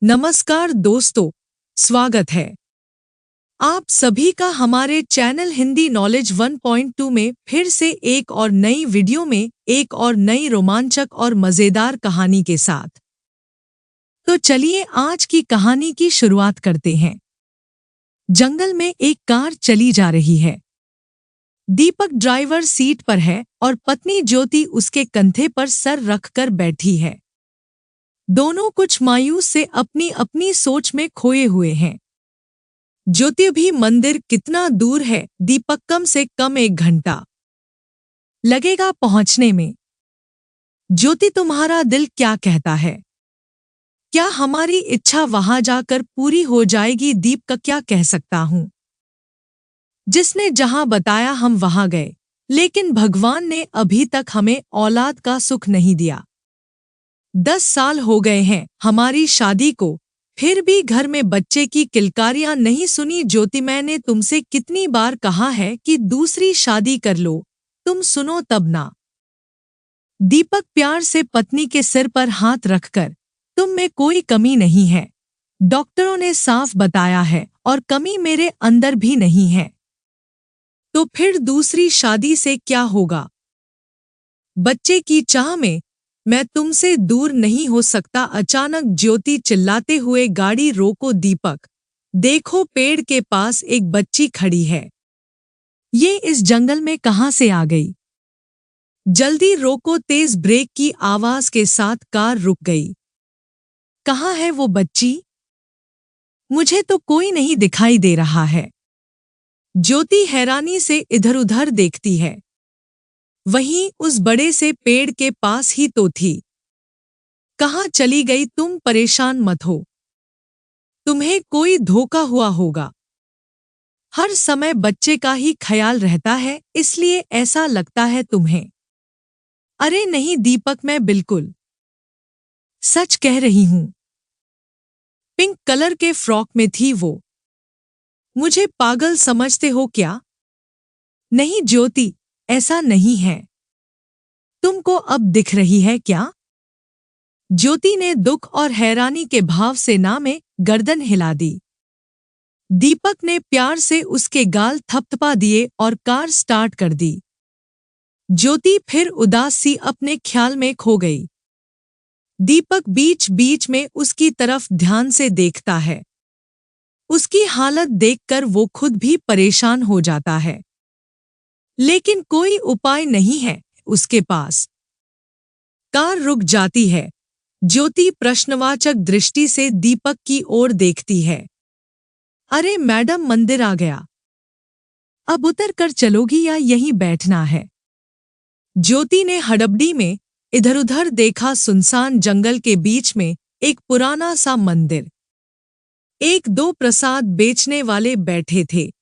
नमस्कार दोस्तों, स्वागत है आप सभी का हमारे चैनल हिंदी नॉलेज 1.2 में फिर से एक और नई वीडियो में एक और नई रोमांचक और मज़ेदार कहानी के साथ। तो चलिए आज की कहानी की शुरुआत करते हैं। जंगल में एक कार चली जा रही है। दीपक ड्राइवर सीट पर है और पत्नी ज्योति उसके कंधे पर सर रखकर बैठी है। दोनों कुछ मायूस से अपनी अपनी सोच में खोए हुए हैं। ज्योति भी मंदिर कितना दूर है? दीपक कम से कम 1 घंटा लगेगा पहुंचने में। ज्योति तुम्हारा दिल क्या कहता है? क्या हमारी इच्छा वहां जाकर पूरी हो जाएगी? दीपक क्या कह सकता हूं? जिसने जहां बताया हम वहां गए, लेकिन भगवान ने अभी तक हमें औलाद का सुख नहीं दिया। 10 साल हो गए हैं हमारी शादी को, फिर भी घर में बच्चे की किलकारियां नहीं सुनी। ज्योति, मैंने तुमसे कितनी बार कहा है कि दूसरी शादी कर लो, तुम सुनो तब ना। दीपक प्यार से पत्नी के सिर पर हाथ रखकर, तुम में कोई कमी नहीं है, डॉक्टरों ने साफ बताया है, और कमी मेरे अंदर भी नहीं है। तो फिर दूसरी शादी से क्या होगा? बच्चे की चाह में मैं तुमसे दूर नहीं हो सकता। अचानक ज्योति चिल्लाते हुए, गाड़ी रोको दीपक, देखो पेड़ के पास एक बच्ची खड़ी है। ये इस जंगल में कहां से आ गई? जल्दी रोको। तेज ब्रेक की आवाज के साथ कार रुक गई। कहाँ है वो बच्ची? मुझे तो कोई नहीं दिखाई दे रहा है। ज्योति हैरानी से इधर-उधर देखती है। वहीं उस बड़े से पेड़ के पास ही तो थी। कहाँ चली गई? तुम परेशान मत हो, तुम्हें कोई धोखा हुआ होगा। हर समय बच्चे का ही ख्याल रहता है, इसलिए ऐसा लगता है तुम्हें। अरे नहीं दीपक, मैं बिल्कुल सच कह रही हूं। पिंक कलर के फ्रॉक में थी वो। मुझे पागल समझते हो क्या? नहीं ज्योति, ऐसा नहीं है। तुमको अब दिख रही है क्या? ज्योति ने दुख और हैरानी के भाव से ना में गर्दन हिला दी। दीपक ने प्यार से उसके गाल थपथपा दिए और कार स्टार्ट कर दी। ज्योति फिर उदास सी अपने ख्याल में खो गई। दीपक बीच बीच में उसकी तरफ ध्यान से देखता है। उसकी हालत देखकर वो खुद भी परेशान हो जाता है, लेकिन कोई उपाय नहीं है उसके पास। कार रुक जाती है। ज्योति प्रश्नवाचक दृष्टि से दीपक की ओर देखती है। अरे मैडम, मंदिर आ गया। अब उतर कर चलोगी या यहीं बैठना है? ज्योति ने हड़बड़ी में इधर-उधर देखा। सुनसान जंगल के बीच में एक पुराना सा मंदिर। 1-2 प्रसाद बेचने वाले बैठे थे।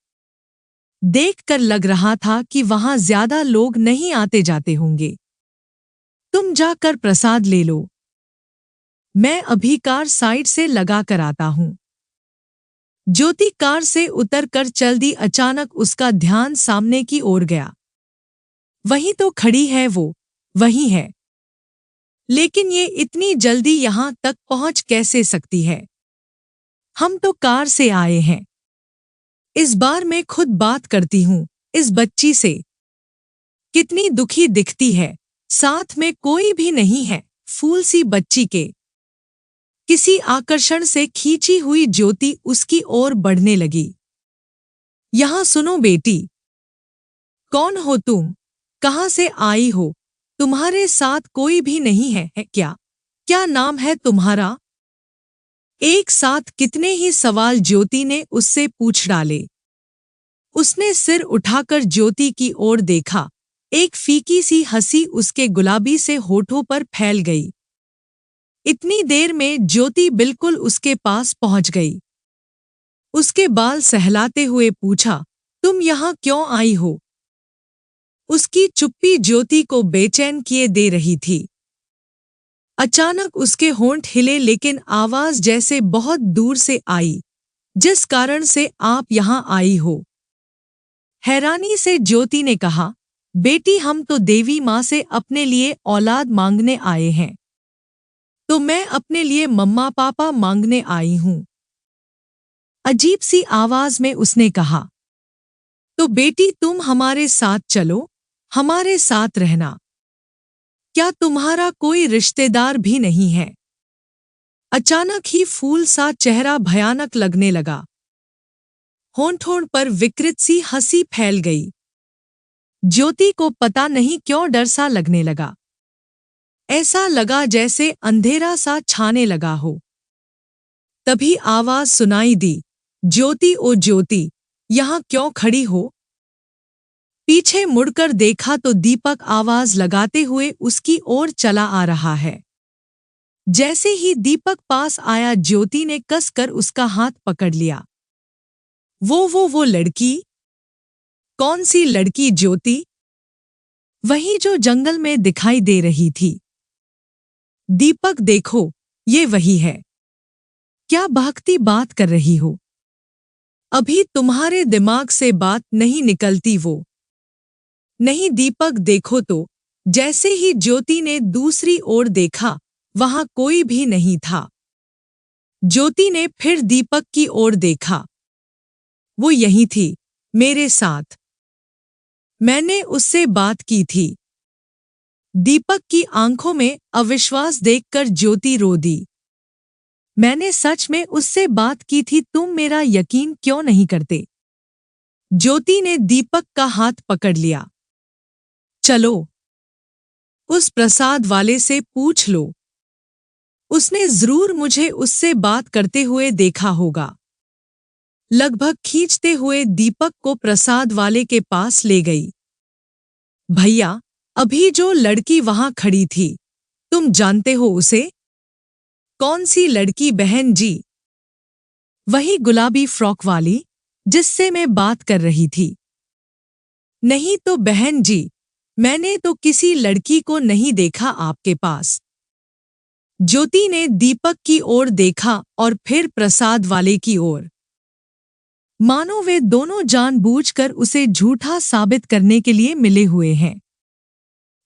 देखकर लग रहा था कि वहां ज्यादा लोग नहीं आते जाते होंगे। तुम जाकर प्रसाद ले लो, मैं अभी कार साइड से लगा कर आता हूं। ज्योति कार से उतरकर चल दी। अचानक उसका ध्यान सामने की ओर गया। वहीं तो खड़ी है वो, वही है। लेकिन ये इतनी जल्दी यहां तक पहुंच कैसे सकती है? हम तो कार से आए हैं। इस बार मैं खुद बात करती हूं इस बच्ची से। कितनी दुखी दिखती है, साथ में कोई भी नहीं है। फूल सी बच्ची के किसी आकर्षण से खींची हुई ज्योति उसकी ओर बढ़ने लगी। यहां सुनो बेटी, कौन हो तुम? कहां से आई हो? तुम्हारे साथ कोई भी नहीं है क्या? क्या नाम है तुम्हारा? एक साथ कितने ही सवाल ज्योति ने उससे पूछ डाले। उसने सिर उठाकर ज्योति की ओर देखा। एक फीकी सी हंसी उसके गुलाबी से होठों पर फैल गई। इतनी देर में ज्योति बिल्कुल उसके पास पहुंच गई। उसके बाल सहलाते हुए पूछा, तुम यहां क्यों आई हो? उसकी चुप्पी ज्योति को बेचैन किए दे रही थी। अचानक उसके होंठ हिले, लेकिन आवाज जैसे बहुत दूर से आई। जिस कारण से आप यहां आई हो? हैरानी से ज्योति ने कहा, बेटी, हम तो देवी मां से अपने लिए औलाद मांगने आए हैं। तो मैं अपने लिए मम्मा पापा मांगने आई हूं। अजीब सी आवाज में उसने कहा। तो बेटी तुम हमारे साथ चलो, हमारे साथ रहना। क्या तुम्हारा कोई रिश्तेदार भी नहीं है? अचानक ही फूल सा चेहरा भयानक लगने लगा। होंठों पर विकृत सी हंसी फैल गई। ज्योति को पता नहीं क्यों डर सा लगने लगा। ऐसा लगा जैसे अंधेरा सा छाने लगा हो। तभी आवाज सुनाई दी, ज्योति ओ ज्योति, यहां क्यों खड़ी हो? पीछे मुड़कर देखा तो दीपक आवाज लगाते हुए उसकी ओर चला आ रहा है। जैसे ही दीपक पास आया ज्योति ने कसकर उसका हाथ पकड़ लिया। वो लड़की? कौन सी लड़की ज्योति? वही जो जंगल में दिखाई दे रही थी। दीपक देखो, ये वही है। क्या बहकती बात कर रही हो? अभी तुम्हारे दिमाग से बात नहीं निकलती वो। नहीं दीपक देखो तो। जैसे ही ज्योति ने दूसरी ओर देखा, वहां कोई भी नहीं था। ज्योति ने फिर दीपक की ओर देखा। वो यहीं थी, मेरे साथ। मैंने उससे बात की थी। दीपक की आंखों में अविश्वास देखकर ज्योति रो दी। मैंने सच में उससे बात की थी, तुम मेरा यकीन क्यों नहीं करते? ज्योति ने दीपक का हाथ पकड़ लिया। चलो, उस प्रसाद वाले से पूछ लो। उसने जरूर मुझे उससे बात करते हुए देखा होगा। लगभग खींचते हुए दीपक को प्रसाद वाले के पास ले गई। भैया, अभी जो लड़की वहां खड़ी थी, तुम जानते हो उसे? कौन सी लड़की बहन जी? वही गुलाबी फ्रॉक वाली, जिससे मैं बात कर रही थी। नहीं तो बहन जी, मैंने तो किसी लड़की को नहीं देखा आपके पास। ज्योति ने दीपक की ओर देखा और फिर प्रसाद वाले की ओर। मानो वे दोनों जानबूझकर उसे झूठा साबित करने के लिए मिले हुए हैं।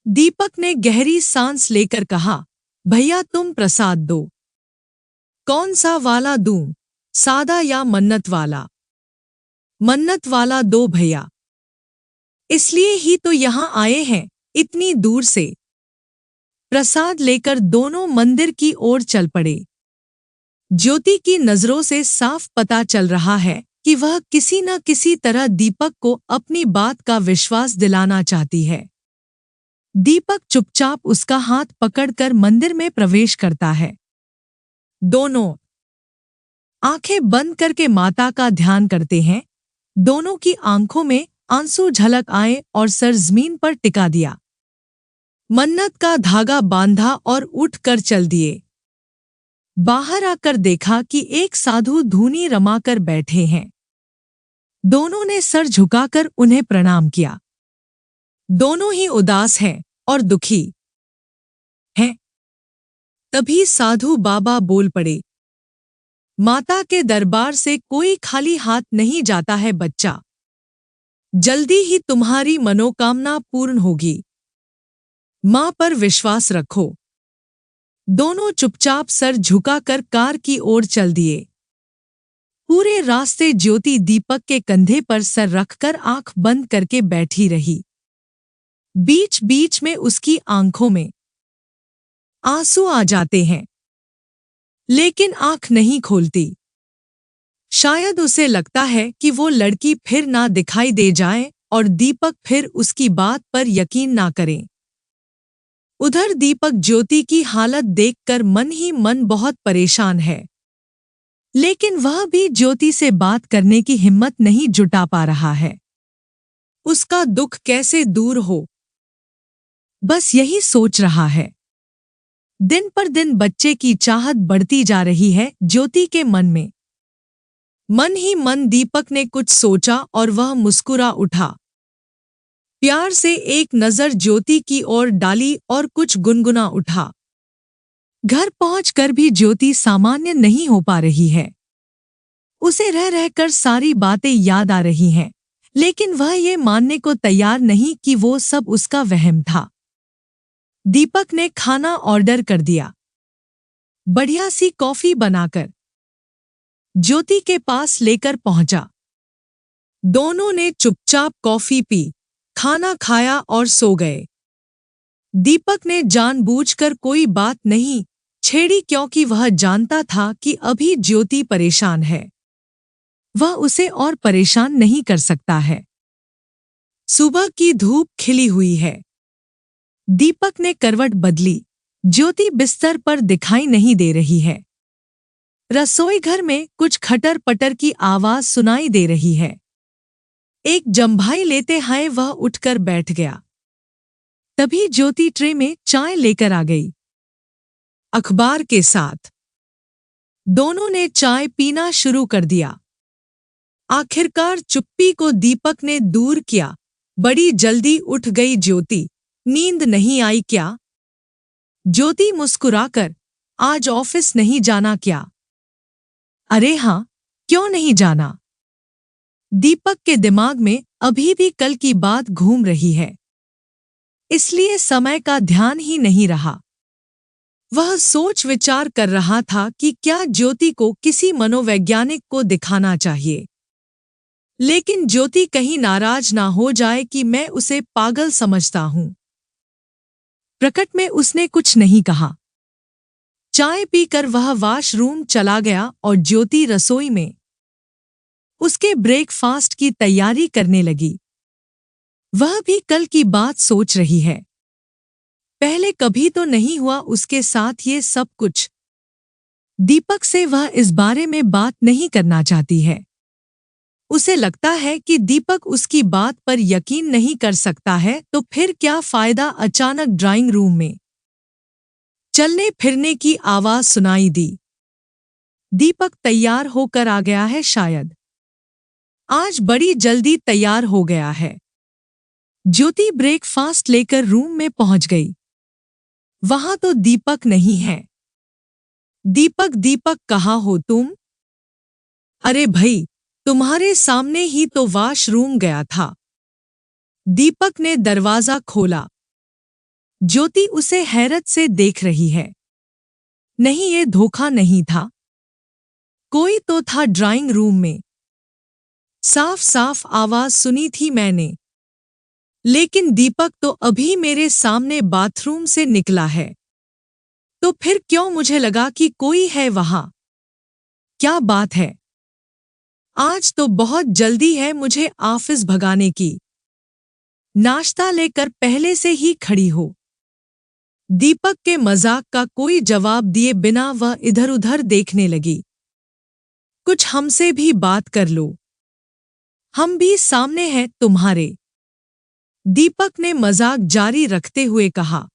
दीपक ने गहरी सांस लेकर कहा, भैया तुम प्रसाद दो। कौन सा वाला दूं, सादा या मन्नत वाला? मन्नत वाला दो भैया। इसलिए ही तो यहां आए हैं, इतनी दूर से। प्रसाद लेकर दोनों मंदिर की ओर चल पड़े। ज्योति की नजरों से साफ पता चल रहा है कि वह किसी न किसी तरह दीपक को अपनी बात का विश्वास दिलाना चाहती है। दीपक चुपचाप उसका हाथ पकड़कर मंदिर में प्रवेश करता है। दोनों आंखें बंद करके माता का ध्यान करते हैं। दोनों की आंखों में आंसू झलक आए और सर जमीन पर टिका दिया। मन्नत का धागा बांधा और उठकर चल दिए। बाहर आकर देखा कि एक साधु धूनी रमाकर बैठे हैं। दोनों ने सर झुकाकर उन्हें प्रणाम किया। दोनों ही उदास हैं और दुखी हैं। तभी साधु बाबा बोल पड़े, माता के दरबार से कोई खाली हाथ नहीं जाता है बच्चा। जल्दी ही तुम्हारी मनोकामना पूर्ण होगी। मां पर विश्वास रखो। दोनों चुपचाप सर झुकाकर कार की ओर चल दिए। पूरे रास्ते ज्योति दीपक के कंधे पर सर रखकर आंख बंद करके बैठी रही। बीच बीच में उसकी आंखों में आंसू आ जाते हैं, लेकिन आंख नहीं खोलती। शायद उसे लगता है कि वो लड़की फिर ना दिखाई दे जाए और दीपक फिर उसकी बात पर यकीन ना करे। उधर दीपक ज्योति की हालत देखकर मन ही मन बहुत परेशान है, लेकिन वह भी ज्योति से बात करने की हिम्मत नहीं जुटा पा रहा है। उसका दुख कैसे दूर हो, बस यही सोच रहा है। दिन पर दिन बच्चे की चाहत बढ़ती जा रही है ज्योति के मन में। मन ही मन दीपक ने कुछ सोचा और वह मुस्कुरा उठा। प्यार से एक नजर ज्योति की ओर डाली और कुछ गुनगुना उठा। घर पहुंचकर भी ज्योति सामान्य नहीं हो पा रही है। उसे रह रहकर सारी बातें याद आ रही हैं, लेकिन वह ये मानने को तैयार नहीं कि वो सब उसका वहम था। दीपक ने खाना ऑर्डर कर दिया। बढ़िया सी कॉफी बनाकर ज्योति के पास लेकर पहुंचा। दोनों ने चुपचाप कॉफी पी, खाना खाया और सो गए। दीपक ने जानबूझकर कोई बात नहीं छेड़ी क्योंकि वह जानता था कि अभी ज्योति परेशान है। वह उसे और परेशान नहीं कर सकता है। सुबह की धूप खिली हुई है। दीपक ने करवट बदली। ज्योति बिस्तर पर दिखाई नहीं दे रही है। रसोई घर में कुछ खटर पटर की आवाज सुनाई दे रही है। एक जम्भाई लेते हुए वह उठकर बैठ गया। तभी ज्योति ट्रे में चाय लेकर आ गई, अखबार के साथ। दोनों ने चाय पीना शुरू कर दिया। आखिरकार चुप्पी को दीपक ने दूर किया। बड़ी जल्दी उठ गई ज्योति। नींद नहीं आई क्या? ज्योति मुस्कुराकर, आज ऑफिस नहीं जाना क्या? अरे हाँ, क्यों नहीं जाना? दीपक के दिमाग में अभी भी कल की बात घूम रही है, इसलिए समय का ध्यान ही नहीं रहा। वह सोच विचार कर रहा था कि क्या ज्योति को किसी मनोवैज्ञानिक को दिखाना चाहिए। लेकिन ज्योति कहीं नाराज ना हो जाए कि मैं उसे पागल समझता हूं। प्रकट में उसने कुछ नहीं कहा। चाय पीकर वह वॉशरूम चला गया और ज्योति रसोई में उसके ब्रेकफास्ट की तैयारी करने लगी। वह भी कल की बात सोच रही है। पहले कभी तो नहीं हुआ उसके साथ ये सब कुछ। दीपक से वह इस बारे में बात नहीं करना चाहती है। उसे लगता है कि दीपक उसकी बात पर यकीन नहीं कर सकता है, तो फिर क्या फायदा। अचानक ड्राइंग रूम में चलने फिरने की आवाज सुनाई दी। दीपक तैयार होकर आ गया है शायद। आज बड़ी जल्दी तैयार हो गया है। ज्योति ब्रेकफास्ट लेकर रूम में पहुंच गई। वहां तो दीपक नहीं है। दीपक, दीपक कहाँ हो तुम? अरे भई, तुम्हारे सामने ही तो वॉशरूम गया था। दीपक ने दरवाजा खोला। ज्योति उसे हैरत से देख रही है। नहीं, ये धोखा नहीं था। कोई तो था ड्राइंग रूम में। साफ साफ आवाज सुनी थी मैंने। लेकिन दीपक तो अभी मेरे सामने बाथरूम से निकला है। तो फिर क्यों मुझे लगा कि कोई है वहां? क्या बात है? आज तो बहुत जल्दी है मुझे ऑफिस भगाने की। नाश्ता लेकर पहले से ही खड़ी हो। दीपक के मजाक का कोई जवाब दिए बिना वह इधर-उधर देखने लगी। कुछ हमसे भी बात कर लो। हम भी सामने हैं तुम्हारे। दीपक ने मजाक जारी रखते हुए कहा।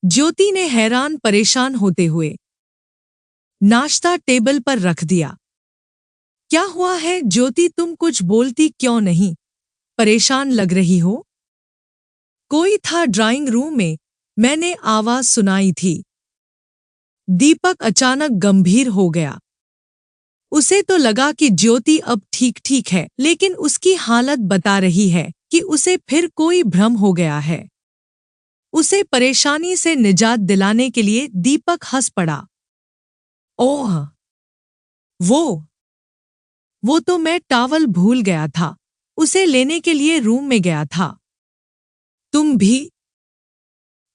ज्योति ने हैरान परेशान होते हुए नाश्ता टेबल पर रख दिया। क्या हुआ है ज्योति, तुम कुछ बोलती क्यों नहीं? परेशान लग रही हो? कोई था ड्राइंग रूम में, मैंने आवाज सुनाई थी। दीपक अचानक गंभीर हो गया। उसे तो लगा कि ज्योति अब ठीक ठीक है, लेकिन उसकी हालत बता रही है कि उसे फिर कोई भ्रम हो गया है। उसे परेशानी से निजात दिलाने के लिए दीपक हंस पड़ा। ओह, वो तो मैं टॉवल भूल गया था। उसे लेने के लिए रूम में गया था। तुम भी?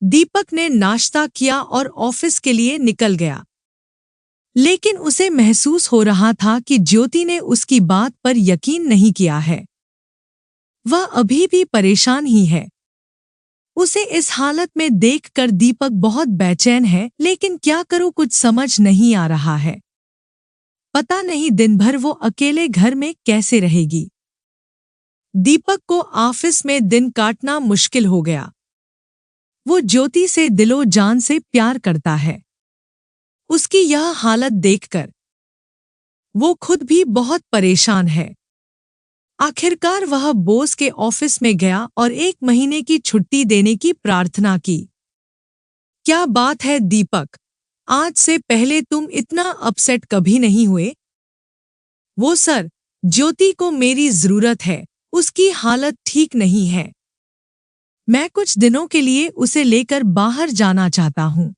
दीपक ने नाश्ता किया और ऑफिस के लिए निकल गया। लेकिन उसे महसूस हो रहा था कि ज्योति ने उसकी बात पर यकीन नहीं किया है। वह अभी भी परेशान ही है। उसे इस हालत में देखकर दीपक बहुत बेचैन है, लेकिन क्या करूं, कुछ समझ नहीं आ रहा है। पता नहीं दिन भर वो अकेले घर में कैसे रहेगी। दीपक को ऑफिस में दिन काटना मुश्किल हो गया। वो ज्योति से दिलो जान से प्यार करता है। उसकी यह हालत देखकर वो खुद भी बहुत परेशान है। आखिरकार वह बॉस के ऑफिस में गया और 1 महीने की छुट्टी देने की प्रार्थना की। क्या बात है दीपक, आज से पहले तुम इतना अपसेट कभी नहीं हुए। वो सर, ज्योति को मेरी जरूरत है, उसकी हालत ठीक नहीं है। मैं कुछ दिनों के लिए उसे लेकर बाहर जाना चाहता हूँ।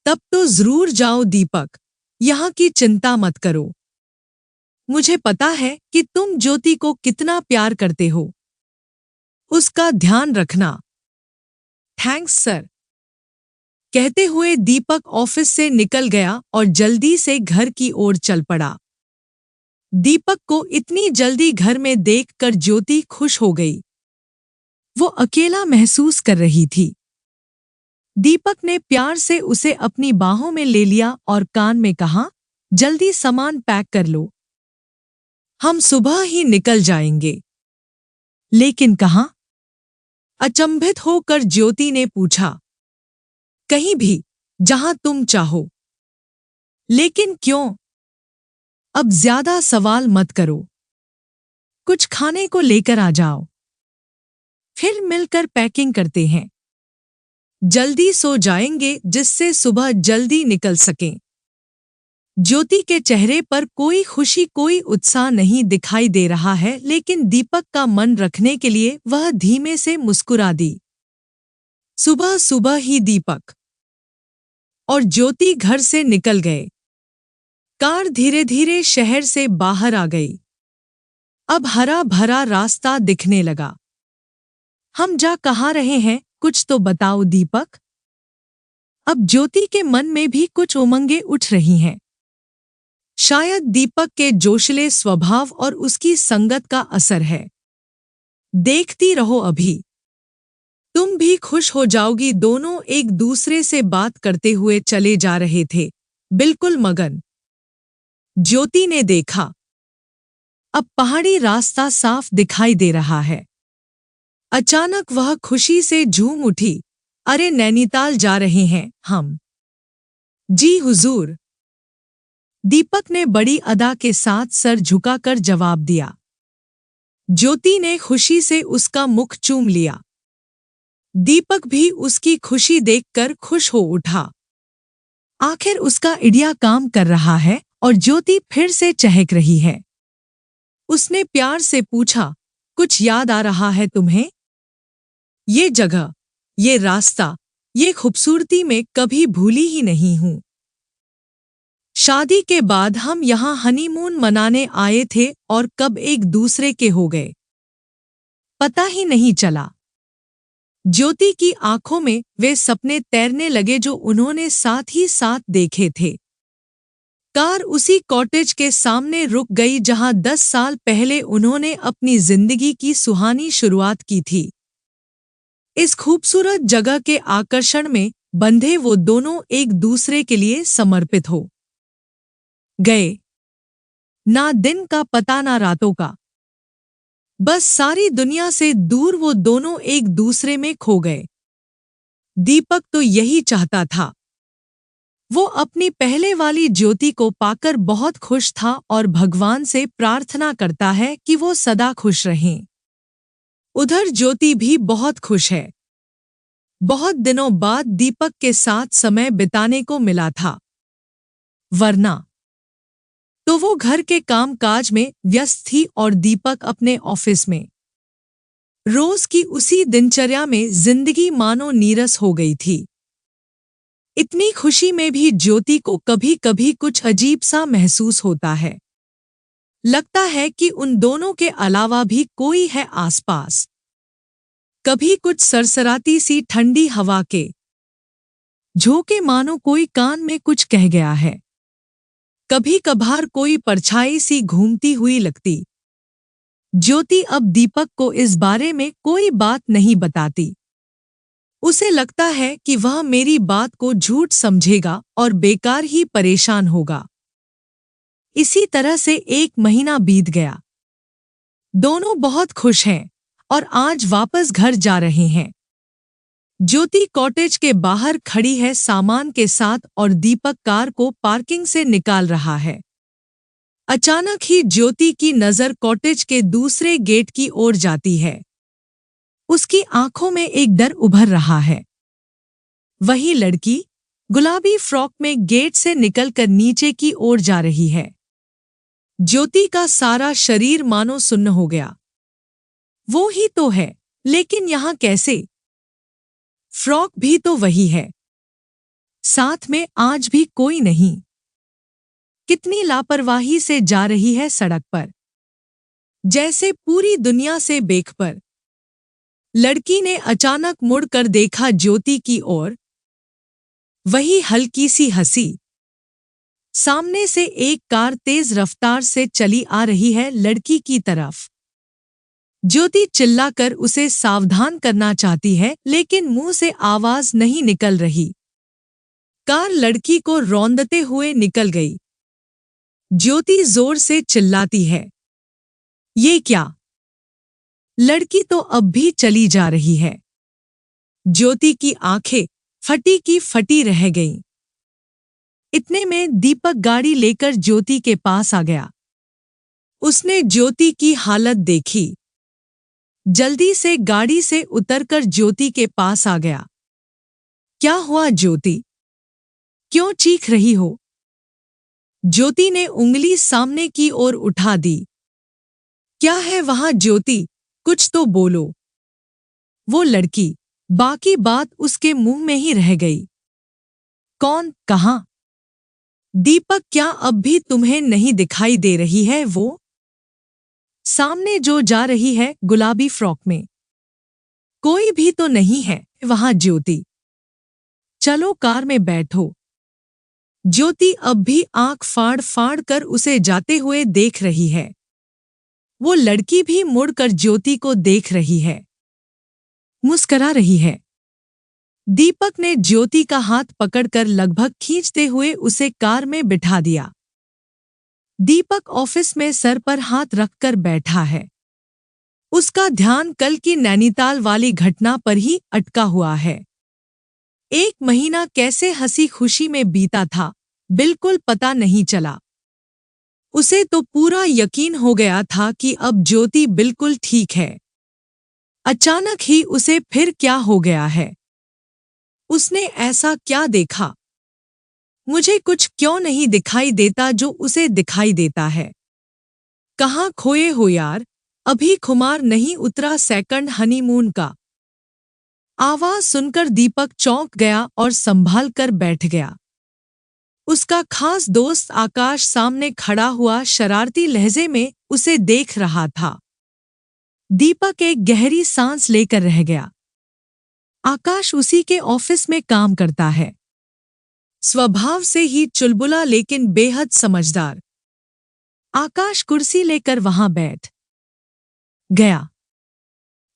तब तो जरूर जाओ दीपक, यहाँ की चिंता मत करो। मुझे पता है कि तुम ज्योति को कितना प्यार करते हो। उसका ध्यान रखना। Thanks sir. कहते हुए दीपक ऑफिस से निकल गया और जल्दी से घर की ओर चल पड़ा। दीपक को इतनी जल्दी घर में देखकर ज्योति खुश हो गई। वो अकेला महसूस कर रही थी। दीपक ने प्यार से उसे अपनी बाहों में ले लिया और कान में कहा, जल्दी सामान पैक कर लो, हम सुबह ही निकल जाएंगे। लेकिन कहाँ? अचंभित होकर ज्योति ने पूछा। कहीं भी, जहां तुम चाहो। लेकिन क्यों? अब ज्यादा सवाल मत करो। कुछ खाने को लेकर आ जाओ, फिर मिलकर पैकिंग करते हैं। जल्दी सो जाएंगे जिससे सुबह जल्दी निकल सकें। ज्योति के चेहरे पर कोई खुशी, कोई उत्साह नहीं दिखाई दे रहा है, लेकिन दीपक का मन रखने के लिए वह धीमे से मुस्कुरा दी। सुबह सुबह ही दीपक और ज्योति घर से निकल गए। कार धीरे धीरे शहर से बाहर आ गई। अब हरा भरा रास्ता दिखने लगा। हम जा कहाँ रहे हैं, कुछ तो बताओ दीपक। अब ज्योति के मन में भी कुछ उमंगें उठ रही हैं। शायद दीपक के जोशीले स्वभाव और उसकी संगत का असर है। देखती रहो, अभी तुम भी खुश हो जाओगी। दोनों एक दूसरे से बात करते हुए चले जा रहे थे, बिल्कुल मगन। ज्योति ने देखा, अब पहाड़ी रास्ता साफ दिखाई दे रहा है। अचानक वह खुशी से झूम उठी। अरे नैनीताल जा रहे हैं हम। जी हुजूर, दीपक ने बड़ी अदा के साथ सर झुकाकर जवाब दिया। ज्योति ने खुशी से उसका मुख चूम लिया। दीपक भी उसकी खुशी देखकर खुश हो उठा। आखिर उसका आइडिया काम कर रहा है और ज्योति फिर से चहक रही है। उसने प्यार से पूछा, कुछ याद आ रहा है तुम्हें? ये जगह, ये रास्ता, ये खूबसूरती मैं कभी भूली ही नहीं हूं। शादी के बाद हम यहाँ हनीमून मनाने आए थे और कब एक दूसरे के हो गए, पता ही नहीं चला। ज्योति की आंखों में वे सपने तैरने लगे जो उन्होंने साथ ही साथ देखे थे। कार उसी कॉटेज के सामने रुक गई जहां 10 साल पहले उन्होंने अपनी जिंदगी की सुहानी शुरुआत की थी। इस खूबसूरत जगह के आकर्षण में बंधे वो दोनों एक दूसरे के लिए समर्पित हो गए। ना दिन का पता ना रातों का, बस सारी दुनिया से दूर वो दोनों एक दूसरे में खो गए। दीपक तो यही चाहता था। वो अपनी पहले वाली ज्योति को पाकर बहुत खुश था और भगवान से प्रार्थना करता है कि वो सदा खुश रहें। उधर ज्योति भी बहुत खुश है। बहुत दिनों बाद दीपक के साथ समय बिताने को मिला था, वरना तो वो घर के कामकाज में व्यस्त थी और दीपक अपने ऑफिस में। रोज की उसी दिनचर्या में जिंदगी मानो नीरस हो गई थी। इतनी खुशी में भी ज्योति को कभी कभी कुछ अजीब सा महसूस होता है। लगता है कि उन दोनों के अलावा भी कोई है आसपास। कभी कुछ सरसराती सी ठंडी हवा के झोंके मानो कोई कान में कुछ कह गया है। कभी कभार कोई परछाई सी घूमती हुई लगती। ज्योति अब दीपक को इस बारे में कोई बात नहीं बताती। उसे लगता है कि वह मेरी बात को झूठ समझेगा और बेकार ही परेशान होगा। इसी तरह से 1 महीना बीत गया। दोनों बहुत खुश हैं और आज वापस घर जा रहे हैं। ज्योति कॉटेज के बाहर खड़ी है सामान के साथ और दीपक कार को पार्किंग से निकाल रहा है। अचानक ही ज्योति की नज़र कॉटेज के दूसरे गेट की ओर जाती है। उसकी आंखों में एक डर उभर रहा है। वही लड़की गुलाबी फ्रॉक में गेट से निकलकर नीचे की ओर जा रही है। ज्योति का सारा शरीर मानो सुन्न हो गया। वो ही तो है, लेकिन यहाँ कैसे? फ्रॉक भी तो वही है, साथ में आज भी कोई नहीं। कितनी लापरवाही से जा रही है सड़क पर, जैसे पूरी दुनिया से बेखबर। लड़की ने अचानक मुड़कर देखा ज्योति की ओर। वही हल्की सी हंसी। सामने से एक कार तेज रफ्तार से चली आ रही है लड़की की तरफ। ज्योति चिल्लाकर उसे सावधान करना चाहती है, लेकिन मुंह से आवाज नहीं निकल रही। कार लड़की को रौंदते हुए निकल गई। ज्योति जोर से चिल्लाती है, ये क्या? लड़की तो अब भी चली जा रही है। ज्योति की आंखें फटी की फटी रह गईं। इतने में दीपक गाड़ी लेकर ज्योति के पास आ गया। उसने ज्योति की हालत देखी। जल्दी से गाड़ी से उतरकर ज्योति के पास आ गया। क्या हुआ ज्योति? क्यों चीख रही हो? ज्योति ने उंगली सामने की ओर उठा दी। क्या है वहां ज्योति? कुछ तो बोलो। वो लड़की, बाकी बात उसके मुंह में ही रह गई। कौन? कहाँ? दीपक, क्या अब भी तुम्हें नहीं दिखाई दे रही है वो? सामने जो जा रही है गुलाबी फ्रॉक में। कोई भी तो नहीं है वहां ज्योति। चलो कार में बैठो। ज्योति अब भी आंख फाड़ फाड़ कर उसे जाते हुए देख रही है। वो लड़की भी मुड़कर ज्योति को देख रही है, मुस्करा रही है। दीपक ने ज्योति का हाथ पकड़कर लगभग खींचते हुए उसे कार में बिठा दिया। दीपक ऑफिस में सर पर हाथ रखकर बैठा है। उसका ध्यान कल की नैनीताल वाली घटना पर ही अटका हुआ है। 1 महीना कैसे हंसी खुशी में बीता था, बिल्कुल पता नहीं चला। उसे तो पूरा यकीन हो गया था कि अब ज्योति बिल्कुल ठीक है। अचानक ही उसे फिर क्या हो गया है? उसने ऐसा क्या देखा? मुझे कुछ क्यों नहीं दिखाई देता जो उसे दिखाई देता है? कहाँ खोए हो यार? अभी खुमार नहीं उतरा सेकंड हनीमून का। आवाज सुनकर दीपक चौंक गया और संभाल कर बैठ गया। उसका खास दोस्त आकाश सामने खड़ा हुआ शरारती लहजे में उसे देख रहा था। दीपक एक गहरी सांस लेकर रह गया। आकाश उसी के ऑफिस में काम करता है। स्वभाव से ही चुलबुला लेकिन बेहद समझदार। आकाश कुर्सी लेकर वहां बैठ गया।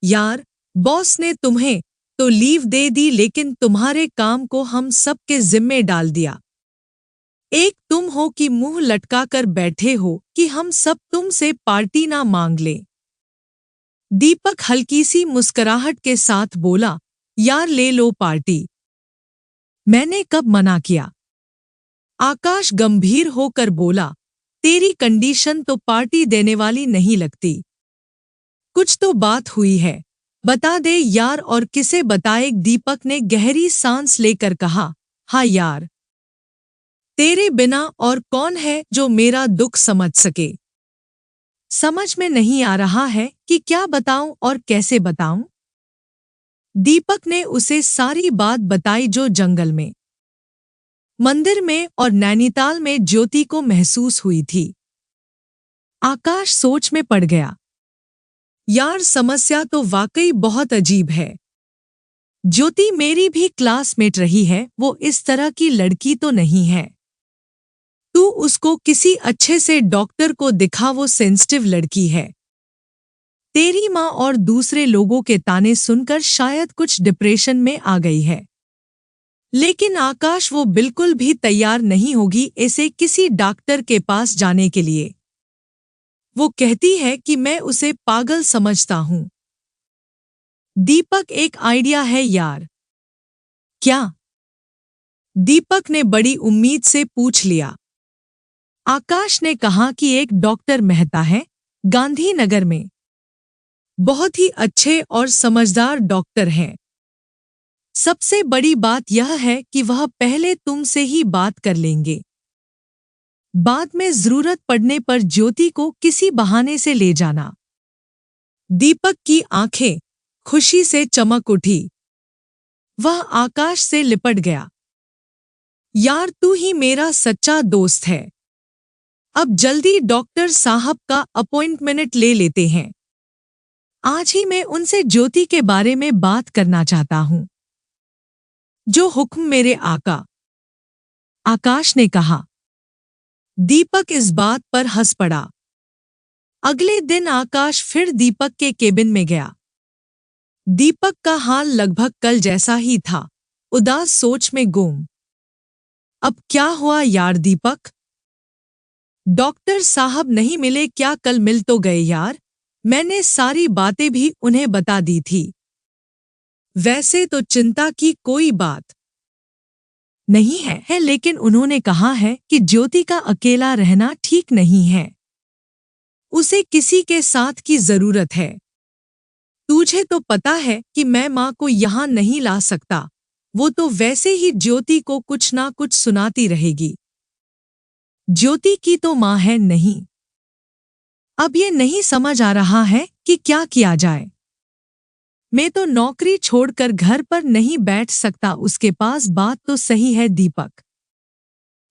यार, बॉस ने तुम्हें तो लीव दे दी, लेकिन तुम्हारे काम को हम सब के जिम्मे डाल दिया। एक तुम हो कि मुंह लटका कर बैठे हो कि हम सब तुमसे पार्टी ना मांग लें। दीपक हल्की सी मुस्कुराहट के साथ बोला, यार ले लो पार्टी। मैंने कब मना किया? आकाश गंभीर होकर बोला, तेरी कंडीशन तो पार्टी देने वाली नहीं लगती। कुछ तो बात हुई है, बता दे यार। और किसे बताए? दीपक ने गहरी सांस लेकर कहा, हाँ यार, तेरे बिना और कौन है जो मेरा दुख समझ सके? समझ में नहीं आ रहा है कि क्या बताऊं और कैसे बताऊं। दीपक ने उसे सारी बात बताई जो जंगल में, मंदिर में और नैनीताल में ज्योति को महसूस हुई थी। आकाश सोच में पड़ गया। यार, समस्या तो वाकई बहुत अजीब है। ज्योति मेरी भी क्लासमेट रही है, वो इस तरह की लड़की तो नहीं है। तू उसको किसी अच्छे से डॉक्टर को दिखा, वो सेंसिटिव लड़की है। तेरी माँ और दूसरे लोगों के ताने सुनकर शायद कुछ डिप्रेशन में आ गई है। लेकिन आकाश, वो बिल्कुल भी तैयार नहीं होगी ऐसे किसी डॉक्टर के पास जाने के लिए। वो कहती है कि मैं उसे पागल समझता हूँ। दीपक, एक आइडिया है यार। क्या? दीपक ने बड़ी उम्मीद से पूछ लिया। आकाश ने कहा कि एक डॉक्टर मेहता है गांधीनगर में। बहुत ही अच्छे और समझदार डॉक्टर हैं। सबसे बड़ी बात यह है कि वह पहले तुमसे ही बात कर लेंगे। बाद में जरूरत पड़ने पर ज्योति को किसी बहाने से ले जाना। दीपक की आंखें खुशी से चमक उठी। वह आकाश से लिपट गया। यार तू ही मेरा सच्चा दोस्त है। अब जल्दी डॉक्टर साहब का अपॉइंटमेंट ले लेते हैं। आज ही मैं उनसे ज्योति के बारे में बात करना चाहता हूँ। जो हुक्म मेरे आका। आकाश ने कहा। दीपक इस बात पर हंस पड़ा। अगले दिन आकाश फिर दीपक के केबिन में गया। दीपक का हाल लगभग कल जैसा ही था, उदास सोच में गुम। अब क्या हुआ यार दीपक? डॉक्टर साहब नहीं मिले क्या? कल मिल तो गए यार, मैंने सारी बातें भी उन्हें बता दी थी। वैसे तो चिंता की कोई बात नहीं है, लेकिन उन्होंने कहा है कि ज्योति का अकेला रहना ठीक नहीं है। उसे किसी के साथ की जरूरत है। तुझे तो पता है कि मैं माँ को यहाँ नहीं ला सकता, वो तो वैसे ही ज्योति को कुछ ना कुछ सुनाती रहेगी। ज्योति की तो माँ है नहीं। अब ये नहीं समझ आ रहा है कि क्या किया जाए। मैं तो नौकरी छोड़कर घर पर नहीं बैठ सकता उसके पास। बात तो सही है दीपक।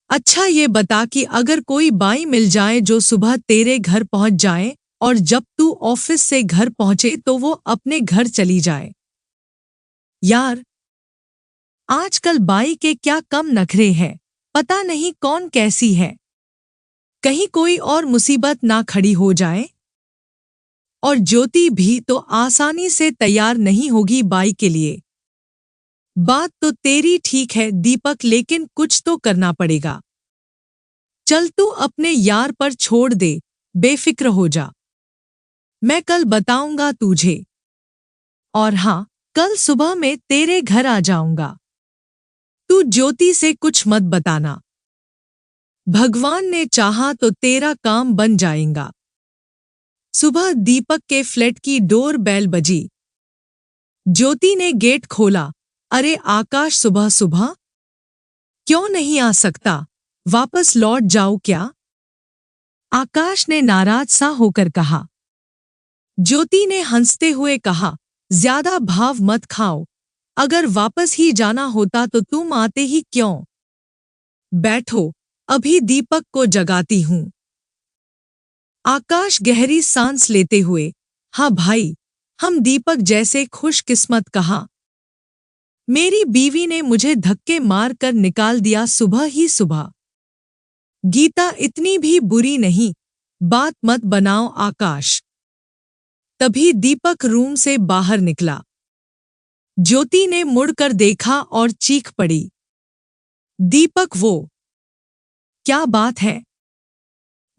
अच्छा ये बता कि अगर कोई बाई मिल जाए जो सुबह तेरे घर पहुंच जाए और जब तू ऑफिस से घर पहुंचे तो वो अपने घर चली जाए। यार आजकल बाई के क्या कम नखरे हैं, पता नहीं कौन कैसी है। कहीं कोई और मुसीबत ना खड़ी हो जाए। और ज्योति भी तो आसानी से तैयार नहीं होगी बाई के लिए। बात तो तेरी ठीक है दीपक, लेकिन कुछ तो करना पड़ेगा। चल तू अपने यार पर छोड़ दे, बेफिक्र हो जा। मैं कल बताऊंगा तुझे। और हाँ, कल सुबह मैं तेरे घर आ जाऊंगा। तू ज्योति से कुछ मत बताना। भगवान ने चाहा तो तेरा काम बन जाएगा। सुबह दीपक के फ्लैट की डोर बेल बजी। ज्योति ने गेट खोला। अरे आकाश, सुबह सुबह क्यों नहीं आ सकता? वापस लौट जाओ क्या? आकाश ने नाराज सा होकर कहा। ज्योति ने हंसते हुए कहा, ज्यादा भाव मत खाओ। अगर वापस ही जाना होता तो तुम आते ही क्यों? बैठो, अभी दीपक को जगाती हूं। आकाश गहरी सांस लेते हुए, हाँ भाई, हम दीपक जैसे खुशकिस्मत कहाँ। मेरी बीवी ने मुझे धक्के मार कर निकाल दिया सुबह ही सुबह। गीता इतनी भी बुरी नहीं, बात मत बनाओ आकाश। तभी दीपक रूम से बाहर निकला। ज्योति ने मुड़कर देखा और चीख पड़ी। दीपक, वो क्या बात है?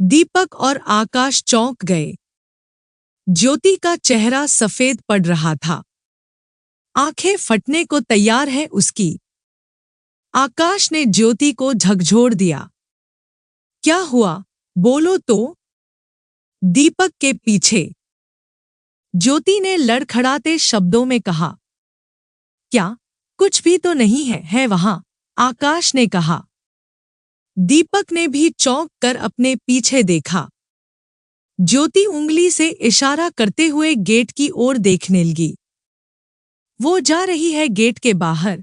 दीपक और आकाश चौंक गए। ज्योति का चेहरा सफेद पड़ रहा था, आंखें फटने को तैयार है उसकी। आकाश ने ज्योति को झकझोर दिया। क्या हुआ, बोलो तो? दीपक के पीछे ज्योति ने लड़खड़ाते शब्दों में कहा। क्या? कुछ भी तो नहीं है वहां, आकाश ने कहा। दीपक ने भी चौंक कर अपने पीछे देखा। ज्योति उंगली से इशारा करते हुए गेट की ओर देखने लगी। वो जा रही है गेट के बाहर।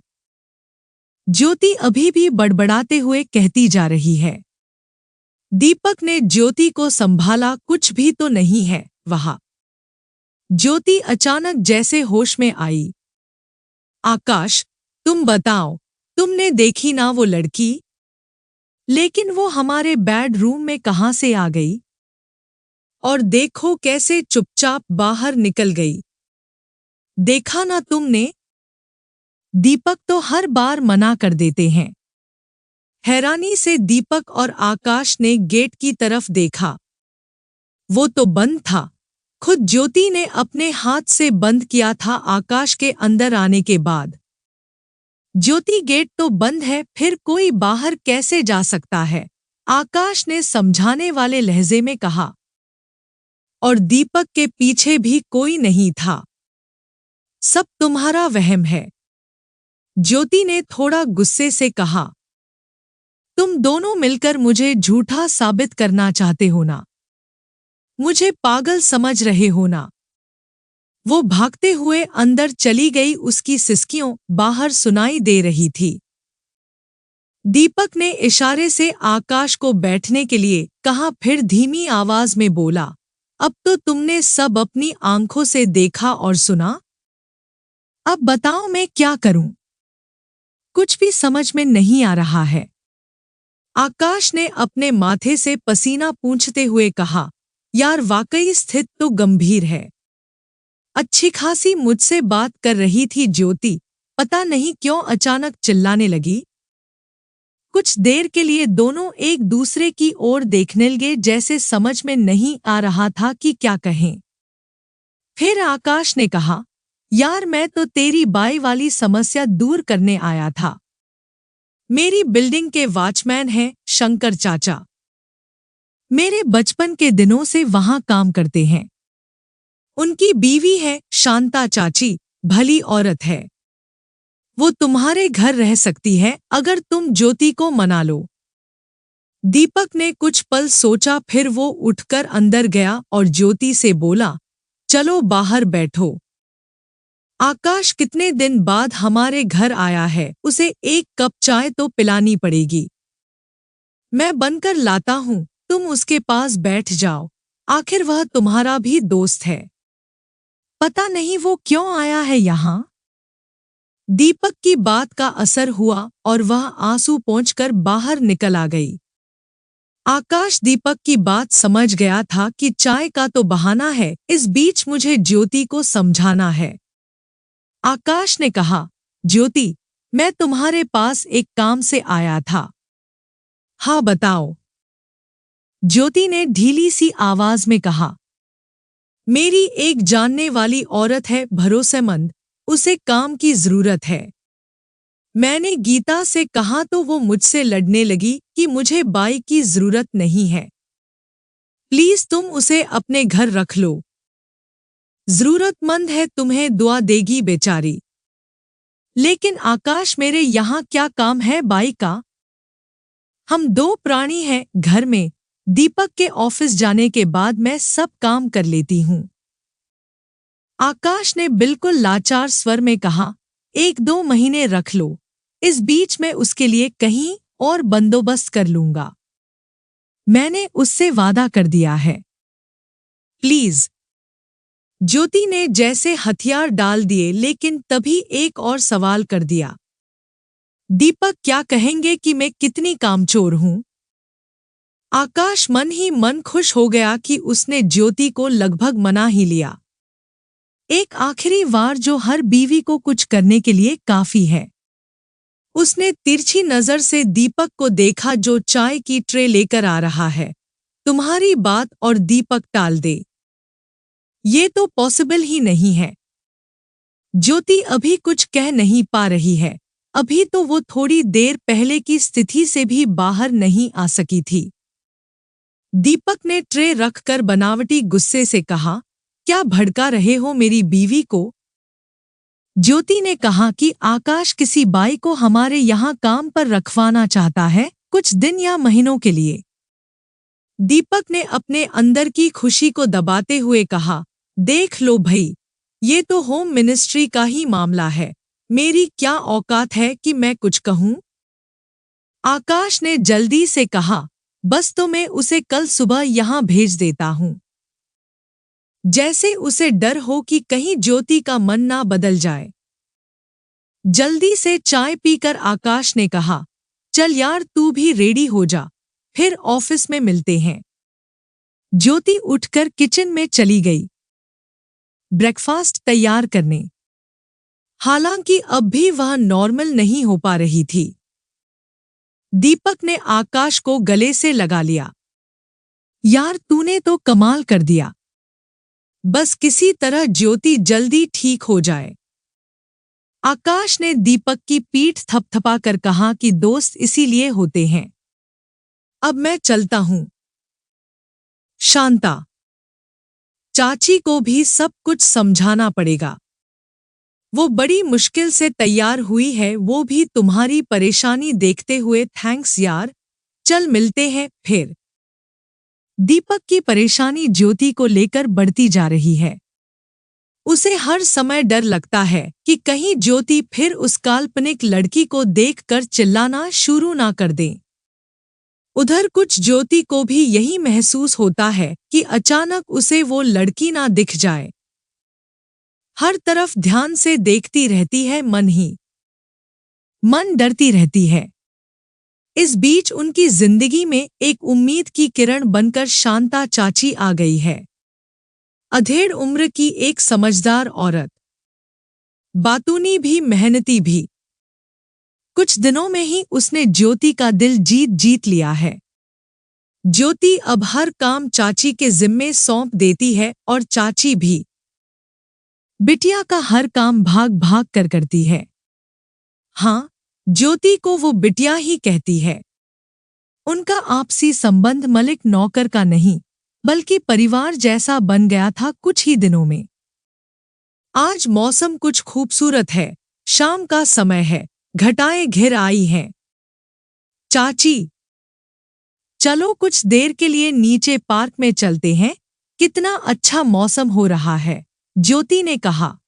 ज्योति अभी भी बड़बड़ाते हुए कहती जा रही है। दीपक ने ज्योति को संभाला, कुछ भी तो नहीं है वहां। ज्योति अचानक जैसे होश में आई। आकाश, तुम बताओ, तुमने देखी ना वो लड़की? लेकिन वो हमारे बेडरूम में कहाँ से आ गई? और देखो कैसे चुपचाप बाहर निकल गई। देखा ना तुमने? दीपक तो हर बार मना कर देते हैं। हैरानी से दीपक और आकाश ने गेट की तरफ देखा। वो तो बंद था। खुद ज्योति ने अपने हाथ से बंद किया था आकाश के अंदर आने के बाद। ज्योति, गेट तो बंद है, फिर कोई बाहर कैसे जा सकता है? आकाश ने समझाने वाले लहजे में कहा। और दीपक के पीछे भी कोई नहीं था। सब तुम्हारा वहम है, ज्योति ने थोड़ा गुस्से से कहा। तुम दोनों मिलकर मुझे झूठा साबित करना चाहते हो ना? मुझे पागल समझ रहे हो ना? वो भागते हुए अंदर चली गई। उसकी सिसकियों बाहर सुनाई दे रही थी। दीपक ने इशारे से आकाश को बैठने के लिए कहा, फिर धीमी आवाज में बोला, अब तो तुमने सब अपनी आंखों से देखा और सुना। अब बताओ मैं क्या करूं? कुछ भी समझ में नहीं आ रहा है। आकाश ने अपने माथे से पसीना पोंछते हुए कहा, यार वाकई स्थिति तो गंभीर है। अच्छी खासी मुझसे बात कर रही थी ज्योति, पता नहीं क्यों अचानक चिल्लाने लगी। कुछ देर के लिए दोनों एक दूसरे की ओर देखने लगे, जैसे समझ में नहीं आ रहा था कि क्या कहें। फिर आकाश ने कहा, यार मैं तो तेरी बाई वाली समस्या दूर करने आया था। मेरी बिल्डिंग के वॉचमैन हैं शंकर चाचा। मेरे बचपन के दिनों से वहां काम करते हैं। उनकी बीवी है शांता चाची, भली औरत है। वो तुम्हारे घर रह सकती है अगर तुम ज्योति को मना लो। दीपक ने कुछ पल सोचा, फिर वो उठकर अंदर गया और ज्योति से बोला, चलो बाहर बैठो। आकाश कितने दिन बाद हमारे घर आया है, उसे एक कप चाय तो पिलानी पड़ेगी। मैं बनकर लाता हूं, तुम उसके पास बैठ जाओ, आखिर वह तुम्हारा भी दोस्त है। पता नहीं वो क्यों आया है यहाँ। दीपक की बात का असर हुआ और वह आंसू पोंछकर बाहर निकल आ गई। आकाश दीपक की बात समझ गया था कि चाय का तो बहाना है, इस बीच मुझे ज्योति को समझाना है। आकाश ने कहा, ज्योति, मैं तुम्हारे पास एक काम से आया था। हाँ बताओ, ज्योति ने ढीली सी आवाज में कहा। मेरी एक जानने वाली औरत है, भरोसेमंद, उसे काम की जरूरत है। मैंने गीता से कहा तो वो मुझसे लड़ने लगी कि मुझे बाई की जरूरत नहीं है। प्लीज तुम उसे अपने घर रख लो। जरूरतमंद है, तुम्हें दुआ देगी बेचारी। लेकिन आकाश, मेरे यहाँ क्या काम है बाई का? हम दो प्राणी हैं घर में। दीपक के ऑफिस जाने के बाद मैं सब काम कर लेती हूँ। आकाश ने बिल्कुल लाचार स्वर में कहा, 1-2 महीने रख लो, इस बीच मैं उसके लिए कहीं और बंदोबस्त कर लूंगा। मैंने उससे वादा कर दिया है। प्लीज। ज्योति ने जैसे हथियार डाल दिए, लेकिन तभी एक और सवाल कर दिया। दीपक क्या कहेंगे कि मैं कितनी कामचोर हूं? आकाश मन ही मन खुश हो गया कि उसने ज्योति को लगभग मना ही लिया। एक आखिरी बार जो हर बीवी को कुछ करने के लिए काफी है। उसने तिरछी नजर से दीपक को देखा जो चाय की ट्रे लेकर आ रहा है। तुम्हारी बात और दीपक टाल दे, ये तो पॉसिबल ही नहीं है। ज्योति अभी कुछ कह नहीं पा रही है, अभी तो वो थोड़ी देर पहले की स्थिति से भी बाहर नहीं आ सकी थी। दीपक ने ट्रे रखकर बनावटी गुस्से से कहा, क्या भड़का रहे हो मेरी बीवी को? ज्योति ने कहा कि आकाश किसी बाई को हमारे यहाँ काम पर रखवाना चाहता है, कुछ दिन या महीनों के लिए। दीपक ने अपने अंदर की खुशी को दबाते हुए कहा, देख लो भई, ये तो होम मिनिस्ट्री का ही मामला है, मेरी क्या औकात है कि मैं कुछ कहूँ? आकाश ने जल्दी से कहा, बस तो मैं उसे कल सुबह यहाँ भेज देता हूँ। जैसे उसे डर हो कि कहीं ज्योति का मन ना बदल जाए। जल्दी से चाय पीकर आकाश ने कहा, चल यार तू भी रेडी हो जा, फिर ऑफिस में मिलते हैं। ज्योति उठकर किचन में चली गई ब्रेकफास्ट तैयार करने। हालांकि अब भी वह नॉर्मल नहीं हो पा रही थी। दीपक ने आकाश को गले से लगा लिया। यार तूने तो कमाल कर दिया, बस किसी तरह ज्योति जल्दी ठीक हो जाए। आकाश ने दीपक की पीठ थपथपाकर कहा कि दोस्त इसीलिए होते हैं। अब मैं चलता हूं। शांता चाची को भी सब कुछ समझाना पड़ेगा। वो बड़ी मुश्किल से तैयार हुई है, वो भी तुम्हारी परेशानी देखते हुए। थैंक्स यार, चल मिलते हैं फिर। दीपक की परेशानी ज्योति को लेकर बढ़ती जा रही है। उसे हर समय डर लगता है कि कहीं ज्योति फिर उस काल्पनिक लड़की को देखकर चिल्लाना शुरू ना कर दे। उधर कुछ ज्योति को भी यही महसूस होता है कि अचानक उसे वो लड़की ना दिख जाए। हर तरफ ध्यान से देखती रहती है, मन डरती रहती है। इस बीच उनकी जिंदगी में एक उम्मीद की किरण बनकर शांता चाची आ गई है। अधेड़ उम्र की एक समझदार औरत, बातूनी भी मेहनती भी। कुछ दिनों में ही उसने ज्योति का दिल जीत लिया है। ज्योति अब हर काम चाची के जिम्मे सौंप देती है और चाची भी बिटिया का हर काम भाग भाग कर करती है। हाँ, ज्योति को वो बिटिया ही कहती है। उनका आपसी संबंध मलिक नौकर का नहीं बल्कि परिवार जैसा बन गया था कुछ ही दिनों में। आज मौसम कुछ खूबसूरत है, शाम का समय है, घटाएं घिर आई हैं। चाची, चलो कुछ देर के लिए नीचे पार्क में चलते हैं, कितना अच्छा मौसम हो रहा है, ज्योति ने कहा।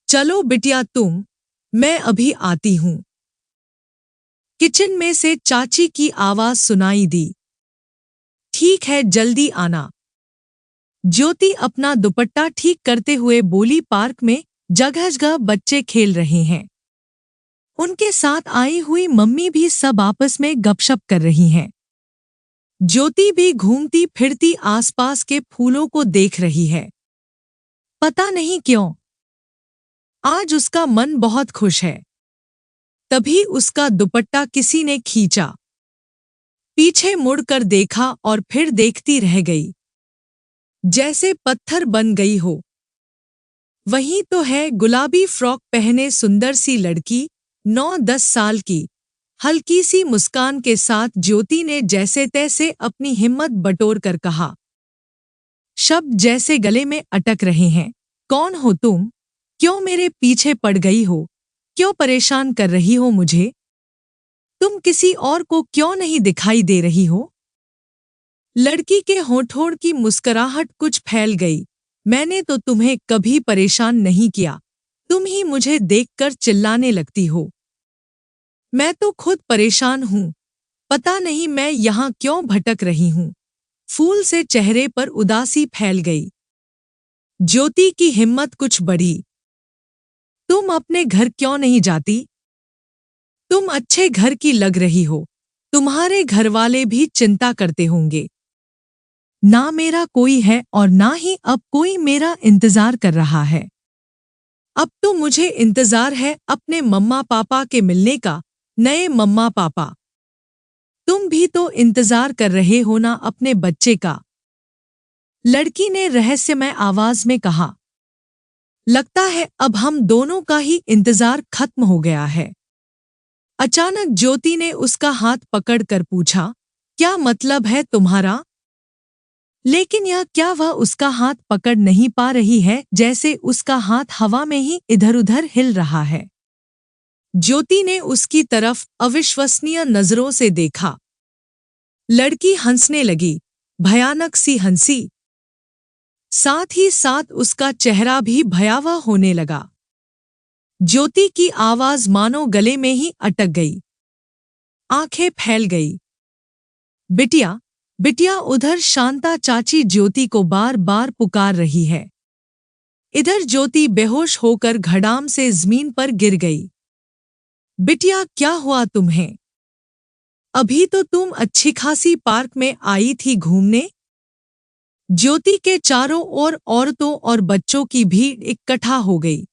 चलो बिटिया मैं अभी आती हूं। किचन में से चाची की आवाज सुनाई दी। ठीक है, जल्दी आना। ज्योति अपना दुपट्टा ठीक करते हुए बोली। पार्क में जगह जगह बच्चे खेल रहे हैं। उनके साथ आई हुई मम्मी भी सब आपस में गपशप कर रही हैं। ज्योति भी घूमती फिरती आसपास के फूलों को देख रही है। पता नहीं क्यों आज उसका मन बहुत खुश है। तभी उसका दुपट्टा किसी ने खींचा। पीछे मुड़कर देखा और फिर देखती रह गई, जैसे पत्थर बन गई हो। वही तो है, गुलाबी फ्रॉक पहने सुंदर सी लड़की, 9-10 साल की। हल्की सी मुस्कान के साथ ज्योति ने जैसे तैसे अपनी हिम्मत बटोर कर कहा। शब्द जैसे गले में अटक रहे हैं। कौन हो तुम? क्यों मेरे पीछे पड़ गई हो? क्यों परेशान कर रही हो मुझे? तुम किसी और को क्यों नहीं दिखाई दे रही हो? लड़की के होठों की मुस्कुराहट कुछ फैल गई। मैंने तो तुम्हें कभी परेशान नहीं किया, तुम ही मुझे देखकर चिल्लाने लगती हो। मैं तो खुद परेशान हूं, पता नहीं मैं यहाँ क्यों भटक रही हूं। फूल से चेहरे पर उदासी फैल गई। ज्योति की हिम्मत कुछ बढ़ी। तुम अपने घर क्यों नहीं जाती? तुम अच्छे घर की लग रही हो, तुम्हारे घरवाले भी चिंता करते होंगे। ना मेरा कोई है और ना ही अब कोई मेरा इंतजार कर रहा है। अब तो मुझे इंतजार है अपने मम्मा पापा के मिलने का, नए मम्मा पापा। तुम भी तो इंतजार कर रहे हो ना अपने बच्चे का? लड़की ने रहस्यमय आवाज में कहा। लगता है अब हम दोनों का ही इंतजार खत्म हो गया है। अचानक ज्योति ने उसका हाथ पकड़कर पूछा, क्या मतलब है तुम्हारा? लेकिन यह क्या वह उसका हाथ पकड़ नहीं पा रही है, जैसे उसका हाथ हवा में ही इधर-उधर हिल रहा है। ज्योति ने उसकी तरफ अविश्वसनीय नजरों से देखा। लड़की हंसने लगी, भयानक सी हंसी। साथ ही साथ उसका चेहरा भी भयावह होने लगा। ज्योति की आवाज मानो गले में ही अटक गई। आंखें फैल गई। बिटिया, बिटिया। उधर शांता चाची ज्योति को बार बार पुकार रही है। इधर ज्योति बेहोश होकर घड़ाम से जमीन पर गिर गई। बिटिया, क्या हुआ तुम्हें? अभी तो तुम अच्छी खासी पार्क में आई थी घूमने। ज्योति के चारों ओर औरतों और बच्चों की भीड़ इकट्ठा हो गई।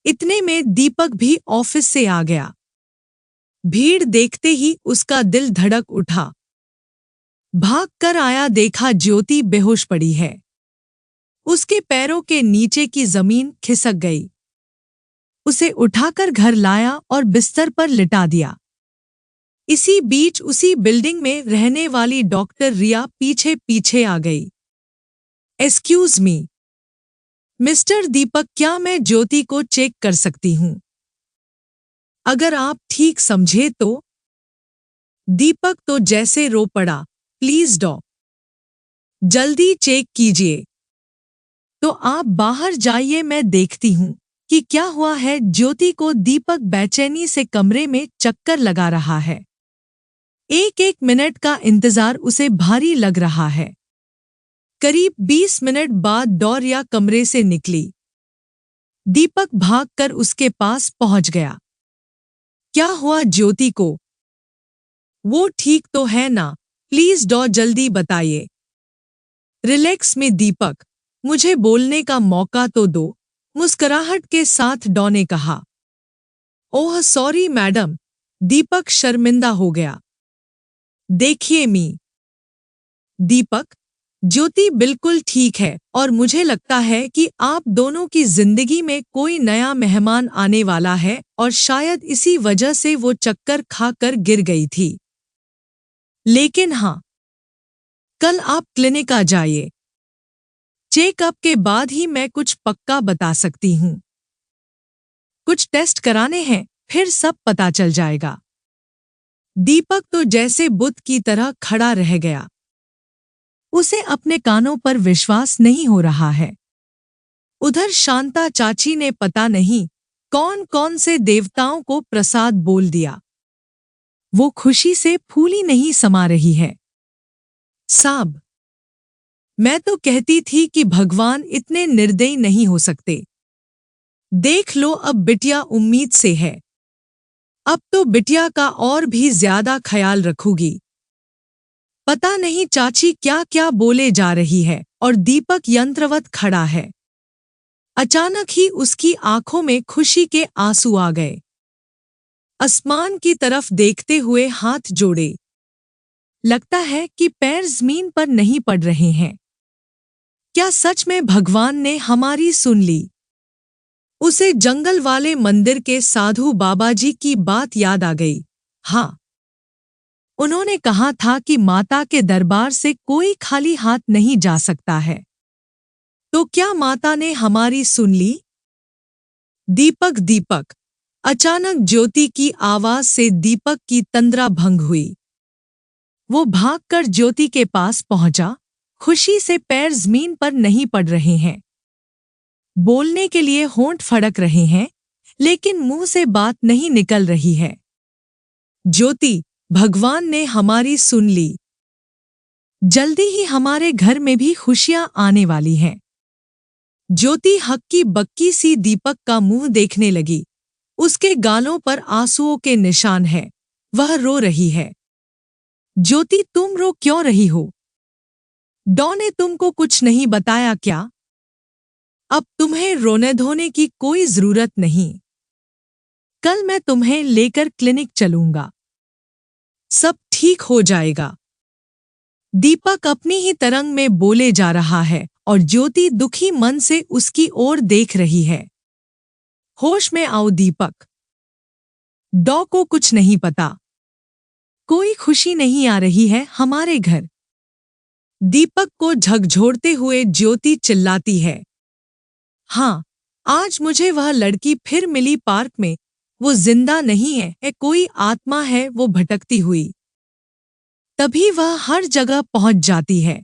इतने में दीपक भी ऑफिस से आ गया। भीड़ देखते ही उसका दिल धड़क उठा। भाग कर आया, देखा ज्योति बेहोश पड़ी है। उसके पैरों के नीचे की जमीन खिसक गई। उसे उठाकर घर लाया और बिस्तर पर लिटा दिया। इसी बीच उसी बिल्डिंग में रहने वाली डॉक्टर रिया पीछे पीछे आ गई। एक्सक्यूज मी मिस्टर दीपक, क्या मैं ज्योति को चेक कर सकती हूं? अगर आप ठीक समझे तो। दीपक तो जैसे रो पड़ा। प्लीज जल्दी चेक कीजिए। तो आप बाहर जाइए, मैं देखती हूँ कि क्या हुआ है। ज्योति को दीपक बेचैनी से कमरे में चक्कर लगा रहा है। एक एक मिनट का इंतजार उसे भारी लग रहा है। करीब 20 मिनट बाद डोरिया कमरे से निकली। दीपक भागकर उसके पास पहुंच गया। क्या हुआ ज्योति को? वो ठीक तो है ना? प्लीज डॉ जल्दी बताइए। रिलैक्स में दीपक, मुझे बोलने का मौका तो दो, मुस्कुराहट के साथ डॉ ने कहा। ओह सॉरी मैडम, दीपक शर्मिंदा हो गया। देखिए दीपक, ज्योति बिल्कुल ठीक है और मुझे लगता है कि आप दोनों की जिंदगी में कोई नया मेहमान आने वाला है और शायद इसी वजह से वो चक्कर खाकर गिर गई थी। लेकिन हाँ, कल आप क्लिनिक आ जाइए। चेकअप के बाद ही मैं कुछ पक्का बता सकती हूँ। कुछ टेस्ट कराने हैं, फिर सब पता चल जाएगा। दीपक तो जैसे बुत की तरह खड़ा रह गया। उसे अपने कानों पर विश्वास नहीं हो रहा है। उधर शांता चाची ने पता नहीं कौन कौन से देवताओं को प्रसाद बोल दिया। वो खुशी से फूली नहीं समा रही है। साब, मैं तो कहती थी कि भगवान इतने निर्दयी नहीं हो सकते। देख लो, अब बिटिया उम्मीद से है। अब तो बिटिया का और भी ज्यादा ख्याल रखूगी। पता नहीं चाची क्या क्या बोले जा रही है और दीपक यंत्रवत खड़ा है। अचानक ही उसकी आंखों में खुशी के आंसू आ गए। आसमान की तरफ देखते हुए हाथ जोड़े। लगता है कि पैर जमीन पर नहीं पड़ रहे हैं। क्या सच में भगवान ने हमारी सुन ली? उसे जंगल वाले मंदिर के साधु बाबाजी की बात याद आ गई। हाँ, उन्होंने कहा था कि माता के दरबार से कोई खाली हाथ नहीं जा सकता है। तो क्या माता ने हमारी सुन ली? दीपक दीपक, अचानक ज्योति की आवाज से दीपक की तंद्रा भंग हुई। वो भागकर ज्योति के पास पहुंचा। खुशी से पैर जमीन पर नहीं पड़ रहे हैं। बोलने के लिए होंठ फड़क रहे हैं, लेकिन मुंह से बात नहीं निकल रही है। ज्योति, भगवान ने हमारी सुन ली। जल्दी ही हमारे घर में भी खुशियां आने वाली हैं। ज्योति हक्की बक्की सी दीपक का मुंह देखने लगी। उसके गालों पर आंसुओं के निशान हैं। वह रो रही है। ज्योति, तुम रो क्यों रही हो? डॉ ने तुमको कुछ नहीं बताया क्या? अब तुम्हें रोने धोने की कोई जरूरत नहीं। कल मैं तुम्हें लेकर क्लिनिक चलूंगा। सब ठीक हो जाएगा। दीपक अपनी ही तरंग में बोले जा रहा है और ज्योति दुखी मन से उसकी ओर देख रही है। होश में आओ दीपक। डॉ को कुछ नहीं पता। कोई खुशी नहीं आ रही है हमारे घर। दीपक को झकझोरते हुए ज्योति चिल्लाती है। हाँ, आज मुझे वह लड़की फिर मिली पार्क में। वो जिंदा नहीं है, कोई आत्मा है वो भटकती हुई। तभी वह हर जगह पहुंच जाती है।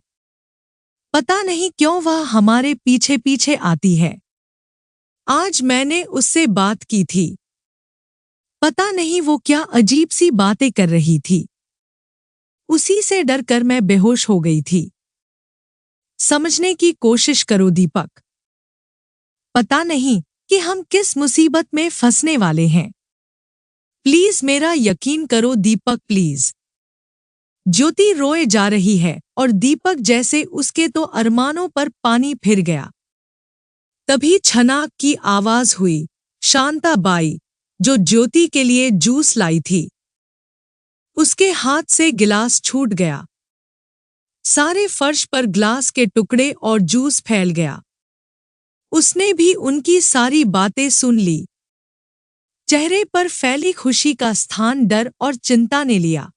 पता नहीं क्यों वह हमारे पीछे पीछे आती है। आज मैंने उससे बात की थी। पता नहीं वो क्या अजीब सी बातें कर रही थी। उसी से डरकर मैं बेहोश हो गई थी। समझने की कोशिश करो दीपक। पता नहीं कि हम किस मुसीबत में फंसने वाले हैं। प्लीज मेरा यकीन करो दीपक, प्लीज। ज्योति रोए जा रही है और दीपक जैसे उसके तो अरमानों पर पानी फिर गया। तभी छनाक की आवाज हुई। शांता बाई, जो ज्योति के लिए जूस लाई थी। उसके हाथ से गिलास छूट गया। सारे फर्श पर ग्लास के टुकड़े और जूस फैल गया। उसने भी उनकी सारी बातें सुन ली। चेहरे पर फैली खुशी का स्थान डर और चिंता ने लिया।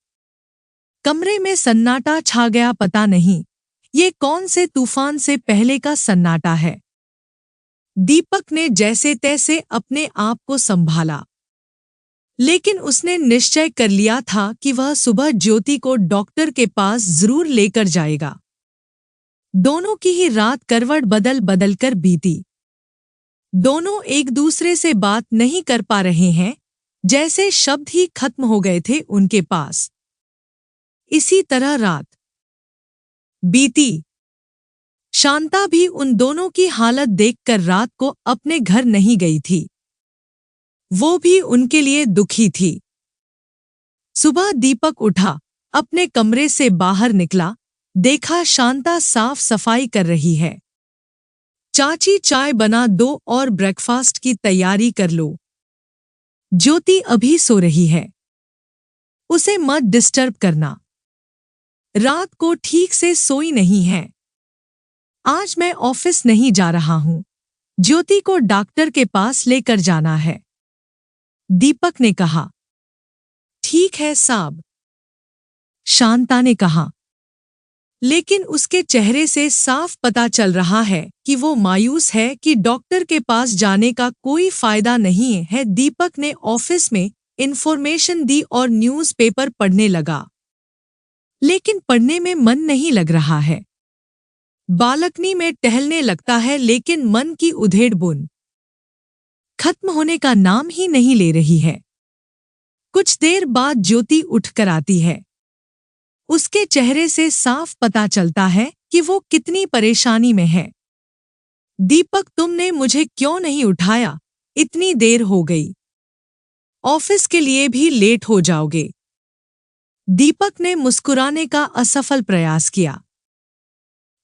कमरे में सन्नाटा छा गया। पता नहीं ये कौन से तूफान से पहले का सन्नाटा है। दीपक ने जैसे तैसे अपने आप को संभाला, लेकिन उसने निश्चय कर लिया था कि वह सुबह ज्योति को डॉक्टर के पास जरूर लेकर जाएगा। दोनों की ही रात करवट बदल बदल कर बीती। दोनों एक दूसरे से बात नहीं कर पा रहे हैं, जैसे शब्द ही खत्म हो गए थे उनके पास। इसी तरह रात बीती। शांता भी उन दोनों की हालत देखकर रात को अपने घर नहीं गई थी। वो भी उनके लिए दुखी थी। सुबह दीपक उठा, अपने कमरे से बाहर निकला, देखा शांता साफ सफाई कर रही है। चाची चाय बना दो और ब्रेकफास्ट की तैयारी कर लो। ज्योति अभी सो रही है, उसे मत डिस्टर्ब करना। रात को ठीक से सोई नहीं है। आज मैं ऑफिस नहीं जा रहा हूं, ज्योति को डॉक्टर के पास लेकर जाना है, दीपक ने कहा। ठीक है साहब, शांता ने कहा। लेकिन उसके चेहरे से साफ पता चल रहा है कि वो मायूस है कि डॉक्टर के पास जाने का कोई फायदा नहीं है। दीपक ने ऑफिस में इन्फॉर्मेशन दी और न्यूज़पेपर पढ़ने लगा, लेकिन पढ़ने में मन नहीं लग रहा है। बालकनी में टहलने लगता है, लेकिन मन की उधेड़-बुन खत्म होने का नाम ही नहीं ले रही है। कुछ देर बाद ज्योति उठकर आती है। उसके चेहरे से साफ पता चलता है कि वो कितनी परेशानी में है। दीपक, तुमने मुझे क्यों नहीं उठाया? इतनी देर हो गई, ऑफिस के लिए भी लेट हो जाओगे। दीपक ने मुस्कुराने का असफल प्रयास किया।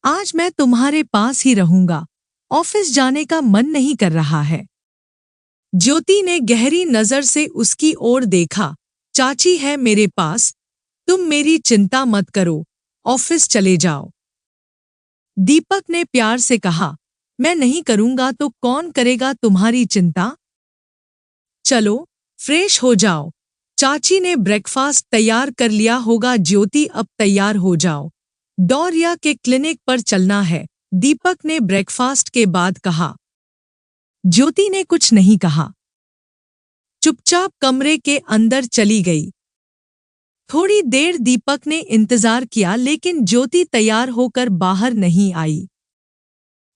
आज मैं तुम्हारे पास ही रहूंगा, ऑफिस जाने का मन नहीं कर रहा है। ज्योति ने गहरी नजर से उसकी ओर देखा। चाची है मेरे पास, तुम मेरी चिंता मत करो, ऑफिस चले जाओ। दीपक ने प्यार से कहा, मैं नहीं करूंगा तो कौन करेगा तुम्हारी चिंता? चलो फ्रेश हो जाओ, चाची ने ब्रेकफास्ट तैयार कर लिया होगा। ज्योति, अब तैयार हो जाओ, डॉरिया के क्लिनिक पर चलना है, दीपक ने ब्रेकफास्ट के बाद कहा। ज्योति ने कुछ नहीं कहा, चुपचाप कमरे के अंदर चली गई। थोड़ी देर दीपक ने इंतजार किया, लेकिन ज्योति तैयार होकर बाहर नहीं आई।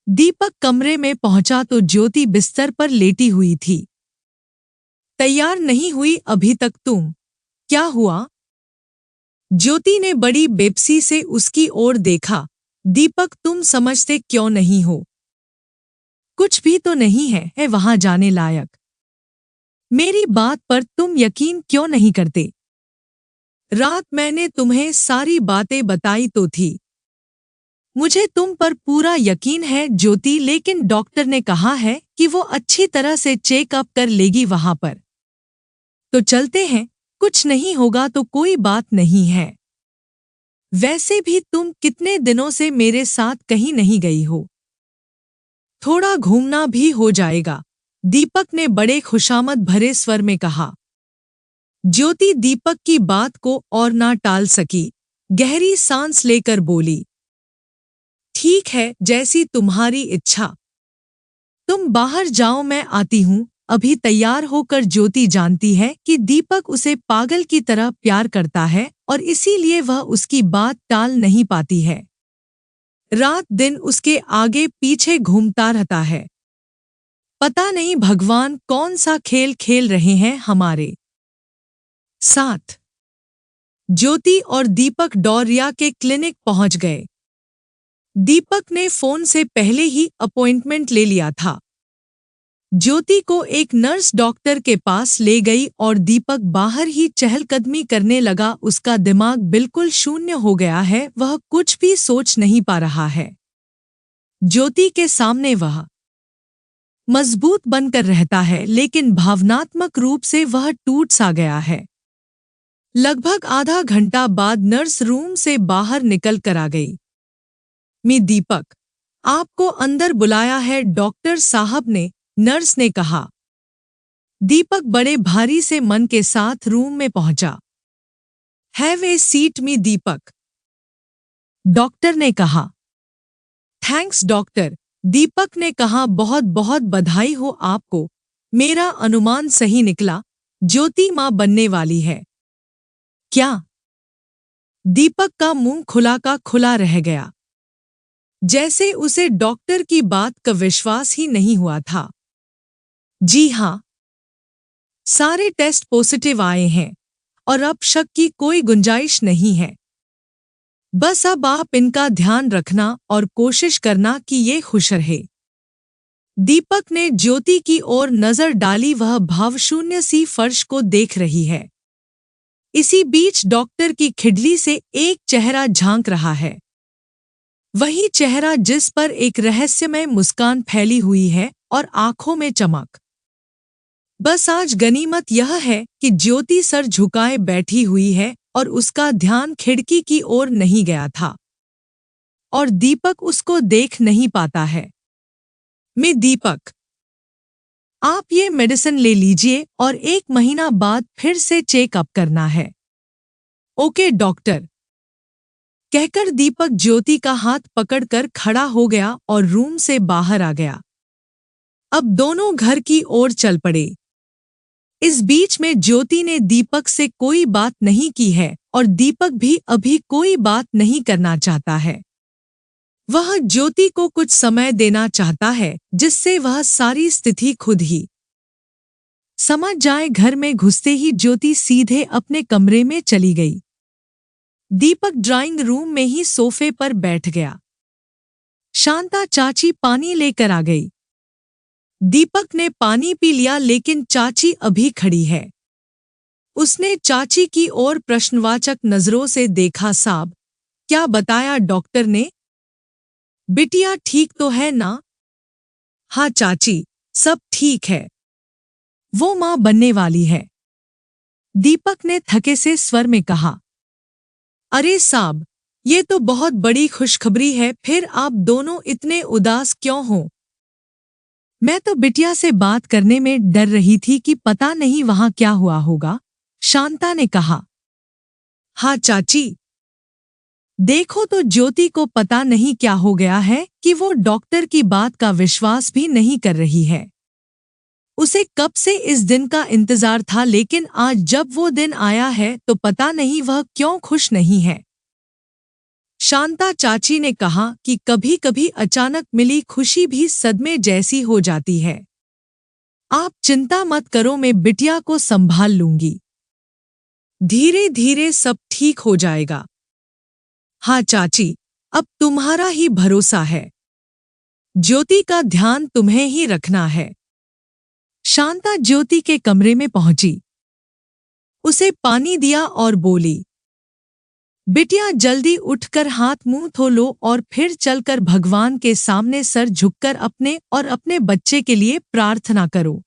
दीपक कमरे में पहुंचा तो ज्योति बिस्तर पर लेटी हुई थी। तैयार नहीं हुई अभी तक तुम? क्या हुआ? ज्योति ने बड़ी बेबसी से उसकी ओर देखा। दीपक, तुम समझते क्यों नहीं हो? कुछ भी तो नहीं है वहां जाने लायक। मेरी बात पर तुम यकीन क्यों नहीं करते? रात मैंने तुम्हें सारी बातें बताई तो थी। मुझे तुम पर पूरा यकीन है ज्योति, लेकिन डॉक्टर ने कहा है कि वो अच्छी तरह से चेकअप कर लेगी वहां पर। तो चलते हैं, कुछ नहीं होगा तो कोई बात नहीं है। वैसे भी तुम कितने दिनों से मेरे साथ कहीं नहीं गई हो, थोड़ा घूमना भी हो जाएगा, दीपक ने बड़े खुशामद भरे स्वर में कहा। ज्योति दीपक की बात को और ना टाल सकी, गहरी सांस लेकर बोली, ठीक है, जैसी तुम्हारी इच्छा। तुम बाहर जाओ, मैं आती हूं। अभी तैयार होकर ज्योति जानती है कि दीपक उसे पागल की तरह प्यार करता है और इसीलिए वह उसकी बात टाल नहीं पाती है। रात दिन उसके आगे पीछे घूमता रहता है। पता नहीं भगवान कौन सा खेल खेल रहे हैं हमारे साथ। ज्योति और दीपक डॉरिया के क्लिनिक पहुंच गए। दीपक ने फोन से पहले ही अपॉइंटमेंट ले लिया था। ज्योति को एक नर्स डॉक्टर के पास ले गई और दीपक बाहर ही चहलकदमी करने लगा। उसका दिमाग बिल्कुल शून्य हो गया है, वह कुछ भी सोच नहीं पा रहा है। ज्योति के सामने वह मजबूत बनकर रहता है, लेकिन भावनात्मक रूप से वह टूट सा गया है। लगभग आधा घंटा बाद नर्स रूम से बाहर निकल कर आ गई। दीपक, आपको अंदर बुलाया है डॉक्टर साहब ने, नर्स ने कहा। दीपक बड़े भारी से मन के साथ रूम में पहुंचा। Have a seat Deepak, doctor ने कहा। थैंक्स डॉक्टर, दीपक ने कहा। बहुत बहुत बधाई हो आपको, मेरा अनुमान सही निकला, ज्योति मां बनने वाली है। क्या? दीपक का मुंह खुला का खुला रह गया। जैसे उसे डॉक्टर की बात का विश्वास ही नहीं हुआ था। जी हाँ, सारे टेस्ट पॉजिटिव आए हैं और अब शक की कोई गुंजाइश नहीं है। बस अब आप इनका ध्यान रखना और कोशिश करना कि ये खुश रहे। दीपक ने ज्योति की ओर नजर डाली, वह भावशून्य सी फर्श को देख रही है। इसी बीच डॉक्टर की खिड़की से एक चेहरा झांक रहा है। वही चेहरा जिस पर एक रहस्यमय मुस्कान फैली हुई है और आंखों में चमक। बस आज गनीमत यह है कि ज्योति सर झुकाए बैठी हुई है और उसका ध्यान खिड़की की ओर नहीं गया था और दीपक उसको देख नहीं पाता है। मैं दीपक, आप ये मेडिसिन ले लीजिए और 1 महीना बाद फिर से चेकअप करना है। ओके डॉक्टर, कहकर दीपक ज्योति का हाथ पकड़कर खड़ा हो गया और रूम से बाहर आ गया। अब दोनों घर की ओर चल पड़े। इस बीच में ज्योति ने दीपक से कोई बात नहीं की है और दीपक भी अभी कोई बात नहीं करना चाहता है। वह ज्योति को कुछ समय देना चाहता है जिससे वह सारी स्थिति खुद ही समझ जाए। घर में घुसते ही ज्योति सीधे अपने कमरे में चली गई। दीपक ड्राइंग रूम में ही सोफे पर बैठ गया। शांता चाची पानी लेकर आ गई। दीपक ने पानी पी लिया लेकिन चाची अभी खड़ी है। उसने चाची की ओर प्रश्नवाचक नजरों से देखा। साहब, क्या बताया डॉक्टर ने? बिटिया ठीक तो है ना? हाँ चाची, सब ठीक है। वो माँ बनने वाली है, दीपक ने थके से स्वर में कहा। अरे साहब, ये तो बहुत बड़ी खुशखबरी है, फिर आप दोनों इतने उदास क्यों हो? मैं तो बिटिया से बात करने में डर रही थी कि पता नहीं वहां क्या हुआ होगा, शांता ने कहा। हाँ चाची, देखो तो ज्योति को पता नहीं क्या हो गया है कि वो डॉक्टर की बात का विश्वास भी नहीं कर रही है। उसे कब से इस दिन का इंतजार था, लेकिन आज जब वो दिन आया है तो पता नहीं वह क्यों खुश नहीं है। शांता चाची ने कहा कि कभी कभी अचानक मिली खुशी भी सदमे जैसी हो जाती है। आप चिंता मत करो, मैं बिटिया को संभाल लूंगी। धीरे धीरे सब ठीक हो जाएगा। हाँ चाची, अब तुम्हारा ही भरोसा है। ज्योति का ध्यान तुम्हें ही रखना है। शांता ज्योति के कमरे में पहुंची, उसे पानी दिया और बोली, बिटिया जल्दी उठकर हाथ मुंह धो लो और फिर चलकर भगवान के सामने सर झुककर अपने और अपने बच्चे के लिए प्रार्थना करो।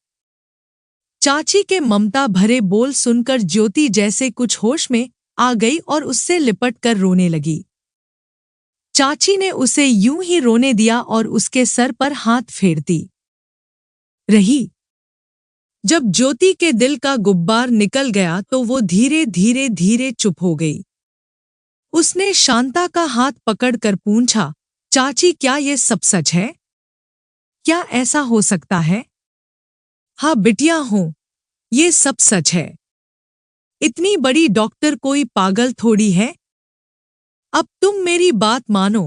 चाची के ममता भरे बोल सुनकर ज्योति जैसे कुछ होश में आ गई और उससे लिपट कर रोने लगी। चाची ने उसे यूं ही रोने दिया और उसके सर पर हाथ फेरती रही। जब ज्योति के दिल का गुब्बार निकल गया तो वो धीरे धीरे धीरे चुप हो गई। उसने शांता का हाथ पकड़कर पूछा, चाची क्या ये सब सच है? क्या ऐसा हो सकता है? हाँ बिटिया हो, ये सब सच है। इतनी बड़ी डॉक्टर कोई पागल थोड़ी है। अब तुम मेरी बात मानो,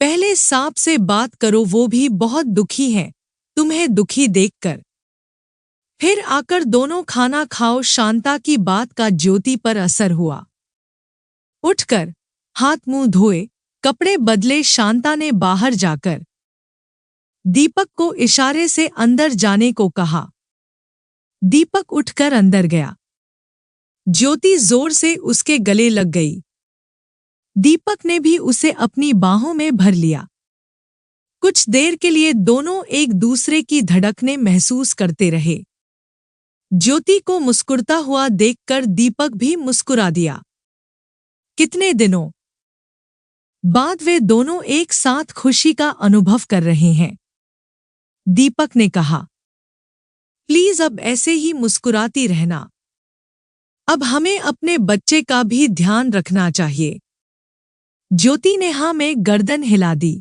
पहले सांप से बात करो, वो भी बहुत दुखी है तुम्हें दुखी देखकर। फिर आकर दोनों खाना खाओ। शांता की बात का ज्योति पर असर हुआ। उठकर हाथ मुंह धोए, कपड़े बदले शांता ने बाहर जाकर दीपक को इशारे से अंदर जाने को कहा। दीपक उठकर अंदर गया। ज्योति जोर से उसके गले लग गई। दीपक ने भी उसे अपनी बाहों में भर लिया। कुछ देर के लिए दोनों एक दूसरे की धड़कनें महसूस करते रहे। ज्योति को मुस्कुराता हुआ देखकर दीपक भी मुस्कुरा दिया। कितने दिनों बाद वे दोनों एक साथ खुशी का अनुभव कर रहे हैं। दीपक ने कहा, प्लीज अब ऐसे ही मुस्कुराती रहना। अब हमें अपने बच्चे का भी ध्यान रखना चाहिए। ज्योति ने हाँ में गर्दन हिला दी।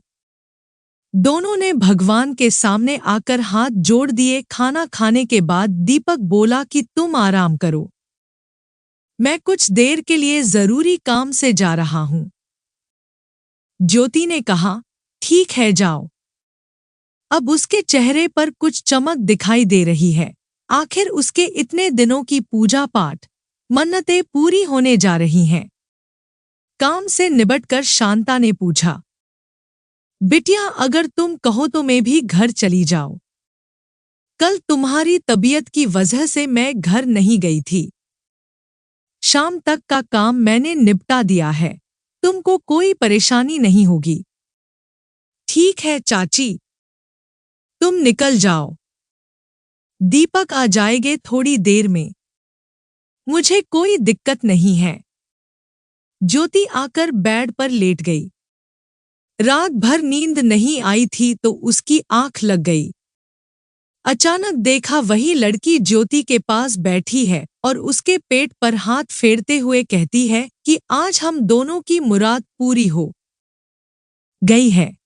दोनों ने भगवान के सामने आकर हाथ जोड़ दिए। खाना खाने के बाद दीपक बोला कि तुम आराम करो, मैं कुछ देर के लिए जरूरी काम से जा रहा हूं। ज्योति ने कहा, ठीक है जाओ। अब उसके चेहरे पर कुछ चमक दिखाई दे रही है। आखिर उसके इतने दिनों की पूजा पाठ, मन्नतें पूरी होने जा रही हैं। काम से निबटकर शांता ने पूछा, बिटिया अगर तुम कहो तो मैं भी घर चली जाऊं। कल तुम्हारी तबीयत की वजह से मैं घर नहीं गई थी। शाम तक का काम मैंने निपटा दिया है, तुमको कोई परेशानी नहीं होगी। ठीक है चाची, तुम निकल जाओ। दीपक आ जाएंगे थोड़ी देर में। मुझे कोई दिक्कत नहीं है। ज्योति आकर बेड पर लेट गई। रात भर नींद नहीं आई थी तो उसकी आंख लग गई। अचानक देखा वही लड़की ज्योति के पास बैठी है और उसके पेट पर हाथ फेरते हुए कहती है कि आज हम दोनों की मुराद पूरी हो गई है।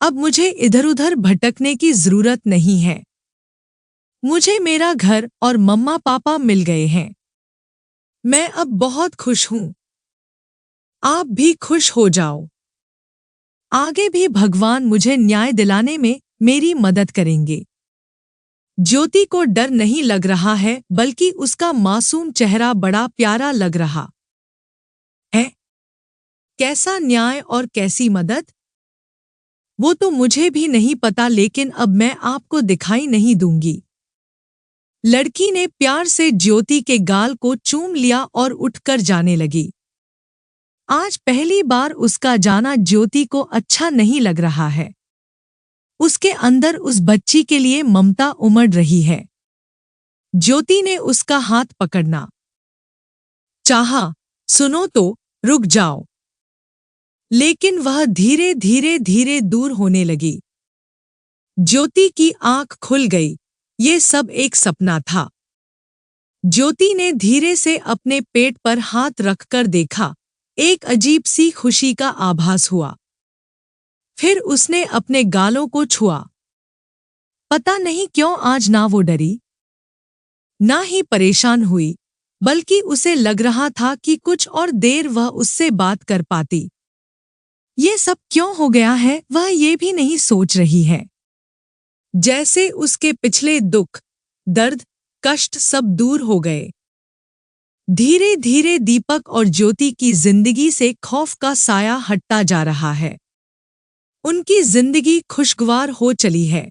अब मुझे इधर-उधर भटकने की जरूरत नहीं है। मुझे मेरा घर और मम्मा पापा मिल गए हैं। मैं अब बहुत खुश हूं। आप भी खुश हो जाओ। आगे भी भगवान मुझे न्याय दिलाने में मेरी मदद करेंगे। ज्योति को डर नहीं लग रहा है बल्कि उसका मासूम चेहरा बड़ा प्यारा लग रहा है। कैसा न्याय और कैसी मदद, वो तो मुझे भी नहीं पता, लेकिन अब मैं आपको दिखाई नहीं दूंगी। लड़की ने प्यार से ज्योति के गाल को चूम लिया और उठकर जाने लगी। आज पहली बार उसका जाना ज्योति को अच्छा नहीं लग रहा है। उसके अंदर उस बच्ची के लिए ममता उमड़ रही है। ज्योति ने उसका हाथ पकड़ना चाहा, सुनो तो रुक जाओ, लेकिन वह धीरे धीरे धीरे दूर होने लगी। ज्योति की आंख खुल गई। ये सब एक सपना था। ज्योति ने धीरे से अपने पेट पर हाथ रखकर देखा। एक अजीब सी खुशी का आभास हुआ। फिर उसने अपने गालों को छुआ। पता नहीं क्यों आज ना वो डरी, ना ही परेशान हुई, बल्कि उसे लग रहा था कि कुछ और देर वह उससे बात कर पाती। ये सब क्यों हो गया है वह ये भी नहीं सोच रही है। जैसे उसके पिछले दुख, दर्द, कष्ट सब दूर हो गए। धीरे धीरे दीपक और ज्योति की जिंदगी से खौफ का साया हटता जा रहा है। उनकी जिंदगी खुशगवार हो चली है।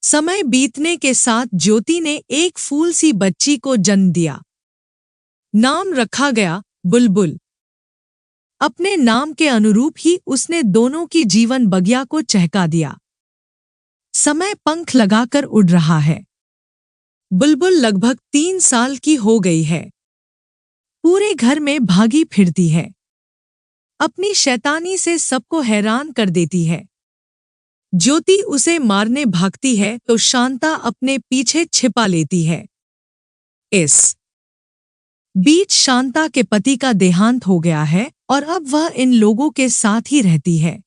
समय बीतने के साथ ज्योति ने एक फूल सी बच्ची को जन्म दिया। नाम रखा गया बुलबुल। अपने नाम के अनुरूप ही उसने दोनों की जीवन बगिया को चहका दिया। समय पंख लगाकर उड़ रहा है। बुलबुल लगभग 3 साल की हो गई है। पूरे घर में भागी फिरती है। अपनी शैतानी से सबको हैरान कर देती है। ज्योति उसे मारने भागती है तो शांता अपने पीछे छिपा लेती है। इस बीच शांता के पति का देहांत हो गया है और अब वह इन लोगों के साथ ही रहती है।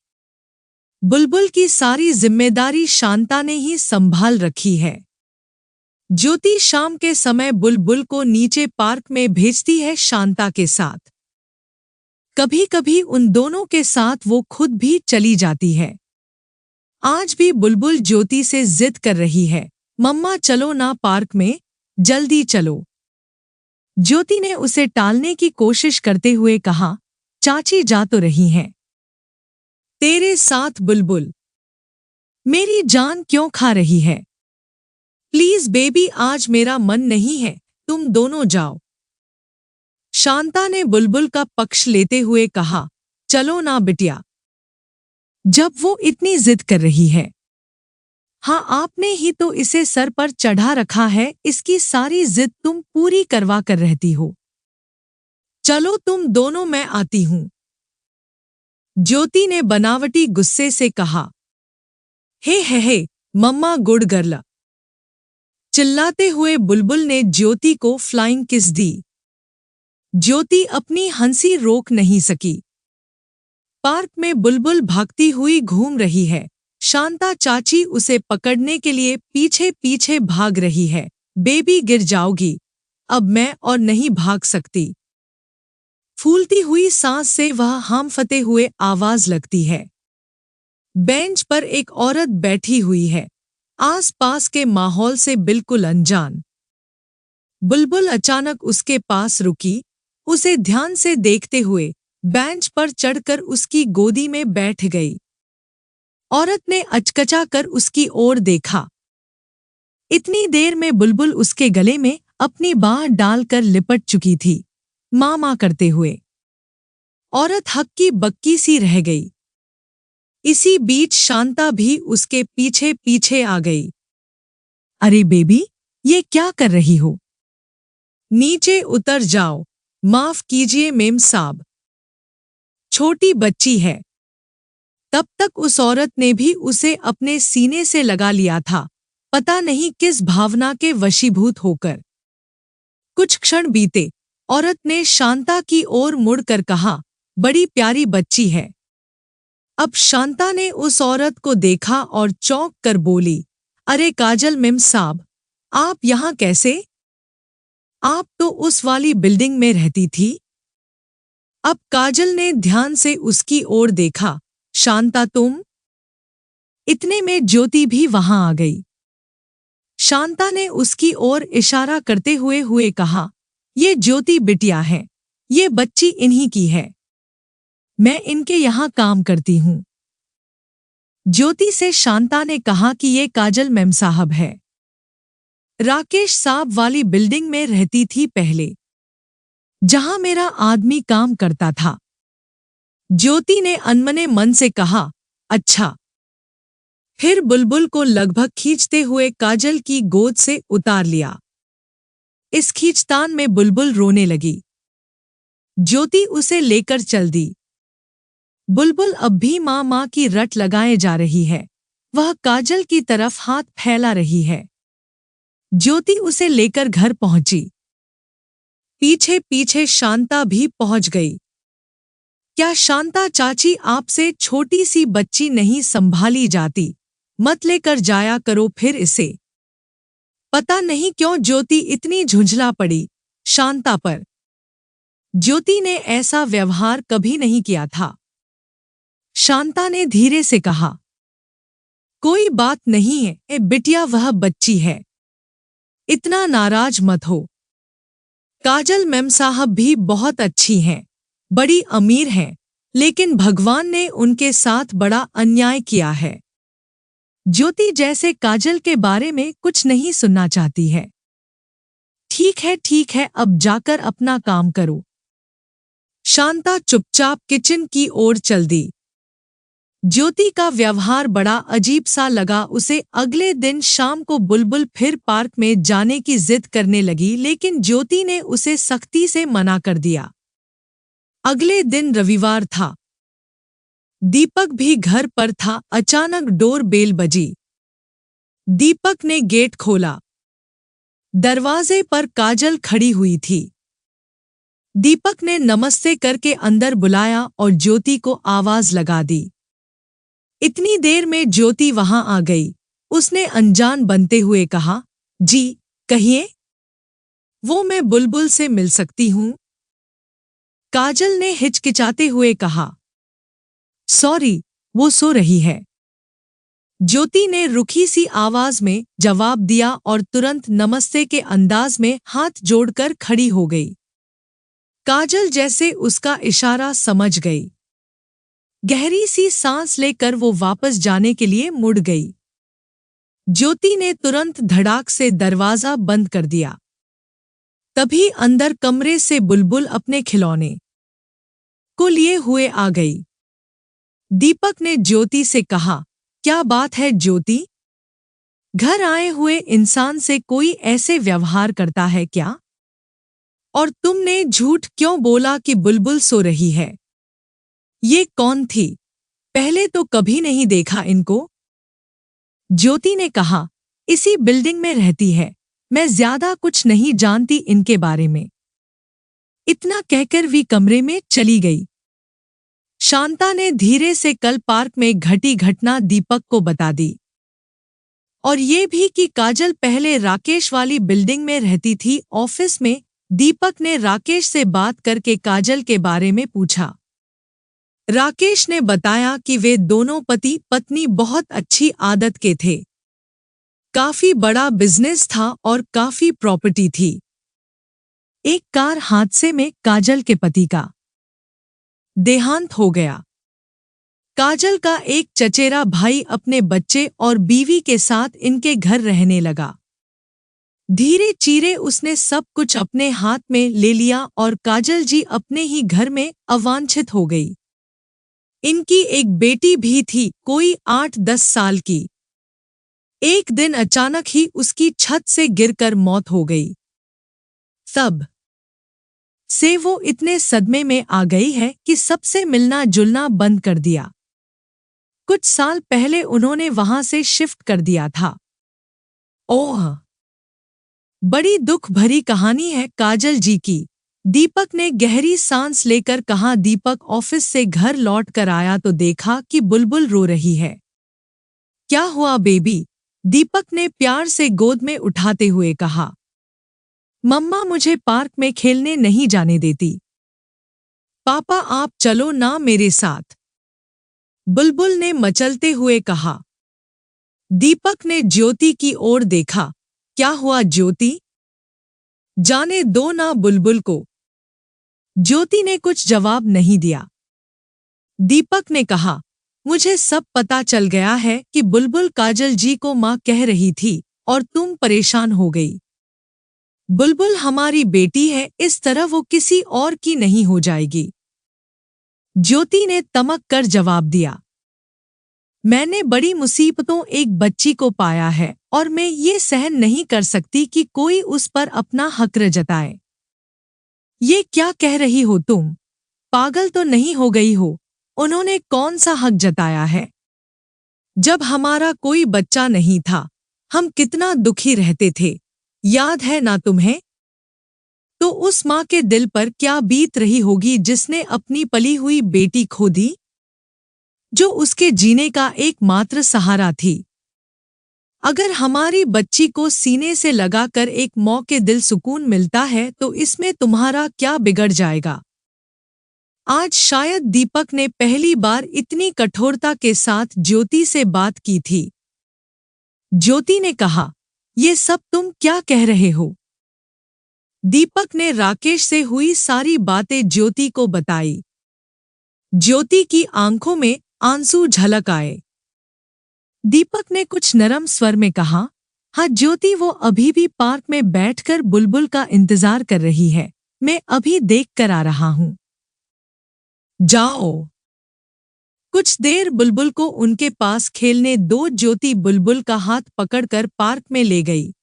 बुलबुल की सारी जिम्मेदारी शांता ने ही संभाल रखी है। ज्योति शाम के समय बुलबुल को नीचे पार्क में भेजती है शांता के साथ। कभी कभी उन दोनों के साथ वो खुद भी चली जाती है। आज भी बुलबुल ज्योति से जिद कर रही है, मम्मा चलो ना पार्क में, जल्दी चलो। ज्योति ने उसे टालने की कोशिश करते हुए कहा, चाची जा तो रही हैं तेरे साथ बुलबुल। मेरी जान क्यों खा रही है? प्लीज बेबी आज मेरा मन नहीं है, तुम दोनों जाओ। शांता ने बुलबुल का पक्ष लेते हुए कहा, चलो ना बिटिया, जब वो इतनी जिद कर रही है। हाँ आपने ही तो इसे सर पर चढ़ा रखा है, इसकी सारी जिद तुम पूरी करवा कर रहती हो। चलो तुम दोनों, मैं आती हूं। ज्योति ने बनावटी गुस्से से कहा। हे मम्मा गुड गर्ल। चिल्लाते हुए बुलबुल ने ज्योति को फ्लाइंग किस दी। ज्योति अपनी हंसी रोक नहीं सकी। पार्क में बुलबुल भागती हुई घूम रही है। शांता चाची उसे पकड़ने के लिए पीछे पीछे भाग रही है। बेबी गिर जाओगी, अब मैं और नहीं भाग सकती। फूलती हुई सांस से वह हांफते हुए आवाज लगती है। बेंच पर एक औरत बैठी हुई है, आसपास के माहौल से बिल्कुल अनजान। बुलबुल अचानक उसके पास रुकी, उसे ध्यान से देखते हुए बेंच पर चढ़कर उसकी गोदी में बैठ गई। औरत ने अचकचा कर उसकी ओर देखा। इतनी देर में बुलबुल उसके गले में अपनी बाह डालकर लिपट चुकी थी, माँ माँ करते हुए। औरत हक्की बक्की सी रह गई। इसी बीच शांता भी उसके पीछे पीछे आ गई। अरे बेबी, ये क्या कर रही हो? नीचे उतर जाओ। माफ कीजिए मेम साहब, छोटी बच्ची है। तब तक उस औरत ने भी उसे अपने सीने से लगा लिया था, पता नहीं किस भावना के वशीभूत होकर। कुछ क्षण बीते, औरत ने शांता की ओर मुड़कर कहा, बड़ी प्यारी बच्ची है। अब शांता ने उस औरत को देखा और चौंक कर बोली, अरे काजल मेम साहब, आप यहाँ कैसे? आप तो उस वाली बिल्डिंग में रहती थी। अब काजल ने ध्यान से उसकी ओर देखा। शांता तुम? इतने में ज्योति भी वहां आ गई। शांता ने उसकी ओर इशारा करते हुए कहा, ये ज्योति बिटिया है, ये बच्ची इन्हीं की है। मैं इनके यहाँ काम करती हूँ। ज्योति से शांता ने कहा कि ये काजल मेम साहब है। राकेश साहब वाली बिल्डिंग में रहती थी पहले, जहां मेरा आदमी काम करता था। ज्योति ने अनमने मन से कहा, अच्छा। फिर बुलबुल को लगभग खींचते हुए काजल की गोद से उतार लिया। इस खींचतान में बुलबुल रोने लगी। ज्योति उसे लेकर चल दी। बुलबुल अब भी माँ माँ की रट लगाए जा रही है। वह काजल की तरफ हाथ फैला रही है। ज्योति उसे लेकर घर पहुंची। पीछे पीछे शांता भी पहुंच गई। क्या शांता चाची, आपसे छोटी सी बच्ची नहीं संभाली जाती? मत लेकर जाया करो फिर इसे। पता नहीं क्यों ज्योति इतनी झुंझला पड़ी शांता पर। ज्योति ने ऐसा व्यवहार कभी नहीं किया था। शांता ने धीरे से कहा, कोई बात नहीं है बिटिया, वह बच्ची है, इतना नाराज मत हो। काजल मेम साहब भी बहुत अच्छी हैं, बड़ी अमीर हैं, लेकिन भगवान ने उनके साथ बड़ा अन्याय किया है। ज्योति जैसे काजल के बारे में कुछ नहीं सुनना चाहती है। ठीक है, अब जाकर अपना काम करो। शांता चुपचाप किचन की ओर चल दी। ज्योति का व्यवहार बड़ा अजीब सा लगा उसे। अगले दिन शाम को बुलबुल फिर पार्क में जाने की जिद करने लगी, लेकिन ज्योति ने उसे सख्ती से मना कर दिया। अगले दिन रविवार था। दीपक भी घर पर था। अचानक डोर बेल बजी। दीपक ने गेट खोला। दरवाजे पर काजल खड़ी हुई थी। दीपक ने नमस्ते करके अंदर बुलाया और ज्योति को आवाज लगा दी। इतनी देर में ज्योति वहां आ गई। उसने अनजान बनते हुए कहा, जी कहिए। वो मैं बुलबुल से मिल सकती हूँ? काजल ने हिचकिचाते हुए कहा, सॉरी, वो सो रही है। ज्योति ने रुखी सी आवाज में जवाब दिया और तुरंत नमस्ते के अंदाज में हाथ जोड़कर खड़ी हो गई। काजल जैसे उसका इशारा समझ गई। गहरी सी सांस लेकर वो वापस जाने के लिए मुड़ गई। ज्योति ने तुरंत धड़ाक से दरवाजा बंद कर दिया। तभी अंदर कमरे से बुलबुल अपने खिलौने को लिए हुए आ गई। दीपक ने ज्योति से कहा, क्या बात है ज्योति? घर आए हुए इंसान से कोई ऐसे व्यवहार करता है क्या? और तुमने झूठ क्यों बोला कि बुलबुल सो रही है? ये कौन थी? पहले तो कभी नहीं देखा इनको। ज्योति ने कहा, इसी बिल्डिंग में रहती है, मैं ज्यादा कुछ नहीं जानती इनके बारे में। इतना कहकर भी कमरे में चली गई। शांता ने धीरे से कल पार्क में घटी घटना दीपक को बता दी, और ये भी कि काजल पहले राकेश वाली बिल्डिंग में रहती थी। ऑफिस में दीपक ने राकेश से बात करके काजल के बारे में पूछा। राकेश ने बताया कि वे दोनों पति पत्नी बहुत अच्छी आदत के थे। काफी बड़ा बिजनेस था और काफी प्रॉपर्टी थी। एक कार हादसे में काजल के पति का देहांत हो गया। काजल का एक चचेरा भाई अपने बच्चे और बीवी के साथ इनके घर रहने लगा। धीरे चीरे उसने सब कुछ अपने हाथ में ले लिया और काजल जी अपने ही घर में अवांछित हो गई। इनकी एक बेटी भी थी, कोई 8-10 साल की। एक दिन अचानक ही उसकी छत से गिरकर मौत हो गई। तब से वो इतने सदमे में आ गई है कि सबसे मिलना जुलना बंद कर दिया। कुछ साल पहले उन्होंने वहां से शिफ्ट कर दिया था। ओह, बड़ी दुख भरी कहानी है काजल जी की। दीपक ने गहरी सांस लेकर कहा। दीपक ऑफिस से घर लौट कर आया तो देखा कि बुलबुल रो रही है। क्या हुआ बेबी? दीपक ने प्यार से गोद में उठाते हुए कहा। मम्मा मुझे पार्क में खेलने नहीं जाने देती। पापा आप चलो ना मेरे साथ, बुलबुल ने मचलते हुए कहा। दीपक ने ज्योति की ओर देखा। क्या हुआ ज्योति? जाने दो ना बुलबुल को। ज्योति ने कुछ जवाब नहीं दिया। दीपक ने कहा, मुझे सब पता चल गया है कि बुलबुल काजल जी को माँ कह रही थी और तुम परेशान हो गई। बुलबुल हमारी बेटी है, इस तरह वो किसी और की नहीं हो जाएगी। ज्योति ने तमक कर जवाब दिया। मैंने बड़ी मुसीबतों एक बच्ची को पाया है और मैं ये सहन नहीं कर सकती कि कोई उस पर अपना हक जताए। ये क्या कह रही हो तुम? पागल तो नहीं हो गई हो? उन्होंने कौन सा हक जताया है? जब हमारा कोई बच्चा नहीं था, हम कितना दुखी रहते थे, याद है ना तुम्हें? तो उस माँ के दिल पर क्या बीत रही होगी जिसने अपनी पली हुई बेटी खो दी, जो उसके जीने का एकमात्र सहारा थी। अगर हमारी बच्ची को सीने से लगाकर एक माँ के दिल सुकून मिलता है तो इसमें तुम्हारा क्या बिगड़ जाएगा? आज शायद दीपक ने पहली बार इतनी कठोरता के साथ ज्योति से बात की थी। ज्योति ने कहा, ये सब तुम क्या कह रहे हो? दीपक ने राकेश से हुई सारी बातें ज्योति को बताई। ज्योति की आंखों में आंसू झलक आए। दीपक ने कुछ नरम स्वर में कहा, हाँ ज्योति, वो अभी भी पार्क में बैठकर बुलबुल का इंतजार कर रही है। मैं अभी देख कर आ रहा हूं। जाओ। कुछ देर बुलबुल को उनके पास खेलने दो। ज्योति बुलबुल का हाथ पकड़कर पार्क में ले गई।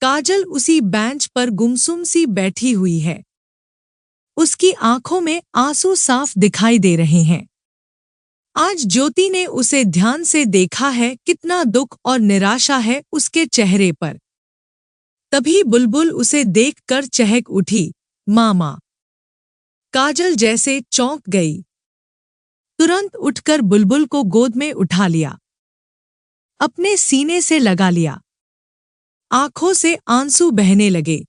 काजल उसी बेंच पर गुमसुम सी बैठी हुई है। उसकी आंखों में आंसू साफ दिखाई दे रहे हैं। आज ज्योति ने उसे ध्यान से देखा है, कितना दुख और निराशा है उसके चेहरे पर। तभी बुलबुल उसे देखकर चहक उठी। मामा। काजल जैसे चौंक गई। तुरंत उठकर बुलबुल को गोद में उठा लिया, अपने सीने से लगा लिया। आंखों से आंसू बहने लगे।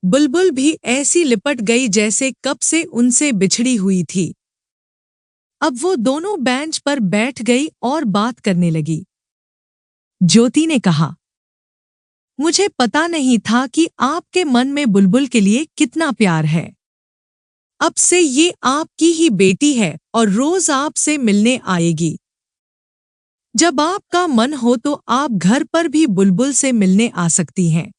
बुलबुल भी ऐसी लिपट गई जैसे कब से उनसे बिछड़ी हुई थी। अब वो दोनों बेंच पर बैठ गई और बात करने लगी। ज्योति ने कहा, मुझे पता नहीं था कि आपके मन में बुलबुल के लिए कितना प्यार है। अब से ये आपकी ही बेटी है और रोज आपसे मिलने आएगी। जब आपका मन हो तो आप घर पर भी बुलबुल से मिलने आ सकती हैं।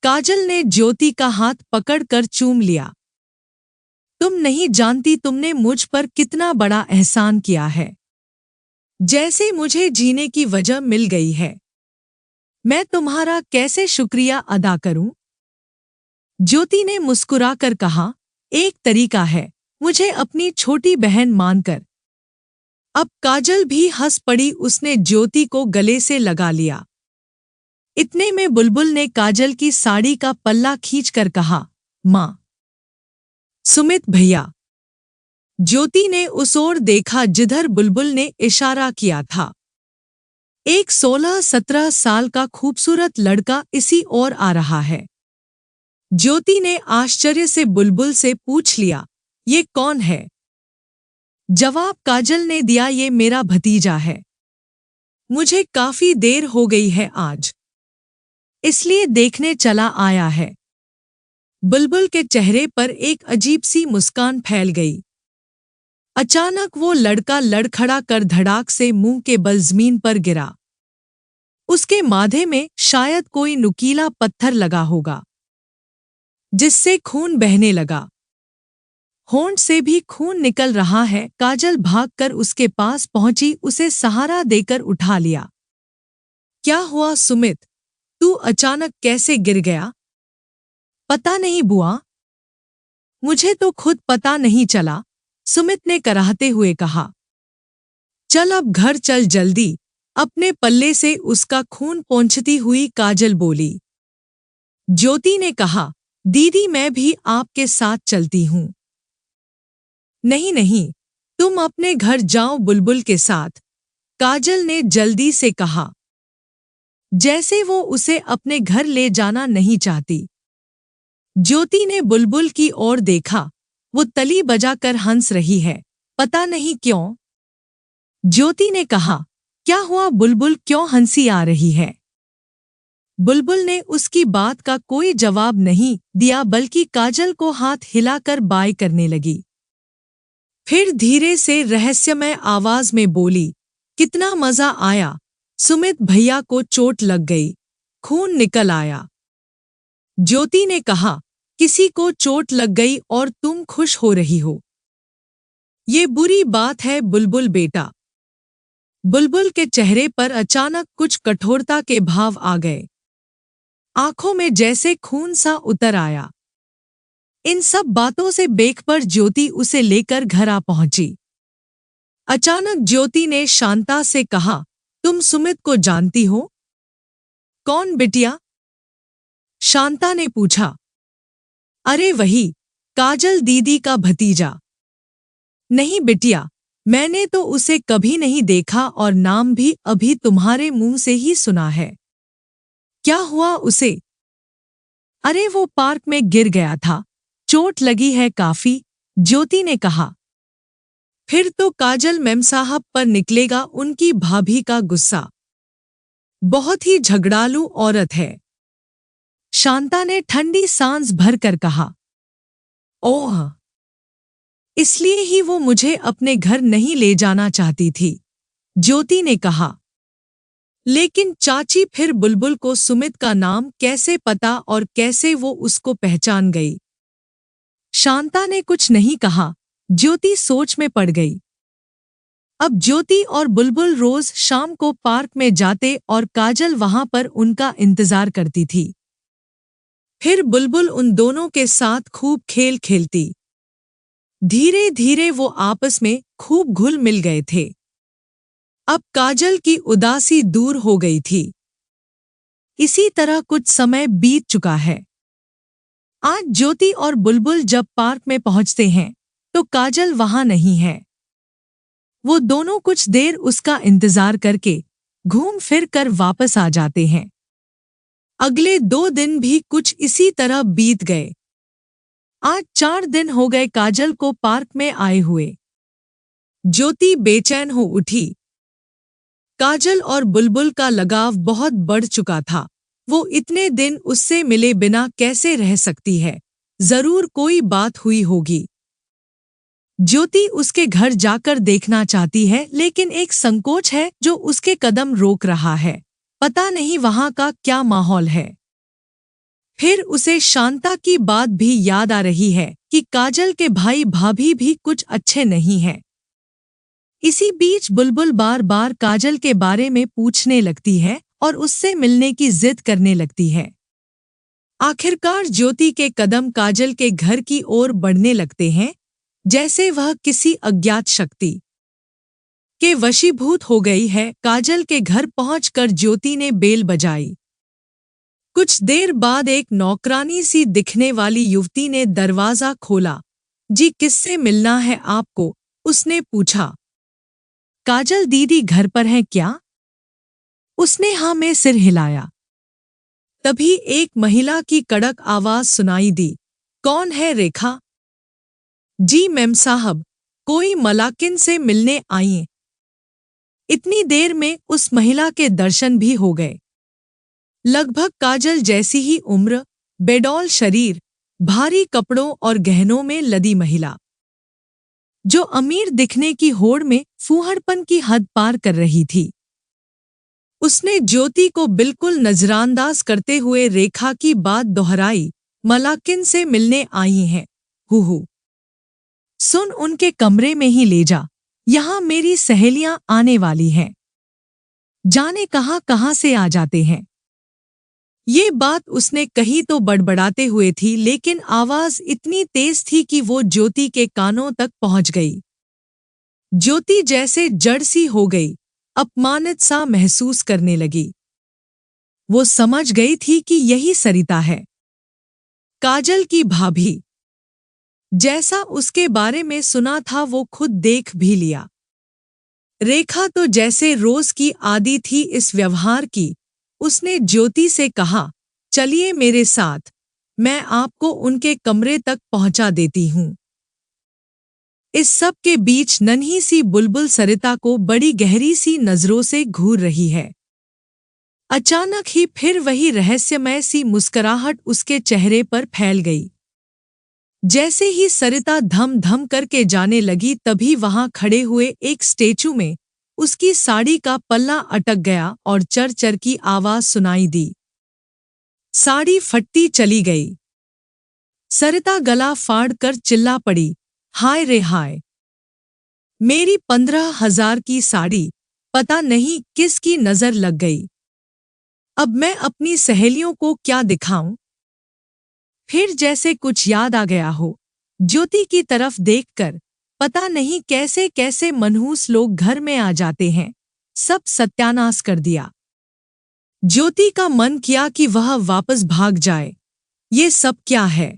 काजल ने ज्योति का हाथ पकड़कर चूम लिया। तुम नहीं जानती तुमने मुझ पर कितना बड़ा एहसान किया है। जैसे मुझे जीने की वजह मिल गई है। मैं तुम्हारा कैसे शुक्रिया अदा करूं? ज्योति ने मुस्कुराकर कहा, एक तरीका है, मुझे अपनी छोटी बहन मानकर। अब काजल भी हंस पड़ी। उसने ज्योति को गले से लगा लिया। इतने में बुलबुल ने काजल की साड़ी का पल्ला खींचकर कहा, माँ। सुमित भैया। ज्योति ने उस ओर देखा जिधर बुलबुल ने इशारा किया था। एक 16-17 साल का खूबसूरत लड़का इसी ओर आ रहा है। ज्योति ने आश्चर्य से बुलबुल से पूछ लिया, ये कौन है? जवाब काजल ने दिया, ये मेरा भतीजा है। मुझे काफी देर हो गई है आज, इसलिए देखने चला आया है। बुलबुल के चेहरे पर एक अजीब सी मुस्कान फैल गई। अचानक वो लड़का लड़खड़ा कर धड़ाक से मुंह के बल जमीन पर गिरा। उसके माथे में शायद कोई नुकीला पत्थर लगा होगा, जिससे खून बहने लगा। होंठ से भी खून निकल रहा है। काजल भागकर उसके पास पहुंची, उसे सहारा देकर उठा लिया। क्या हुआ सुमित, तू अचानक कैसे गिर गया? पता नहीं बुआ, मुझे तो खुद पता नहीं चला, सुमित ने कराहते हुए कहा। चल अब घर चल जल्दी, अपने पल्ले से उसका खून पोंछती हुई काजल बोली। ज्योति ने कहा, दीदी मैं भी आपके साथ चलती हूँ। नहीं नहीं, तुम अपने घर जाओ बुलबुल के साथ, काजल ने जल्दी से कहा, जैसे वो उसे अपने घर ले जाना नहीं चाहती। ज्योति ने बुलबुल की ओर देखा, वो तली बजाकर हंस रही है, पता नहीं क्यों। ज्योति ने कहा, क्या हुआ बुलबुल, क्यों हंसी आ रही है? बुलबुल ने उसकी बात का कोई जवाब नहीं दिया, बल्कि काजल को हाथ हिलाकर बाय करने लगी। फिर धीरे से रहस्यमय आवाज में बोली, कितना मजा आया, सुमित भैया को चोट लग गई, खून निकल आया। ज्योति ने कहा, किसी को चोट लग गई और तुम खुश हो रही हो? ये बुरी बात है बुलबुल बेटा। बुलबुल के चेहरे पर अचानक कुछ कठोरता के भाव आ गए। आंखों में जैसे खून सा उतर आया। इन सब बातों से बेखबर ज्योति उसे लेकर घर आ पहुंची। अचानक ज्योति ने शांता से कहा, तुम सुमित को जानती हो? कौन बिटिया? शांता ने पूछा। अरे वही, काजल दीदी का भतीजा। नहीं बिटिया, मैंने तो उसे कभी नहीं देखा और नाम भी अभी तुम्हारे मुंह से ही सुना है। क्या हुआ उसे? अरे वो पार्क में गिर गया था, चोट लगी है काफी, ज्योति ने कहा। फिर तो काजल मैम साहब पर निकलेगा उनकी भाभी का गुस्सा। बहुत ही झगड़ालू औरत है, शांता ने ठंडी सांस भरकर कहा। ओह, इसलिए ही वो मुझे अपने घर नहीं ले जाना चाहती थी, ज्योति ने कहा। लेकिन चाची, फिर बुलबुल को सुमित का नाम कैसे पता और कैसे वो उसको पहचान गई? शांता ने कुछ नहीं कहा। ज्योति सोच में पड़ गई। अब ज्योति और बुलबुल रोज शाम को पार्क में जाते और काजल वहां पर उनका इंतजार करती थी। फिर बुलबुल उन दोनों के साथ खूब खेल खेलती। धीरे धीरे वो आपस में खूब घुल मिल गए थे। अब काजल की उदासी दूर हो गई थी। इसी तरह कुछ समय बीत चुका है। आज ज्योति और बुलबुल जब पार्क में पहुंचते हैं तो काजल वहां नहीं है। वो दोनों कुछ देर उसका इंतजार करके घूम फिर कर वापस आ जाते हैं। अगले 2 दिन भी कुछ इसी तरह बीत गए। आज 4 दिन हो गए काजल को पार्क में आए हुए। ज्योति बेचैन हो उठी। काजल और बुलबुल का लगाव बहुत बढ़ चुका था। वो इतने दिन उससे मिले बिना कैसे रह सकती है? जरूर कोई बात हुई होगी। ज्योति उसके घर जाकर देखना चाहती है, लेकिन एक संकोच है जो उसके कदम रोक रहा है। पता नहीं वहां का क्या माहौल है। फिर उसे शांता की बात भी याद आ रही है कि काजल के भाई भाभी भी कुछ अच्छे नहीं हैं। इसी बीच बुलबुल बार बार काजल के बारे में पूछने लगती है और उससे मिलने की जिद करने लगती है। आखिरकार ज्योति के कदम काजल के घर की ओर बढ़ने लगते हैं, जैसे वह किसी अज्ञात शक्ति के वशीभूत हो गई है। काजल के घर पहुंचकर ज्योति ने बेल बजाई। कुछ देर बाद एक नौकरानी सी दिखने वाली युवती ने दरवाजा खोला। जी, किससे मिलना है आपको? उसने पूछा। काजल दीदी घर पर हैं क्या? उसने हाँ में सिर हिलाया। तभी एक महिला की कड़क आवाज सुनाई दी। कौन है? रेखा जी मैम साहब, कोई मलाकिन से मिलने आई। इतनी देर में उस महिला के दर्शन भी हो गए। लगभग काजल जैसी ही उम्र, बेडौल शरीर, भारी कपड़ों और गहनों में लदी महिला, जो अमीर दिखने की होड़ में फूहड़पन की हद पार कर रही थी। उसने ज्योति को बिल्कुल नजरानदाज करते हुए रेखा की बात दोहराई, मलाकिन से मिलने आई हैं। हु सुन, उनके कमरे में ही ले जा, यहाँ मेरी सहेलियां आने वाली हैं। जाने कहाँ कहाँ से आ जाते हैं। ये बात उसने कही तो बड़बड़ाते हुए थी, लेकिन आवाज इतनी तेज थी कि वो ज्योति के कानों तक पहुंच गई। ज्योति जैसे जड़ सी हो गई, अपमानित सा महसूस करने लगी। वो समझ गई थी कि यही सरिता है, काजल की भाभी। जैसा उसके बारे में सुना था वो खुद देख भी लिया। रेखा तो जैसे रोज की आदी थी इस व्यवहार की। उसने ज्योति से कहा, चलिए मेरे साथ, मैं आपको उनके कमरे तक पहुंचा देती हूं। इस सब के बीच नन्ही सी बुलबुल सरिता को बड़ी गहरी सी नजरों से घूर रही है। अचानक ही फिर वही रहस्यमय सी मुस्कुराहट उसके चेहरे पर फैल गई। जैसे ही सरिता धम धम करके जाने लगी, तभी वहां खड़े हुए एक स्टैचू में उसकी साड़ी का पल्ला अटक गया और चर चर की आवाज सुनाई दी। साड़ी फटती चली गई। सरिता गला फाड़ कर चिल्ला पड़ी, हाय रे हाय, मेरी 15,000 की साड़ी पता नहीं किसकी नजर लग गई। अब मैं अपनी सहेलियों को क्या दिखाऊं। फिर जैसे कुछ याद आ गया हो, ज्योति की तरफ देखकर, पता नहीं कैसे कैसे मनहूस लोग घर में आ जाते हैं, सब सत्यानाश कर दिया। ज्योति का मन किया कि वह वापस भाग जाए। ये सब क्या है?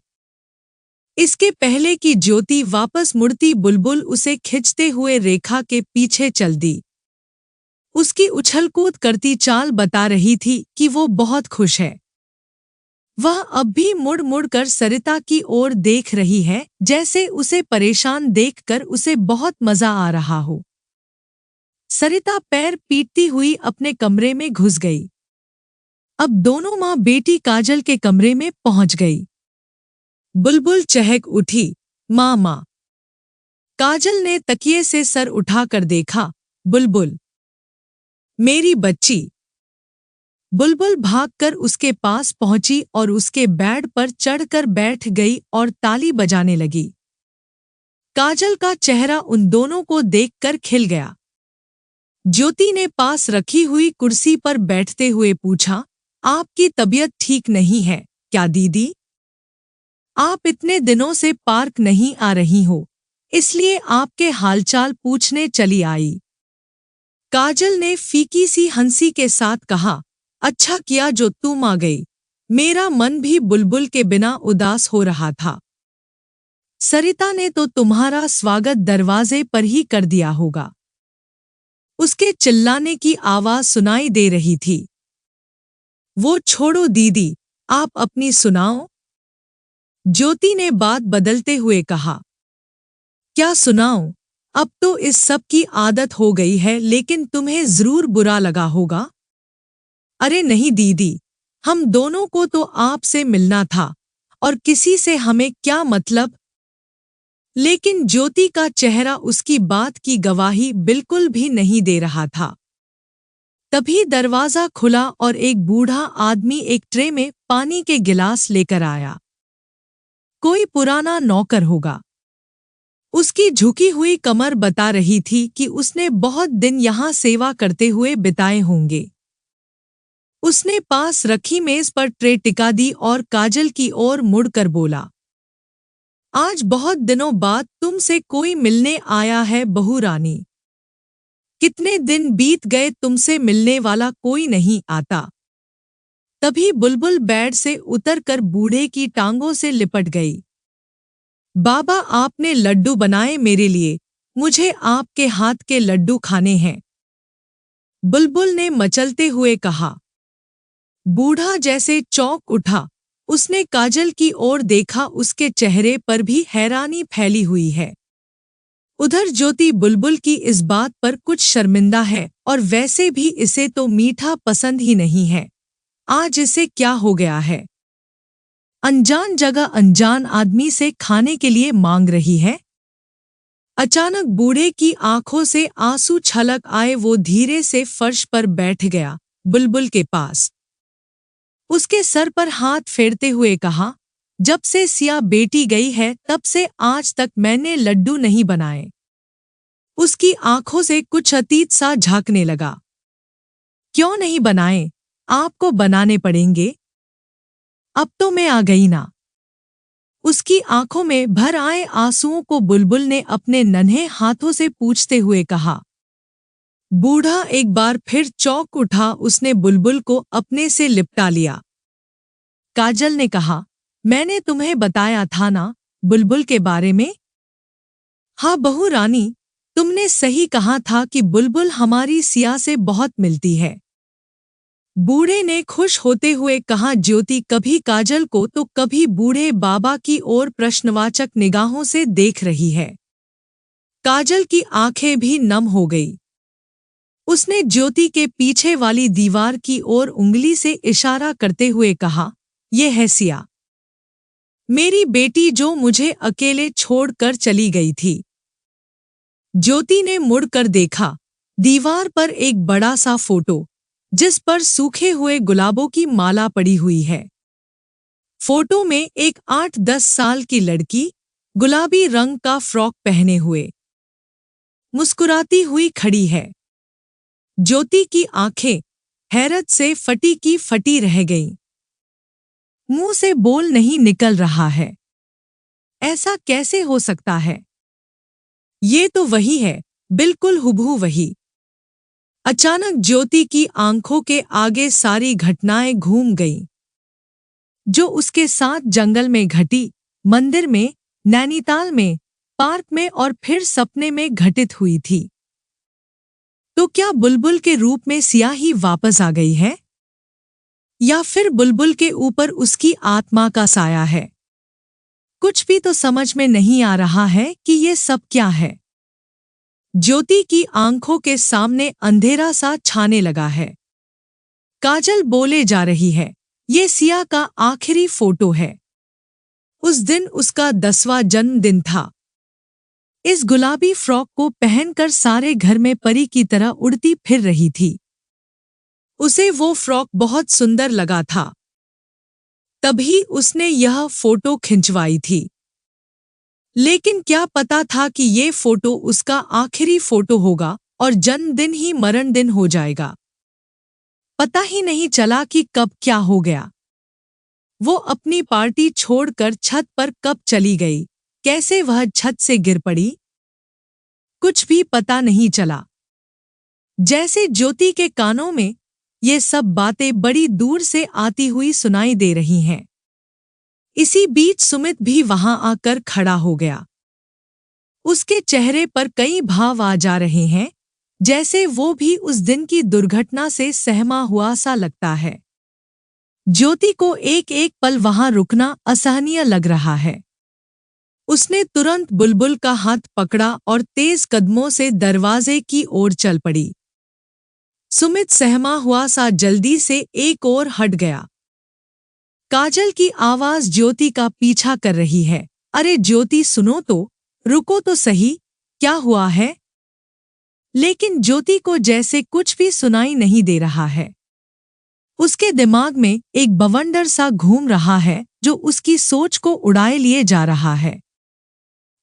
इसके पहले कि ज्योति वापस मुड़ती, बुलबुल उसे खिंचते हुए रेखा के पीछे चल दी। उसकी उछलकूद करती चाल बता रही थी कि वो बहुत खुश है। वह अब भी मुड़ मुड़ कर सरिता की ओर देख रही है, जैसे उसे परेशान देखकर उसे बहुत मजा आ रहा हो। सरिता पैर पीटती हुई अपने कमरे में घुस गई। अब दोनों माँ बेटी काजल के कमरे में पहुंच गई। बुलबुल चहक उठी, माँ माँ। काजल ने तकिए से सर उठाकर देखा, बुलबुल मेरी बच्ची। बुलबुल भागकर उसके पास पहुंची और उसके बेड पर चढ़कर बैठ गई और ताली बजाने लगी। काजल का चेहरा उन दोनों को देखकर खिल गया। ज्योति ने पास रखी हुई कुर्सी पर बैठते हुए पूछा, आपकी तबीयत ठीक नहीं है क्या दीदी? आप इतने दिनों से पार्क नहीं आ रही हो, इसलिए आपके हालचाल पूछने चली आई। काजल ने फीकी सी हंसी के साथ कहा, अच्छा किया जो तुम आ गई, मेरा मन भी बुलबुल के बिना उदास हो रहा था। सरिता ने तो तुम्हारा स्वागत दरवाजे पर ही कर दिया होगा। उसके चिल्लाने की आवाज सुनाई दे रही थी। वो छोड़ो दीदी, आप अपनी सुनाओ। ज्योति ने बात बदलते हुए कहा, क्या सुनाऊं? अब तो इस सब की आदत हो गई है, लेकिन तुम्हें जरूर बुरा लगा होगा। अरे नहीं दीदी, हम दोनों को तो आपसे मिलना था, और किसी से हमें क्या मतलब। लेकिन ज्योति का चेहरा उसकी बात की गवाही बिल्कुल भी नहीं दे रहा था। तभी दरवाजा खुला और एक बूढ़ा आदमी एक ट्रे में पानी के गिलास लेकर आया। कोई पुराना नौकर होगा। उसकी झुकी हुई कमर बता रही थी कि उसने बहुत दिन यहाँ सेवा करते हुए बिताए होंगे। उसने पास रखी मेज पर ट्रे टिका दी और काजल की ओर मुड़कर बोला, आज बहुत दिनों बाद तुमसे कोई मिलने आया है बहू रानी। कितने दिन बीत गए, तुमसे मिलने वाला कोई नहीं आता। तभी बुलबुल बेड से उतरकर बूढ़े की टांगों से लिपट गई। बाबा, आपने लड्डू बनाए मेरे लिए, मुझे आपके हाथ के लड्डू खाने हैं, बुलबुल ने मचलते हुए कहा। बूढ़ा जैसे चौंक उठा। उसने काजल की ओर देखा, उसके चेहरे पर भी हैरानी फैली हुई है। उधर ज्योति बुलबुल की इस बात पर कुछ शर्मिंदा है और वैसे भी इसे तो मीठा पसंद ही नहीं है। आज इसे क्या हो गया है? अनजान जगह अनजान आदमी से खाने के लिए मांग रही है। अचानक बूढ़े की आंखों से आंसू छलक आए। वो धीरे से फर्श पर बैठ गया, बुलबुल के पास। उसके सर पर हाथ फेरते हुए कहा, जब से सिया बेटी गई है तब से आज तक मैंने लड्डू नहीं बनाए। उसकी आंखों से कुछ अतीत सा झांकने लगा। क्यों नहीं बनाए? आपको बनाने पड़ेंगे। अब तो मैं आ गई ना। उसकी आंखों में भर आए आंसुओं को बुलबुल ने अपने नन्हे हाथों से पूछते हुए कहा। बूढ़ा एक बार फिर चौंक उठा। उसने बुलबुल को अपने से लिपटा लिया। काजल ने कहा, मैंने तुम्हें बताया था ना बुलबुल के बारे में। हाँ बहू रानी, तुमने सही कहा था कि बुलबुल हमारी सिया से बहुत मिलती है। बूढ़े ने खुश होते हुए कहा। ज्योति कभी काजल को तो कभी बूढ़े बाबा की ओर प्रश्नवाचक निगाहों से देख रही है। काजल की आंखें भी नम हो गई। उसने ज्योति के पीछे वाली दीवार की ओर उंगली से इशारा करते हुए कहा, ये है सिया, मेरी बेटी जो मुझे अकेले छोड़कर चली गई थी। ज्योति ने मुड़कर देखा। दीवार पर एक बड़ा सा फोटो, जिस पर सूखे हुए गुलाबों की माला पड़ी हुई है। फोटो में एक 8-10 साल की लड़की गुलाबी रंग का फ्रॉक पहने हुए मुस्कुराती हुई खड़ी है। ज्योति की आंखें हैरत से फटी की फटी रह गईं। मुंह से बोल नहीं निकल रहा है। ऐसा कैसे हो सकता है? ये तो वही है, बिल्कुल हुबहू वही। अचानक ज्योति की आंखों के आगे सारी घटनाएं घूम गईं, जो उसके साथ जंगल में घटी, मंदिर में, नैनीताल में, पार्क में और फिर सपने में घटित हुई थी। तो क्या बुलबुल के रूप में सिया ही वापस आ गई है? या फिर बुलबुल के ऊपर उसकी आत्मा का साया है? कुछ भी तो समझ में नहीं आ रहा है कि ये सब क्या है। ज्योति की आंखों के सामने अंधेरा सा छाने लगा है। काजल बोले जा रही है, ये सिया का आखिरी फोटो है। उस दिन उसका 10वां जन्मदिन था। इस गुलाबी फ्रॉक को पहनकर सारे घर में परी की तरह उड़ती फिर रही थी। उसे वो फ्रॉक बहुत सुंदर लगा था, तभी उसने यह फोटो खिंचवाई थी। लेकिन क्या पता था कि ये फोटो उसका आखिरी फोटो होगा और जन्मदिन ही मरण दिन हो जाएगा। पता ही नहीं चला कि कब क्या हो गया। वो अपनी पार्टी छोड़कर छत पर कब चली गई, कैसे वह छत से गिर पड़ी, कुछ भी पता नहीं चला। जैसे ज्योति के कानों में ये सब बातें बड़ी दूर से आती हुई सुनाई दे रही हैं। इसी बीच सुमित भी वहां आकर खड़ा हो गया। उसके चेहरे पर कई भाव आ जा रहे हैं, जैसे वो भी उस दिन की दुर्घटना से सहमा हुआ सा लगता है। ज्योति को एक एक पल वहां रुकना असहनीय लग रहा है। उसने तुरंत बुलबुल का हाथ पकड़ा और तेज कदमों से दरवाजे की ओर चल पड़ी। सुमित सहमा हुआ सा जल्दी से एक ओर हट गया। काजल की आवाज ज्योति का पीछा कर रही है, अरे ज्योति सुनो तो, रुको तो सही, क्या हुआ है? लेकिन ज्योति को जैसे कुछ भी सुनाई नहीं दे रहा है। उसके दिमाग में एक बवंडर सा घूम रहा है जो उसकी सोच को उड़ाए लिए जा रहा है।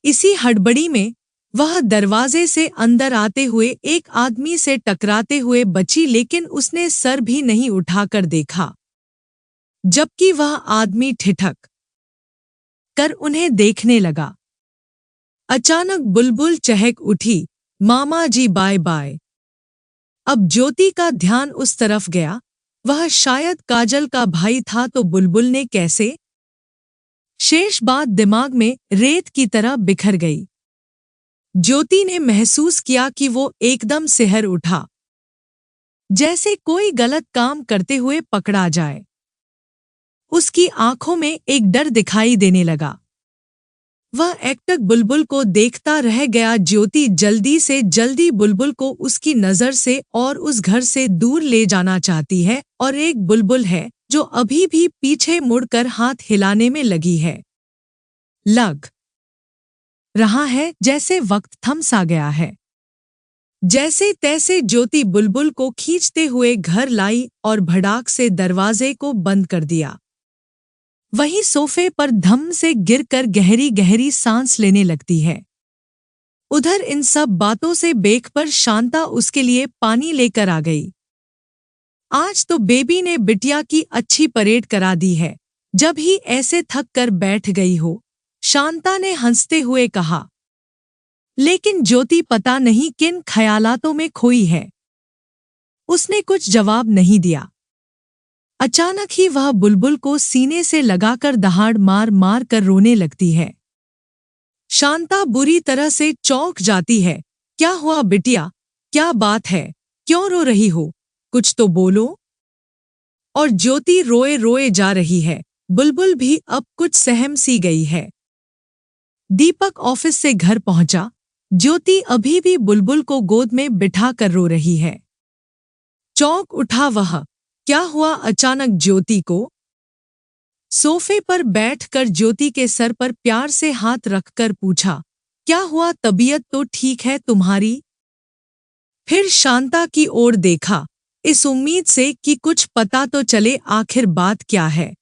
इसी हड़बड़ी में वह दरवाजे से अंदर आते हुए एक आदमी से टकराते हुए बची, लेकिन उसने सर भी नहीं उठाकर देखा, जबकि वह आदमी ठिठक कर उन्हें देखने लगा। अचानक बुलबुल चहक उठी, मामा जी बाय बाय। अब ज्योति का ध्यान उस तरफ गया। वह शायद काजल का भाई था, तो बुलबुल ने कैसे? शेष बात दिमाग में रेत की तरह बिखर गई। ज्योति ने महसूस किया कि वो एकदम सिहर उठा, जैसे कोई गलत काम करते हुए पकड़ा जाए। उसकी आंखों में एक डर दिखाई देने लगा। वह एकटक बुलबुल को देखता रह गया। ज्योति जल्दी से जल्दी बुलबुल को उसकी नजर से और उस घर से दूर ले जाना चाहती है, और एक बुलबुल है जो अभी भी पीछे मुड़कर हाथ हिलाने में लगी है। लग रहा है जैसे वक्त थम सा गया है। जैसे तैसे ज्योति बुलबुल को खींचते हुए घर लाई और भड़ाक से दरवाजे को बंद कर दिया। वहीं सोफे पर धम से गिरकर गहरी गहरी सांस लेने लगती है। उधर इन सब बातों से बेखबर शांता उसके लिए पानी लेकर आ गई। आज तो बेबी ने बिटिया की अच्छी परेड करा दी है, जब ही ऐसे थक कर बैठ गई हो, शांता ने हंसते हुए कहा। लेकिन ज्योति पता नहीं किन ख्यालातों में खोई है। उसने कुछ जवाब नहीं दिया। अचानक ही वह बुलबुल को सीने से लगाकर दहाड़ मार मार कर रोने लगती है। शांता बुरी तरह से चौंक जाती है। क्या हुआ बिटिया, क्या बात है, क्यों रो रही हो, कुछ तो बोलो। और ज्योति रोए रोए जा रही है। बुलबुल भी अब कुछ सहम सी गई है। दीपक ऑफिस से घर पहुंचा। ज्योति अभी भी बुलबुल को गोद में बिठा कर रो रही है। चौंक उठा वह। क्या हुआ अचानक ज्योति को? सोफे पर बैठकर ज्योति के सर पर प्यार से हाथ रखकर पूछा, क्या हुआ, तबीयत तो ठीक है तुम्हारी? फिर शांता की ओर देखा, इस उम्मीद से कि कुछ पता तो चले आखिर बात क्या है।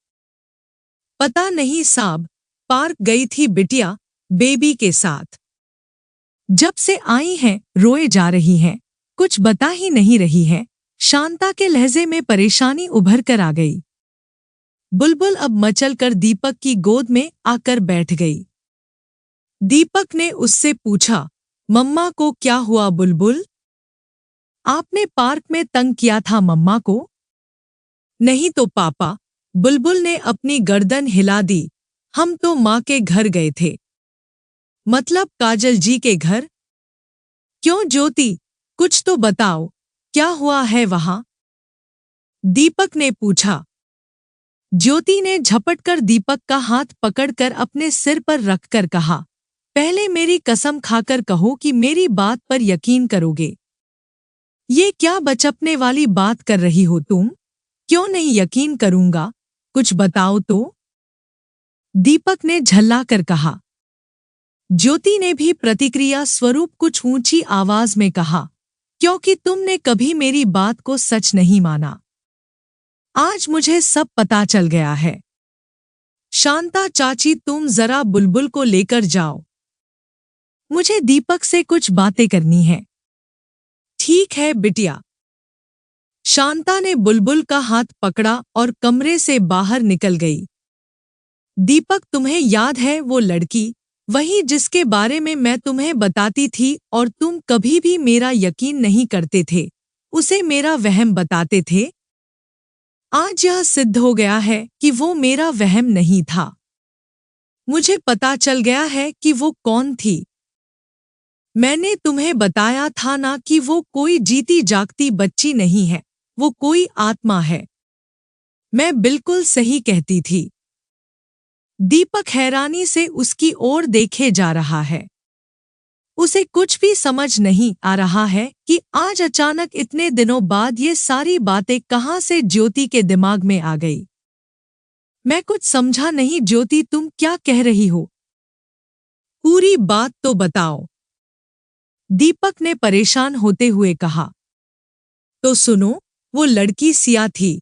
पता नहीं साहब, पार्क गई थी बिटिया बेबी के साथ। जब से आई हैं रोए जा रही हैं, कुछ बता ही नहीं रही है। शांता के लहजे में परेशानी उभर कर आ गई। बुलबुल अब मचल कर दीपक की गोद में आकर बैठ गई। दीपक ने उससे पूछा, मम्मा को क्या हुआ बुलबुल? आपने पार्क में तंग किया था मम्मा को? नहीं तो पापा, बुलबुल ने अपनी गर्दन हिला दी। हम तो माँ के घर गए थे। मतलब काजल जी के घर? क्यों ज्योति, कुछ तो बताओ, क्या हुआ है वहां? दीपक ने पूछा। ज्योति ने झपटकर दीपक का हाथ पकड़कर अपने सिर पर रखकर कहा, पहले मेरी कसम खाकर कहो कि मेरी बात पर यकीन करोगे। ये क्या बचपने वाली बात कर रही हो तुम? क्यों नहीं यकीन करूंगा, कुछ बताओ तो। दीपक ने झल्ला कर कहा। ज्योति ने भी प्रतिक्रिया स्वरूप कुछ ऊंची आवाज में कहा, क्योंकि तुमने कभी मेरी बात को सच नहीं माना। आज मुझे सब पता चल गया है। शांता चाची, तुम जरा बुलबुल को लेकर जाओ। मुझे दीपक से कुछ बातें करनी है। ठीक है बिटिया। शांता ने बुलबुल का हाथ पकड़ा और कमरे से बाहर निकल गई। दीपक, तुम्हें याद है वो लड़की, वही जिसके बारे में मैं तुम्हें बताती थी और तुम कभी भी मेरा यकीन नहीं करते थे, उसे मेरा वहम बताते थे? आज यह सिद्ध हो गया है कि वो मेरा वहम नहीं था। मुझे पता चल गया है कि वो कौन थी। मैंने तुम्हें बताया था ना कि वो कोई जीती जागती बच्ची नहीं है, वो कोई आत्मा है। मैं बिल्कुल सही कहती थी। दीपक हैरानी से उसकी ओर देखे जा रहा है। उसे कुछ भी समझ नहीं आ रहा है कि आज अचानक इतने दिनों बाद ये सारी बातें कहाँ से ज्योति के दिमाग में आ गई। मैं कुछ समझा नहीं ज्योति, तुम क्या कह रही हो? पूरी बात तो बताओ, दीपक ने परेशान होते हुए कहा। तो सुनो, वो लड़की सिया थी,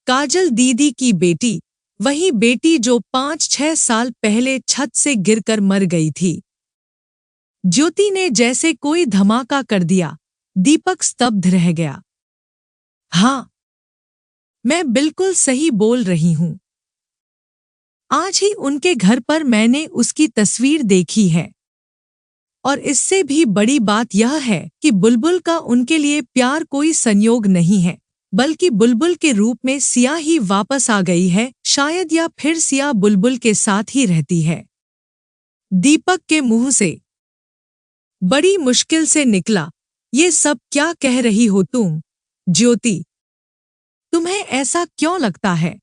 काजल दीदी की बेटी, वही बेटी जो 5-6 साल पहले छत से गिरकर मर गई थी। ज्योति ने जैसे कोई धमाका कर दिया। दीपक स्तब्ध रह गया। हाँ, मैं बिल्कुल सही बोल रही हूं। आज ही उनके घर पर मैंने उसकी तस्वीर देखी है। और इससे भी बड़ी बात यह है कि बुलबुल का उनके लिए प्यार कोई संयोग नहीं है, बल्कि बुलबुल के रूप में सिया ही वापस आ गई है, शायद, या फिर सिया बुलबुल के साथ ही रहती है। दीपक के मुंह से बड़ी मुश्किल से निकला, ये सब क्या कह रही हो तुम ज्योति? तुम्हें ऐसा क्यों लगता है?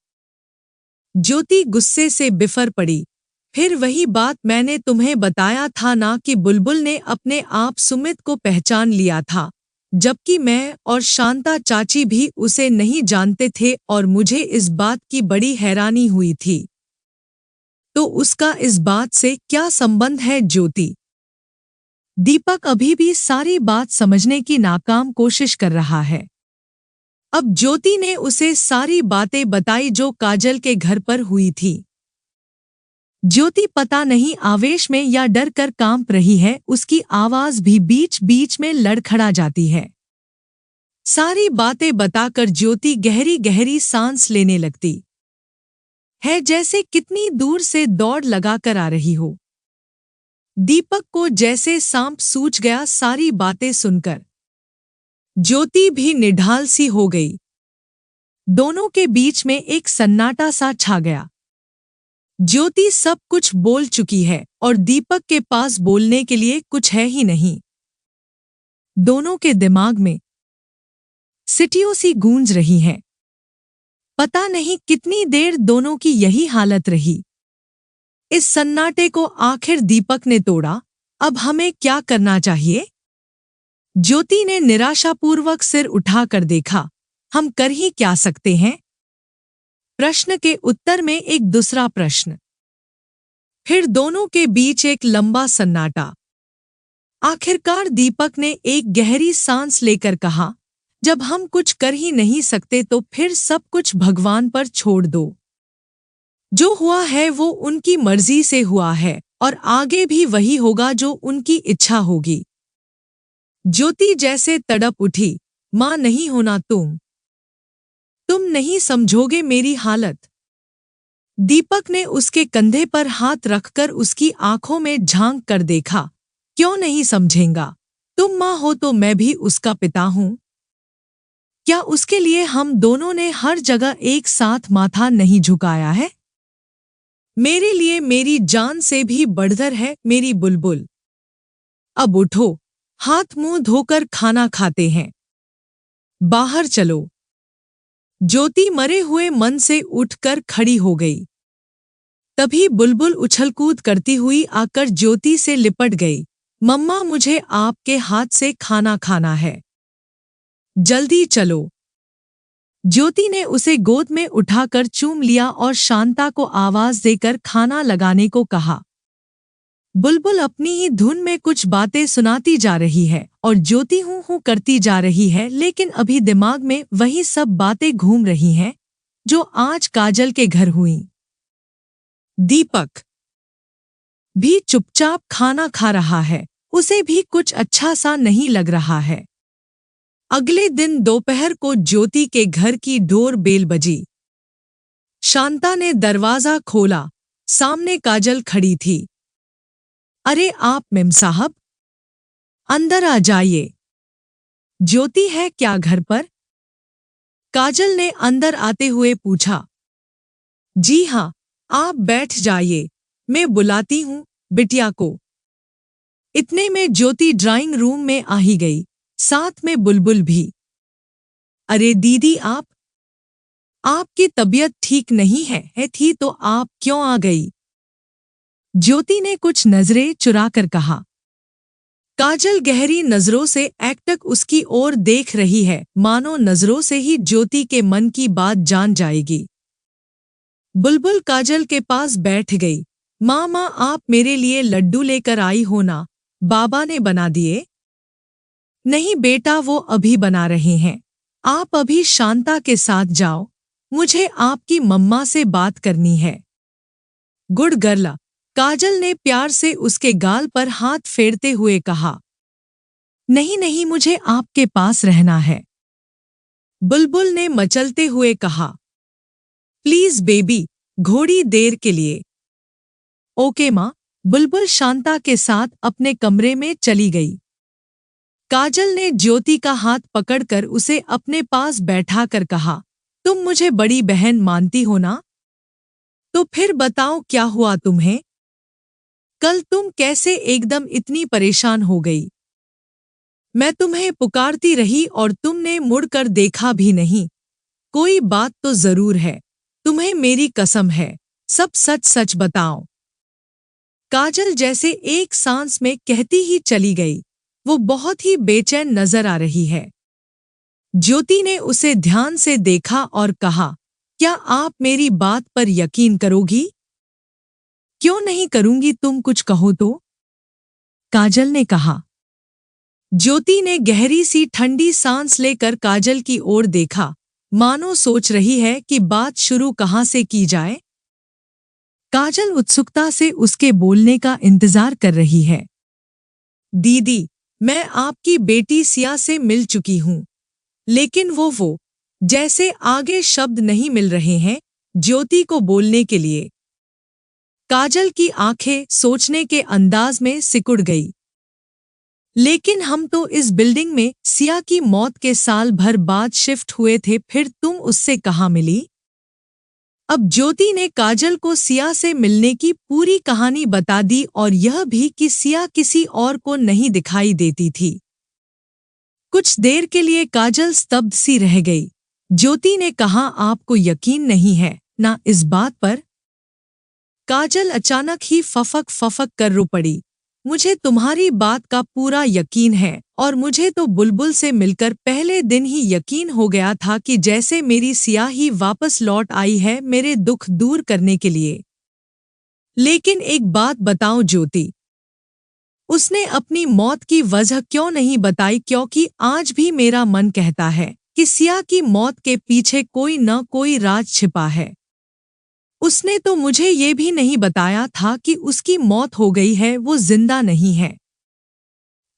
ज्योति गुस्से से बिफर पड़ी। फिर वही बात मैंने तुम्हें बताया था ना कि बुलबुल ने अपने आप सुमित को पहचान लिया था, जबकि मैं और शांता चाची भी उसे नहीं जानते थे और मुझे इस बात की बड़ी हैरानी हुई थी। तो उसका इस बात से क्या संबंध है ज्योति? दीपक अभी भी सारी बात समझने की नाकाम कोशिश कर रहा है। अब ज्योति ने उसे सारी बातें बताई जो काजल के घर पर हुई थी। ज्योति पता नहीं आवेश में या डर कर कांप रही है, उसकी आवाज भी बीच बीच में लड़खड़ा जाती है। सारी बातें बताकर ज्योति गहरी गहरी सांस लेने लगती है, जैसे कितनी दूर से दौड़ लगाकर आ रही हो। दीपक को जैसे सांप सूझ गया सारी बातें सुनकर। ज्योति भी निढाल सी हो गई। दोनों के बीच में एक सन्नाटा सा छा गया। ज्योति सब कुछ बोल चुकी है और दीपक के पास बोलने के लिए कुछ है ही नहीं। दोनों के दिमाग में सीटियों सी गूंज रही हैं। पता नहीं कितनी देर दोनों की यही हालत रही। इस सन्नाटे को आखिर दीपक ने तोड़ा। अब हमें क्या करना चाहिए? ज्योति ने निराशापूर्वक सिर उठाकर देखा। हम कर ही क्या सकते हैं? प्रश्न के उत्तर में एक दूसरा प्रश्न। फिर दोनों के बीच एक लंबा सन्नाटा। आखिरकार दीपक ने एक गहरी सांस लेकर कहा, जब हम कुछ कर ही नहीं सकते तो फिर सब कुछ भगवान पर छोड़ दो। जो हुआ है वो उनकी मर्जी से हुआ है और आगे भी वही होगा जो उनकी इच्छा होगी। ज्योति जैसे तड़प उठी, मां नहीं होना तुम नहीं समझोगे मेरी हालत। दीपक ने उसके कंधे पर हाथ रखकर उसकी आंखों में झांक कर देखा। क्यों नहीं समझेंगा? तुम मां हो तो मैं भी उसका पिता हूं। क्या उसके लिए हम दोनों ने हर जगह एक साथ माथा नहीं झुकाया है? मेरे लिए मेरी जान से भी बढ़कर है मेरी बुलबुल। अब उठो, हाथ मुंह धोकर खाना खाते हैं। बाहर चलो। ज्योति मरे हुए मन से उठकर खड़ी हो गई। तभी बुलबुल उछलकूद करती हुई आकर ज्योति से लिपट गई। मम्मा, मुझे आपके हाथ से खाना खाना है, जल्दी चलो। ज्योति ने उसे गोद में उठाकर चूम लिया और शांता को आवाज देकर खाना लगाने को कहा। बुलबुल अपनी ही धुन में कुछ बातें सुनाती जा रही है और ज्योति हूं हूं करती जा रही है, लेकिन अभी दिमाग में वही सब बातें घूम रही हैं जो आज काजल के घर हुई। दीपक भी चुपचाप खाना खा रहा है, उसे भी कुछ अच्छा सा नहीं लग रहा है। अगले दिन दोपहर को ज्योति के घर की डोर बेल बजी। शांता ने दरवाजा खोला। सामने काजल खड़ी थी। अरे आप मेम साहब, अंदर आ जाइए। ज्योति है क्या घर पर? काजल ने अंदर आते हुए पूछा। जी हाँ, आप बैठ जाइए, मैं बुलाती हूँ बिटिया को। इतने में ज्योति ड्राइंग रूम में आ ही गई, साथ में बुलबुल भी। अरे दीदी, आपकी तबीयत ठीक नहीं है थी तो आप क्यों आ गई? ज्योति ने कुछ नजरें चुराकर कहा। काजल गहरी नजरों से एकटक उसकी ओर देख रही है, मानो नजरों से ही ज्योति के मन की बात जान जाएगी। बुलबुल काजल के पास बैठ गई। माँ, आप मेरे लिए लड्डू लेकर आई हो ना? बाबा ने बना दिए? नहीं बेटा, वो अभी बना रहे हैं। आप अभी शांता के साथ जाओ, मुझे आपकी मम्मा से बात करनी है। गुड गर्ल, काजल ने प्यार से उसके गाल पर हाथ फेरते हुए कहा। नहीं नहीं, मुझे आपके पास रहना है, बुलबुल ने मचलते हुए कहा। प्लीज बेबी, थोड़ी देर के लिए। ओके माँ। बुलबुल शांता के साथ अपने कमरे में चली गई। काजल ने ज्योति का हाथ पकड़कर उसे अपने पास बैठाकर कहा, तुम मुझे बड़ी बहन मानती हो ना? तो फिर बताओ क्या हुआ तुम्हें? कल तुम कैसे एकदम इतनी परेशान हो गई? मैं तुम्हें पुकारती रही और तुमने मुड़कर देखा भी नहीं। कोई बात तो जरूर है, तुम्हें मेरी कसम है, सब सच सच बताओ। काजल जैसे एक सांस में कहती ही चली गई, वो बहुत ही बेचैन नजर आ रही है। ज्योति ने उसे ध्यान से देखा और कहा, क्या आप मेरी बात पर यकीन करोगी? क्यों नहीं करूंगी, तुम कुछ कहो तो। काजल ने कहा। ज्योति ने गहरी सी ठंडी सांस लेकर काजल की ओर देखा, मानो सोच रही है कि बात शुरू कहाँ से की जाए। काजल उत्सुकता से उसके बोलने का इंतजार कर रही है। दीदी, मैं आपकी बेटी सिया से मिल चुकी हूं, लेकिन वो जैसे आगे शब्द नहीं मिल रहे हैं ज्योति को बोलने के लिए। काजल की आंखें सोचने के अंदाज में सिकुड़ गई। लेकिन हम तो इस बिल्डिंग में सिया की मौत के साल भर बाद शिफ्ट हुए थे, फिर तुम उससे कहाँ मिली? अब ज्योति ने काजल को सिया से मिलने की पूरी कहानी बता दी और यह भी कि सिया किसी और को नहीं दिखाई देती थी। कुछ देर के लिए काजल स्तब्ध सी रह गई। ज्योति ने कहा, आपको यकीन नहीं है ना इस बात पर? काजल अचानक ही फफक कर रो पड़ी। मुझे तुम्हारी बात का पूरा यकीन है और मुझे तो बुलबुल से मिलकर पहले दिन ही यकीन हो गया था कि जैसे मेरी सिया ही वापस लौट आई है मेरे दुख दूर करने के लिए। लेकिन एक बात बताओ ज्योति, उसने अपनी मौत की वजह क्यों नहीं बताई? क्योंकि आज भी मेरा मन कहता है कि सिया की मौत के पीछे कोई न कोई राज छिपा है। उसने तो मुझे ये भी नहीं बताया था कि उसकी मौत हो गई है, वो जिंदा नहीं है।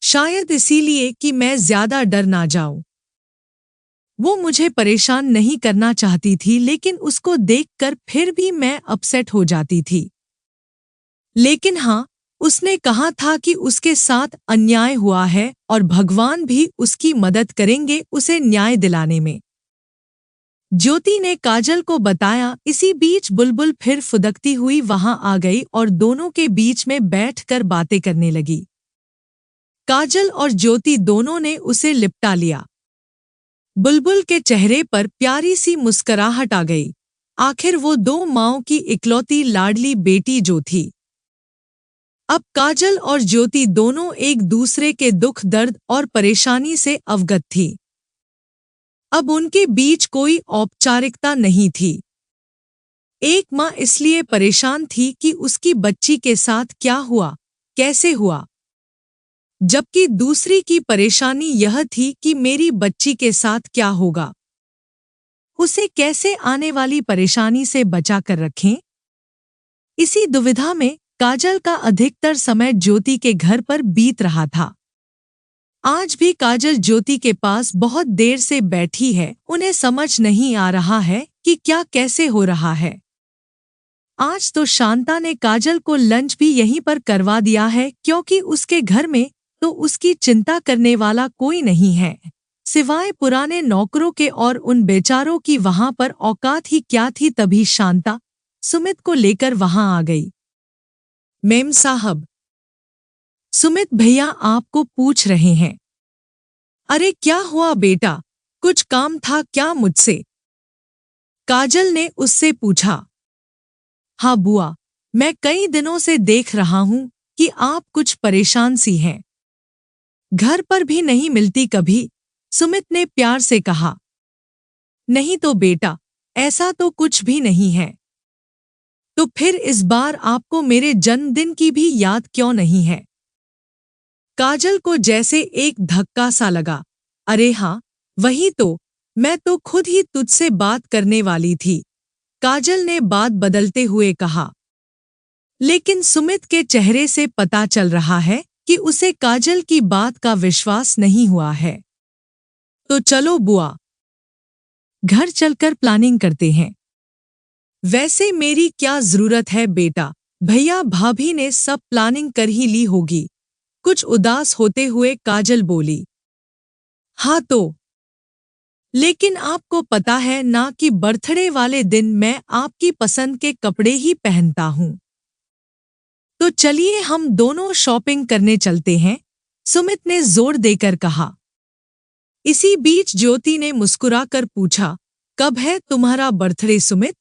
शायद इसीलिए कि मैं ज्यादा डर ना जाऊं। वो मुझे परेशान नहीं करना चाहती थी, लेकिन उसको देखकर फिर भी मैं अपसेट हो जाती थी। लेकिन हाँ, उसने कहा था कि उसके साथ अन्याय हुआ है और भगवान भी उसकी मदद करेंगे उसे न्याय दिलाने में। ज्योति ने काजल को बताया। इसी बीच बुलबुल फिर फुदकती हुई वहां आ गई और दोनों के बीच में बैठकर बातें करने लगी। काजल और ज्योति दोनों ने उसे लिपटा लिया। बुलबुल के चेहरे पर प्यारी सी मुस्कुराहट आ गई। आखिर वो दो माँओं की इकलौती लाडली बेटी जो थी। अब काजल और ज्योति दोनों एक दूसरे के दुख दर्द और परेशानी से अवगत थी। अब उनके बीच कोई औपचारिकता नहीं थी। एक माँ इसलिए परेशान थी कि उसकी बच्ची के साथ क्या हुआ, कैसे हुआ, जबकि दूसरी की परेशानी यह थी कि मेरी बच्ची के साथ क्या होगा, उसे कैसे आने वाली परेशानी से बचा कर रखें। इसी दुविधा में काजल का अधिकतर समय ज्योति के घर पर बीत रहा था। आज भी काजल ज्योति के पास बहुत देर से बैठी है। उन्हें समझ नहीं आ रहा है कि क्या कैसे हो रहा है। आज तो शांता ने काजल को लंच भी यहीं पर करवा दिया है, क्योंकि उसके घर में तो उसकी चिंता करने वाला कोई नहीं है सिवाय पुराने नौकरों के, और उन बेचारों की वहां पर औकात ही क्या थी। तभी शांता सुमित को लेकर वहां आ गई। मेम साहब, सुमित भैया आपको पूछ रहे हैं। अरे क्या हुआ बेटा, कुछ काम था क्या मुझसे? काजल ने उससे पूछा। हाँ बुआ, मैं कई दिनों से देख रहा हूं कि आप कुछ परेशान सी हैं। घर पर भी नहीं मिलती कभी, सुमित ने प्यार से कहा। नहीं तो बेटा, ऐसा तो कुछ भी नहीं है। तो फिर इस बार आपको मेरे जन्मदिन की भी याद क्यों नहीं है? काजल को जैसे एक धक्का सा लगा। अरे हाँ, वही तो, मैं तो खुद ही तुझसे बात करने वाली थी, काजल ने बात बदलते हुए कहा। लेकिन सुमित के चेहरे से पता चल रहा है कि उसे काजल की बात का विश्वास नहीं हुआ है। तो चलो बुआ, घर चलकर प्लानिंग करते हैं। वैसे मेरी क्या जरूरत है बेटा, भैया भाभी ने सब प्लानिंग कर ही ली होगी, कुछ उदास होते हुए काजल बोली। हाँ तो, लेकिन आपको पता है ना कि बर्थडे वाले दिन मैं आपकी पसंद के कपड़े ही पहनता हूँ। तो चलिए हम दोनों शॉपिंग करने चलते हैं, सुमित ने जोर देकर कहा। इसी बीच ज्योति ने मुस्कुराकर पूछा, कब है तुम्हारा बर्थडे सुमित?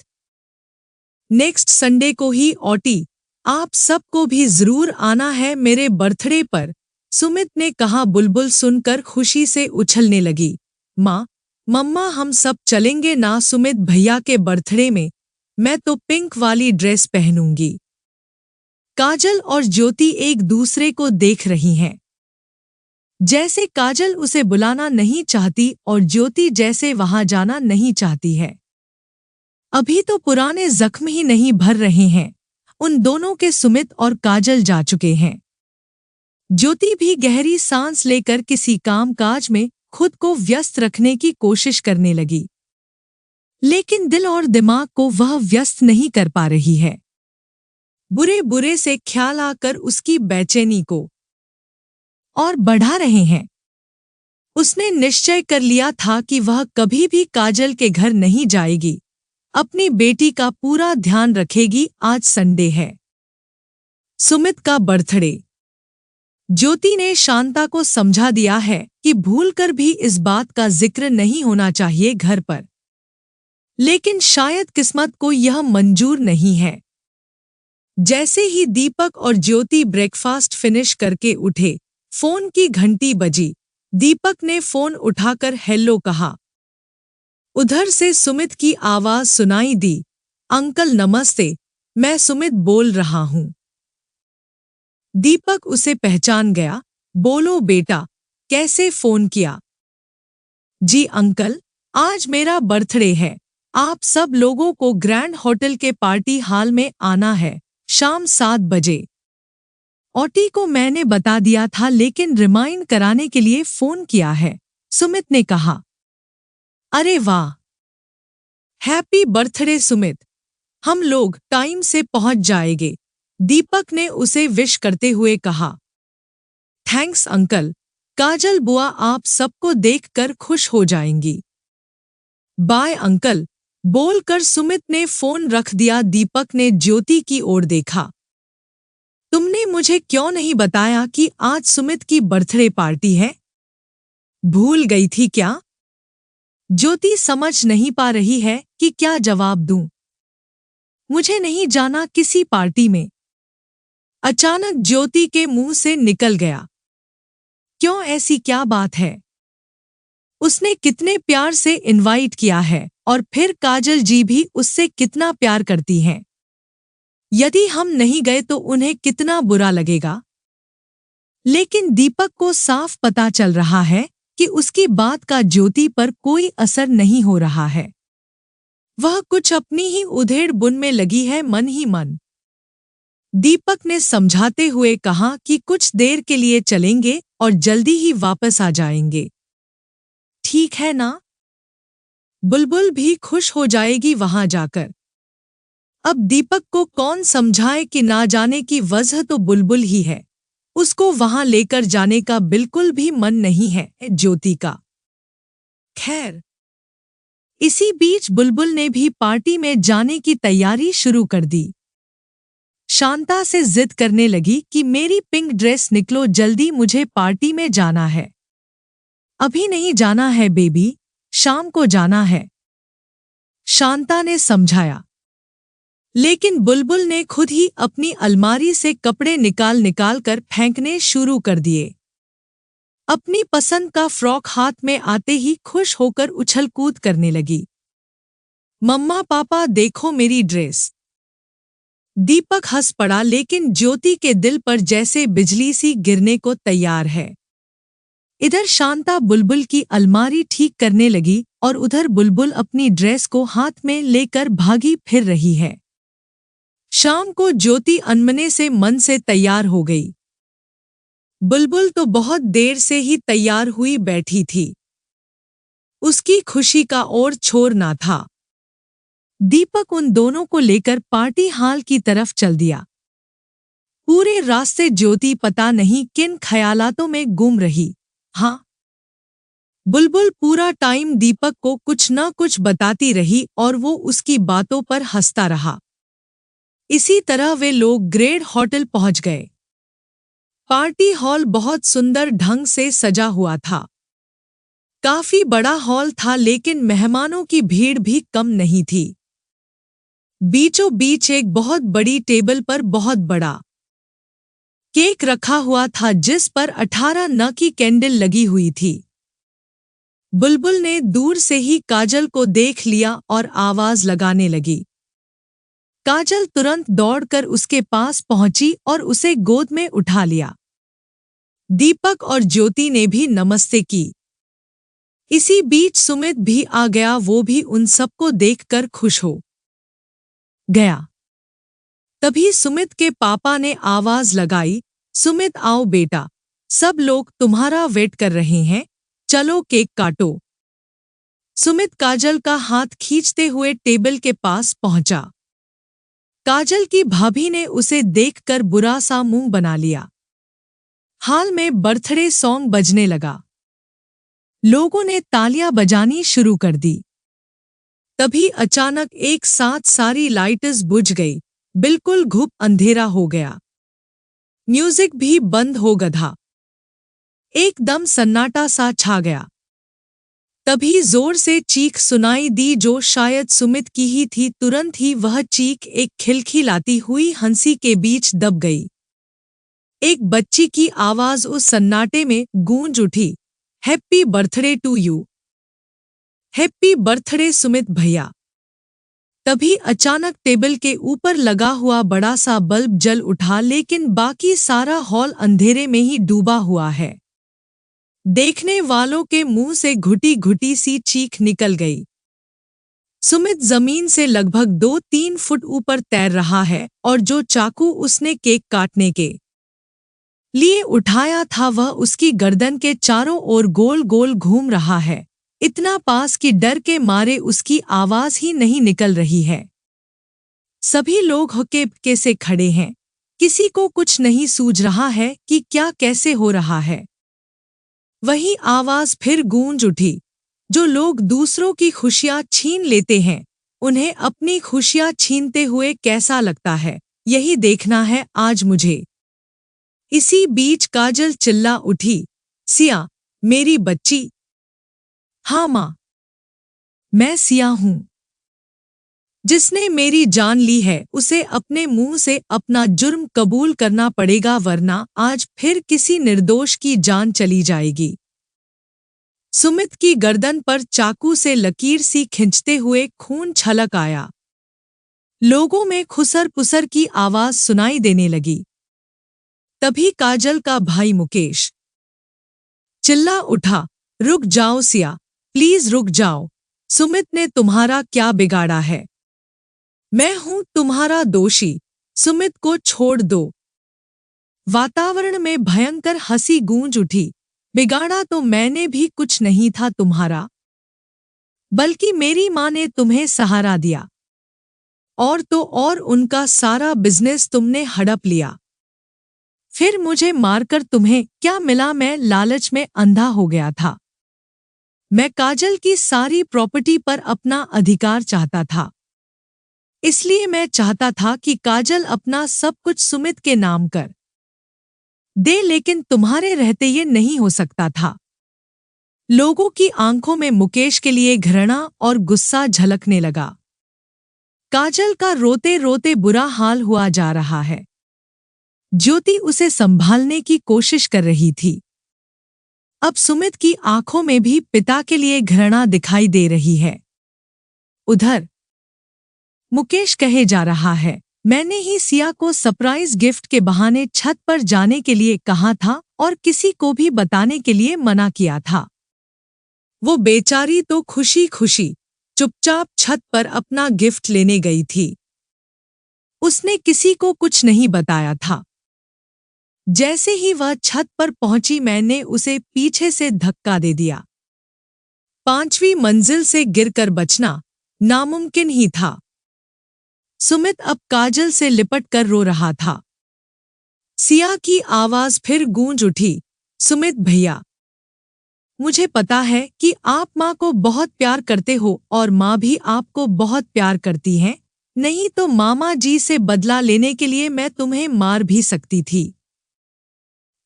नेक्स्ट संडे को ही औटी, आप सबको भी जरूर आना है मेरे बर्थडे पर, सुमित ने कहा। बुलबुल सुनकर खुशी से उछलने लगी। माँ, मम्मा हम सब चलेंगे ना सुमित भैया के बर्थडे में, मैं तो पिंक वाली ड्रेस पहनूंगी। काजल और ज्योति एक दूसरे को देख रही हैं। जैसे काजल उसे बुलाना नहीं चाहती और ज्योति जैसे वहां जाना नहीं चाहती है। अभी तो पुराने जख्म ही नहीं भर रहे हैं, उन दोनों के सुमित और काजल जा चुके हैं। ज्योति भी गहरी सांस लेकर किसी काम-काज में खुद को व्यस्त रखने की कोशिश करने लगी, लेकिन दिल और दिमाग को वह व्यस्त नहीं कर पा रही है। बुरे बुरे से ख्याल आकर उसकी बेचैनी को और बढ़ा रहे हैं। उसने निश्चय कर लिया था कि वह कभी भी काजल के घर नहीं जाएगी, अपनी बेटी का पूरा ध्यान रखेगी। आज संडे है, सुमित का बर्थडे। ज्योति ने शांता को समझा दिया है कि भूलकर भी इस बात का जिक्र नहीं होना चाहिए घर पर, लेकिन शायद किस्मत को यह मंजूर नहीं है। जैसे ही दीपक और ज्योति ब्रेकफास्ट फिनिश करके उठे, फोन की घंटी बजी। दीपक ने फोन उठाकर हेलो कहा। उधर से सुमित की आवाज सुनाई दी। अंकल नमस्ते, मैं सुमित बोल रहा हूं। दीपक उसे पहचान गया। बोलो बेटा, कैसे फोन किया? जी अंकल, आज मेरा बर्थडे है, आप सब लोगों को ग्रैंड होटल के पार्टी हॉल में आना है, शाम 7 बजे। ओटी को मैंने बता दिया था, लेकिन रिमाइंड कराने के लिए फोन किया है, सुमित ने कहा। अरे वाह, हैप्पी बर्थडे सुमित, हम लोग टाइम से पहुंच जाएंगे, दीपक ने उसे विश करते हुए कहा। थैंक्स अंकल, काजल बुआ आप सबको देखकर खुश हो जाएंगी। बाय अंकल, बोलकर सुमित ने फोन रख दिया। दीपक ने ज्योति की ओर देखा। तुमने मुझे क्यों नहीं बताया कि आज सुमित की बर्थडे पार्टी है? भूल गई थी क्या? ज्योति समझ नहीं पा रही है कि क्या जवाब दूं। मुझे नहीं जाना किसी पार्टी में, अचानक ज्योति के मुंह से निकल गया। क्यों, ऐसी क्या बात है? उसने कितने प्यार से इनवाइट किया है, और फिर काजल जी भी उससे कितना प्यार करती हैं। यदि हम नहीं गए तो उन्हें कितना बुरा लगेगा। लेकिन दीपक को साफ पता चल रहा है कि उसकी बात का ज्योति पर कोई असर नहीं हो रहा है। वह कुछ अपनी ही उधेड़-बुन में लगी है, मन ही मन। दीपक ने समझाते हुए कहा कि कुछ देर के लिए चलेंगे और जल्दी ही वापस आ जाएंगे। ठीक है ना? बुलबुल भी खुश हो जाएगी वहां जाकर। अब दीपक को कौन समझाए कि ना जाने की वजह तो बुलबुल ही है। उसको वहां लेकर जाने का बिल्कुल भी मन नहीं है ज्योति का। खैर, इसी बीच बुलबुल ने भी पार्टी में जाने की तैयारी शुरू कर दी। शांता से जिद करने लगी कि मेरी पिंक ड्रेस निकलो जल्दी, मुझे पार्टी में जाना है। अभी नहीं जाना है बेबी, शाम को जाना है, शांता ने समझाया। लेकिन बुलबुल ने खुद ही अपनी अलमारी से कपड़े निकाल कर फेंकने शुरू कर दिए। अपनी पसंद का फ्रॉक हाथ में आते ही खुश होकर उछल कूद करने लगी। मम्मा पापा देखो मेरी ड्रेस। दीपक हंस पड़ा, लेकिन ज्योति के दिल पर जैसे बिजली सी गिरने को तैयार है। इधर शांता बुलबुल की अलमारी ठीक करने लगी और उधर बुलबुल अपनी ड्रेस को हाथ में लेकर भागी फिर रही है। शाम को ज्योति अनमने से मन से तैयार हो गई। बुलबुल तो बहुत देर से ही तैयार हुई बैठी थी। उसकी खुशी का और छोर ना था। दीपक उन दोनों को लेकर पार्टी हॉल की तरफ चल दिया। पूरे रास्ते ज्योति पता नहीं किन ख्यालातों में गुम रही। हाँ, बुलबुल पूरा टाइम दीपक को कुछ न कुछ बताती रही और वो उसकी बातों पर हंसता रहा। इसी तरह वे लोग ग्रैंड होटल पहुंच गए। पार्टी हॉल बहुत सुंदर ढंग से सजा हुआ था। काफी बड़ा हॉल था, लेकिन मेहमानों की भीड़ भी कम नहीं थी। बीचों बीच एक बहुत बड़ी टेबल पर बहुत बड़ा केक रखा हुआ था जिस पर 18 न की कैंडल लगी हुई थी। बुलबुल ने दूर से ही काजल को देख लिया और आवाज लगाने लगी। काजल तुरंत दौड़कर उसके पास पहुंची और उसे गोद में उठा लिया। दीपक और ज्योति ने भी नमस्ते की। इसी बीच सुमित भी आ गया, वो भी उन सबको देखकर खुश हो गया। तभी सुमित के पापा ने आवाज लगाई, सुमित आओ बेटा, सब लोग तुम्हारा वेट कर रहे हैं, चलो केक काटो। सुमित काजल का हाथ खींचते हुए टेबल के पास पहुंचा। काजल की भाभी ने उसे देखकर बुरा सा मुंह बना लिया। हाल में बर्थडे सॉन्ग बजने लगा। लोगों ने तालियां बजानी शुरू कर दी। तभी अचानक एक साथ सारी लाइट्स बुझ गई, बिल्कुल घुप अंधेरा हो गया। म्यूजिक भी बंद हो गया। एकदम सन्नाटा सा छा गया। तभी जोर से चीख सुनाई दी जो शायद सुमित की ही थी। तुरंत ही वह चीख एक खिलखिलाती हुई हंसी के बीच दब गई। एक बच्ची की आवाज उस सन्नाटे में गूंज उठी, happy birthday to you. Happy birthday Sumit भैया। तभी अचानक टेबल के ऊपर लगा हुआ बड़ा सा बल्ब जल उठा, लेकिन बाकी सारा हॉल अंधेरे में ही डूबा हुआ है। देखने वालों के मुंह से घुटी घुटी सी चीख निकल गई। सुमित जमीन से लगभग 2-3 फुट ऊपर तैर रहा है और जो चाकू उसने केक काटने के लिए उठाया था वह उसकी गर्दन के चारों ओर गोल गोल घूम रहा है। इतना पास कि डर के मारे उसकी आवाज ही नहीं निकल रही है। सभी लोग हक्के से खड़े हैं। किसी को कुछ नहीं सूझ रहा है कि क्या कैसे हो रहा है। वही आवाज फिर गूंज उठी, जो लोग दूसरों की खुशियां छीन लेते हैं, उन्हें अपनी खुशियां छीनते हुए कैसा लगता है, यही देखना है आज मुझे। इसी बीच काजल चिल्ला उठी, सिया, मेरी बच्ची। हाँ माँ, मैं सिया हूं। जिसने मेरी जान ली है उसे अपने मुंह से अपना जुर्म कबूल करना पड़ेगा, वरना आज फिर किसी निर्दोष की जान चली जाएगी। सुमित की गर्दन पर चाकू से लकीर सी खींचते हुए खून छलक आया। लोगों में खुसर पुसर की आवाज सुनाई देने लगी। तभी काजल का भाई मुकेश चिल्ला उठा, रुक जाओ सिया, प्लीज रुक जाओ। सुमित ने तुम्हारा क्या बिगाड़ा है? मैं हूं तुम्हारा दोषी, सुमित को छोड़ दो। वातावरण में भयंकर हंसी गूंज उठी। बिगाड़ा तो मैंने भी कुछ नहीं था तुम्हारा, बल्कि मेरी माँ ने तुम्हें सहारा दिया। और तो और उनका सारा बिजनेस तुमने हड़प लिया। फिर मुझे मारकर तुम्हें क्या मिला? मैं लालच में अंधा हो गया था। मैं काजल की सारी प्रॉपर्टी पर अपना अधिकार चाहता था। इसलिए मैं चाहता था कि काजल अपना सब कुछ सुमित के नाम कर दे, लेकिन तुम्हारे रहते ये नहीं हो सकता था। लोगों की आंखों में मुकेश के लिए घृणा और गुस्सा झलकने लगा। काजल का रोते रोते बुरा हाल हुआ जा रहा है। ज्योति उसे संभालने की कोशिश कर रही थी। अब सुमित की आंखों में भी पिता के लिए घृणा दिखाई दे रही है। उधर मुकेश कहे जा रहा है, मैंने ही सिया को सरप्राइज गिफ्ट के बहाने छत पर जाने के लिए कहा था और किसी को भी बताने के लिए मना किया था। वो बेचारी तो खुशी खुशी चुपचाप छत पर अपना गिफ्ट लेने गई थी। उसने किसी को कुछ नहीं बताया था। जैसे ही वह छत पर पहुंची मैंने उसे पीछे से धक्का दे दिया। 5वीं मंजिल से गिरकर बचना नामुमकिन ही था। सुमित अब काजल से लिपट कर रो रहा था। सिया की आवाज फिर गूंज उठी, सुमित भैया, मुझे पता है कि आप माँ को बहुत प्यार करते हो और माँ भी आपको बहुत प्यार करती है, नहीं तो मामा जी से बदला लेने के लिए मैं तुम्हें मार भी सकती थी।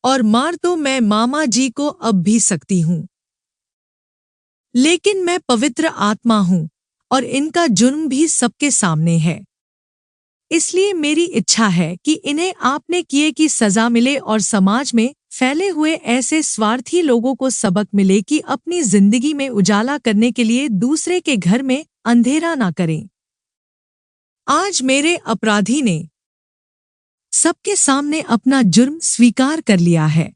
और मार तो मैं मामा जी को अब भी सकती हूँ, लेकिन मैं पवित्र आत्मा हूँ और इनका जुर्म भी सबके सामने है। इसलिए मेरी इच्छा है कि इन्हें आपने किए की सजा मिले और समाज में फैले हुए ऐसे स्वार्थी लोगों को सबक मिले कि अपनी जिंदगी में उजाला करने के लिए दूसरे के घर में अंधेरा ना करें। आज मेरे अपराधी ने सबके सामने अपना जुर्म स्वीकार कर लिया है।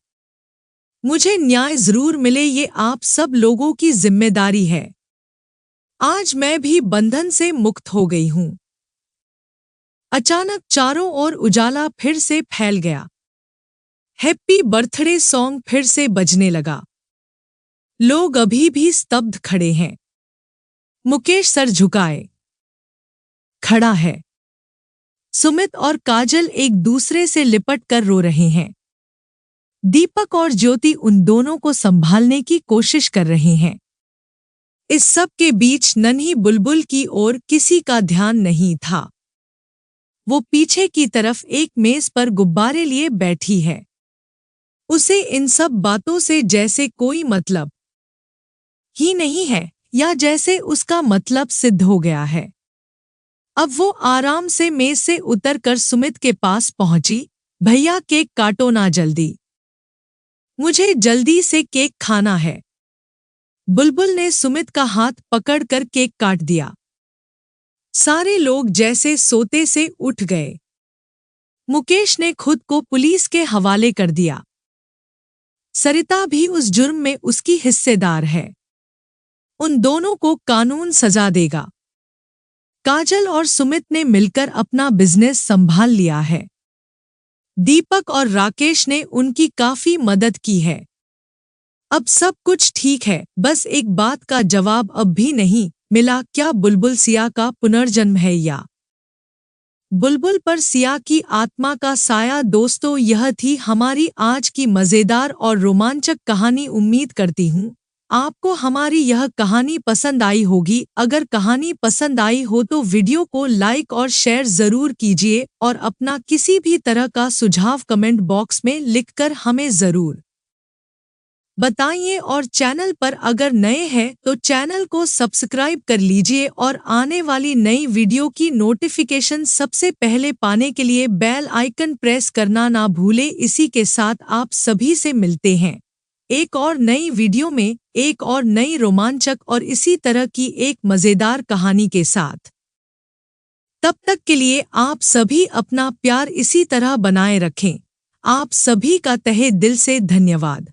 मुझे न्याय जरूर मिले, ये आप सब लोगों की जिम्मेदारी है। आज मैं भी बंधन से मुक्त हो गई हूं। अचानक चारों ओर उजाला फिर से फैल गया। हैप्पी बर्थडे सॉन्ग फिर से बजने लगा। लोग अभी भी स्तब्ध खड़े हैं। मुकेश सर झुकाए खड़ा है। सुमित और काजल एक दूसरे से लिपट कर रो रहे हैं। दीपक और ज्योति उन दोनों को संभालने की कोशिश कर रहे हैं। इस सब के बीच नन्ही बुलबुल की ओर किसी का ध्यान नहीं था। वो पीछे की तरफ एक मेज पर गुब्बारे लिए बैठी है। उसे इन सब बातों से जैसे कोई मतलब ही नहीं है, या जैसे उसका मतलब सिद्ध हो गया है। अब वो आराम से मेज से उतरकर सुमित के पास पहुंची। भैया केक काटो ना जल्दी, मुझे जल्दी से केक खाना है। बुलबुल ने सुमित का हाथ पकड़कर केक काट दिया। सारे लोग जैसे सोते से उठ गए। मुकेश ने खुद को पुलिस के हवाले कर दिया। सरिता भी उस जुर्म में उसकी हिस्सेदार है। उन दोनों को कानून सजा देगा। काजल और सुमित ने मिलकर अपना बिजनेस संभाल लिया है। दीपक और राकेश ने उनकी काफी मदद की है। अब सब कुछ ठीक है, बस एक बात का जवाब अब भी नहीं मिला, क्या बुलबुल सिया का पुनर्जन्म है या बुलबुल पर सिया की आत्मा का साया। दोस्तों, यह थी हमारी आज की मजेदार और रोमांचक कहानी। उम्मीद करती हूँ आपको हमारी यह कहानी पसंद आई होगी। अगर कहानी पसंद आई हो तो वीडियो को लाइक और शेयर जरूर कीजिए और अपना किसी भी तरह का सुझाव कमेंट बॉक्स में लिखकर हमें जरूर बताइए। और चैनल पर अगर नए हैं तो चैनल को सब्सक्राइब कर लीजिए और आने वाली नई वीडियो की नोटिफिकेशन सबसे पहले पाने के लिए बेल आइकन प्रेस करना ना भूले। इसी के साथ आप सभी से मिलते हैं एक और नई वीडियो में, एक और नई रोमांचक और इसी तरह की एक मजेदार कहानी के साथ। तब तक के लिए आप सभी अपना प्यार इसी तरह बनाए रखें। आप सभी का तहे दिल से धन्यवाद।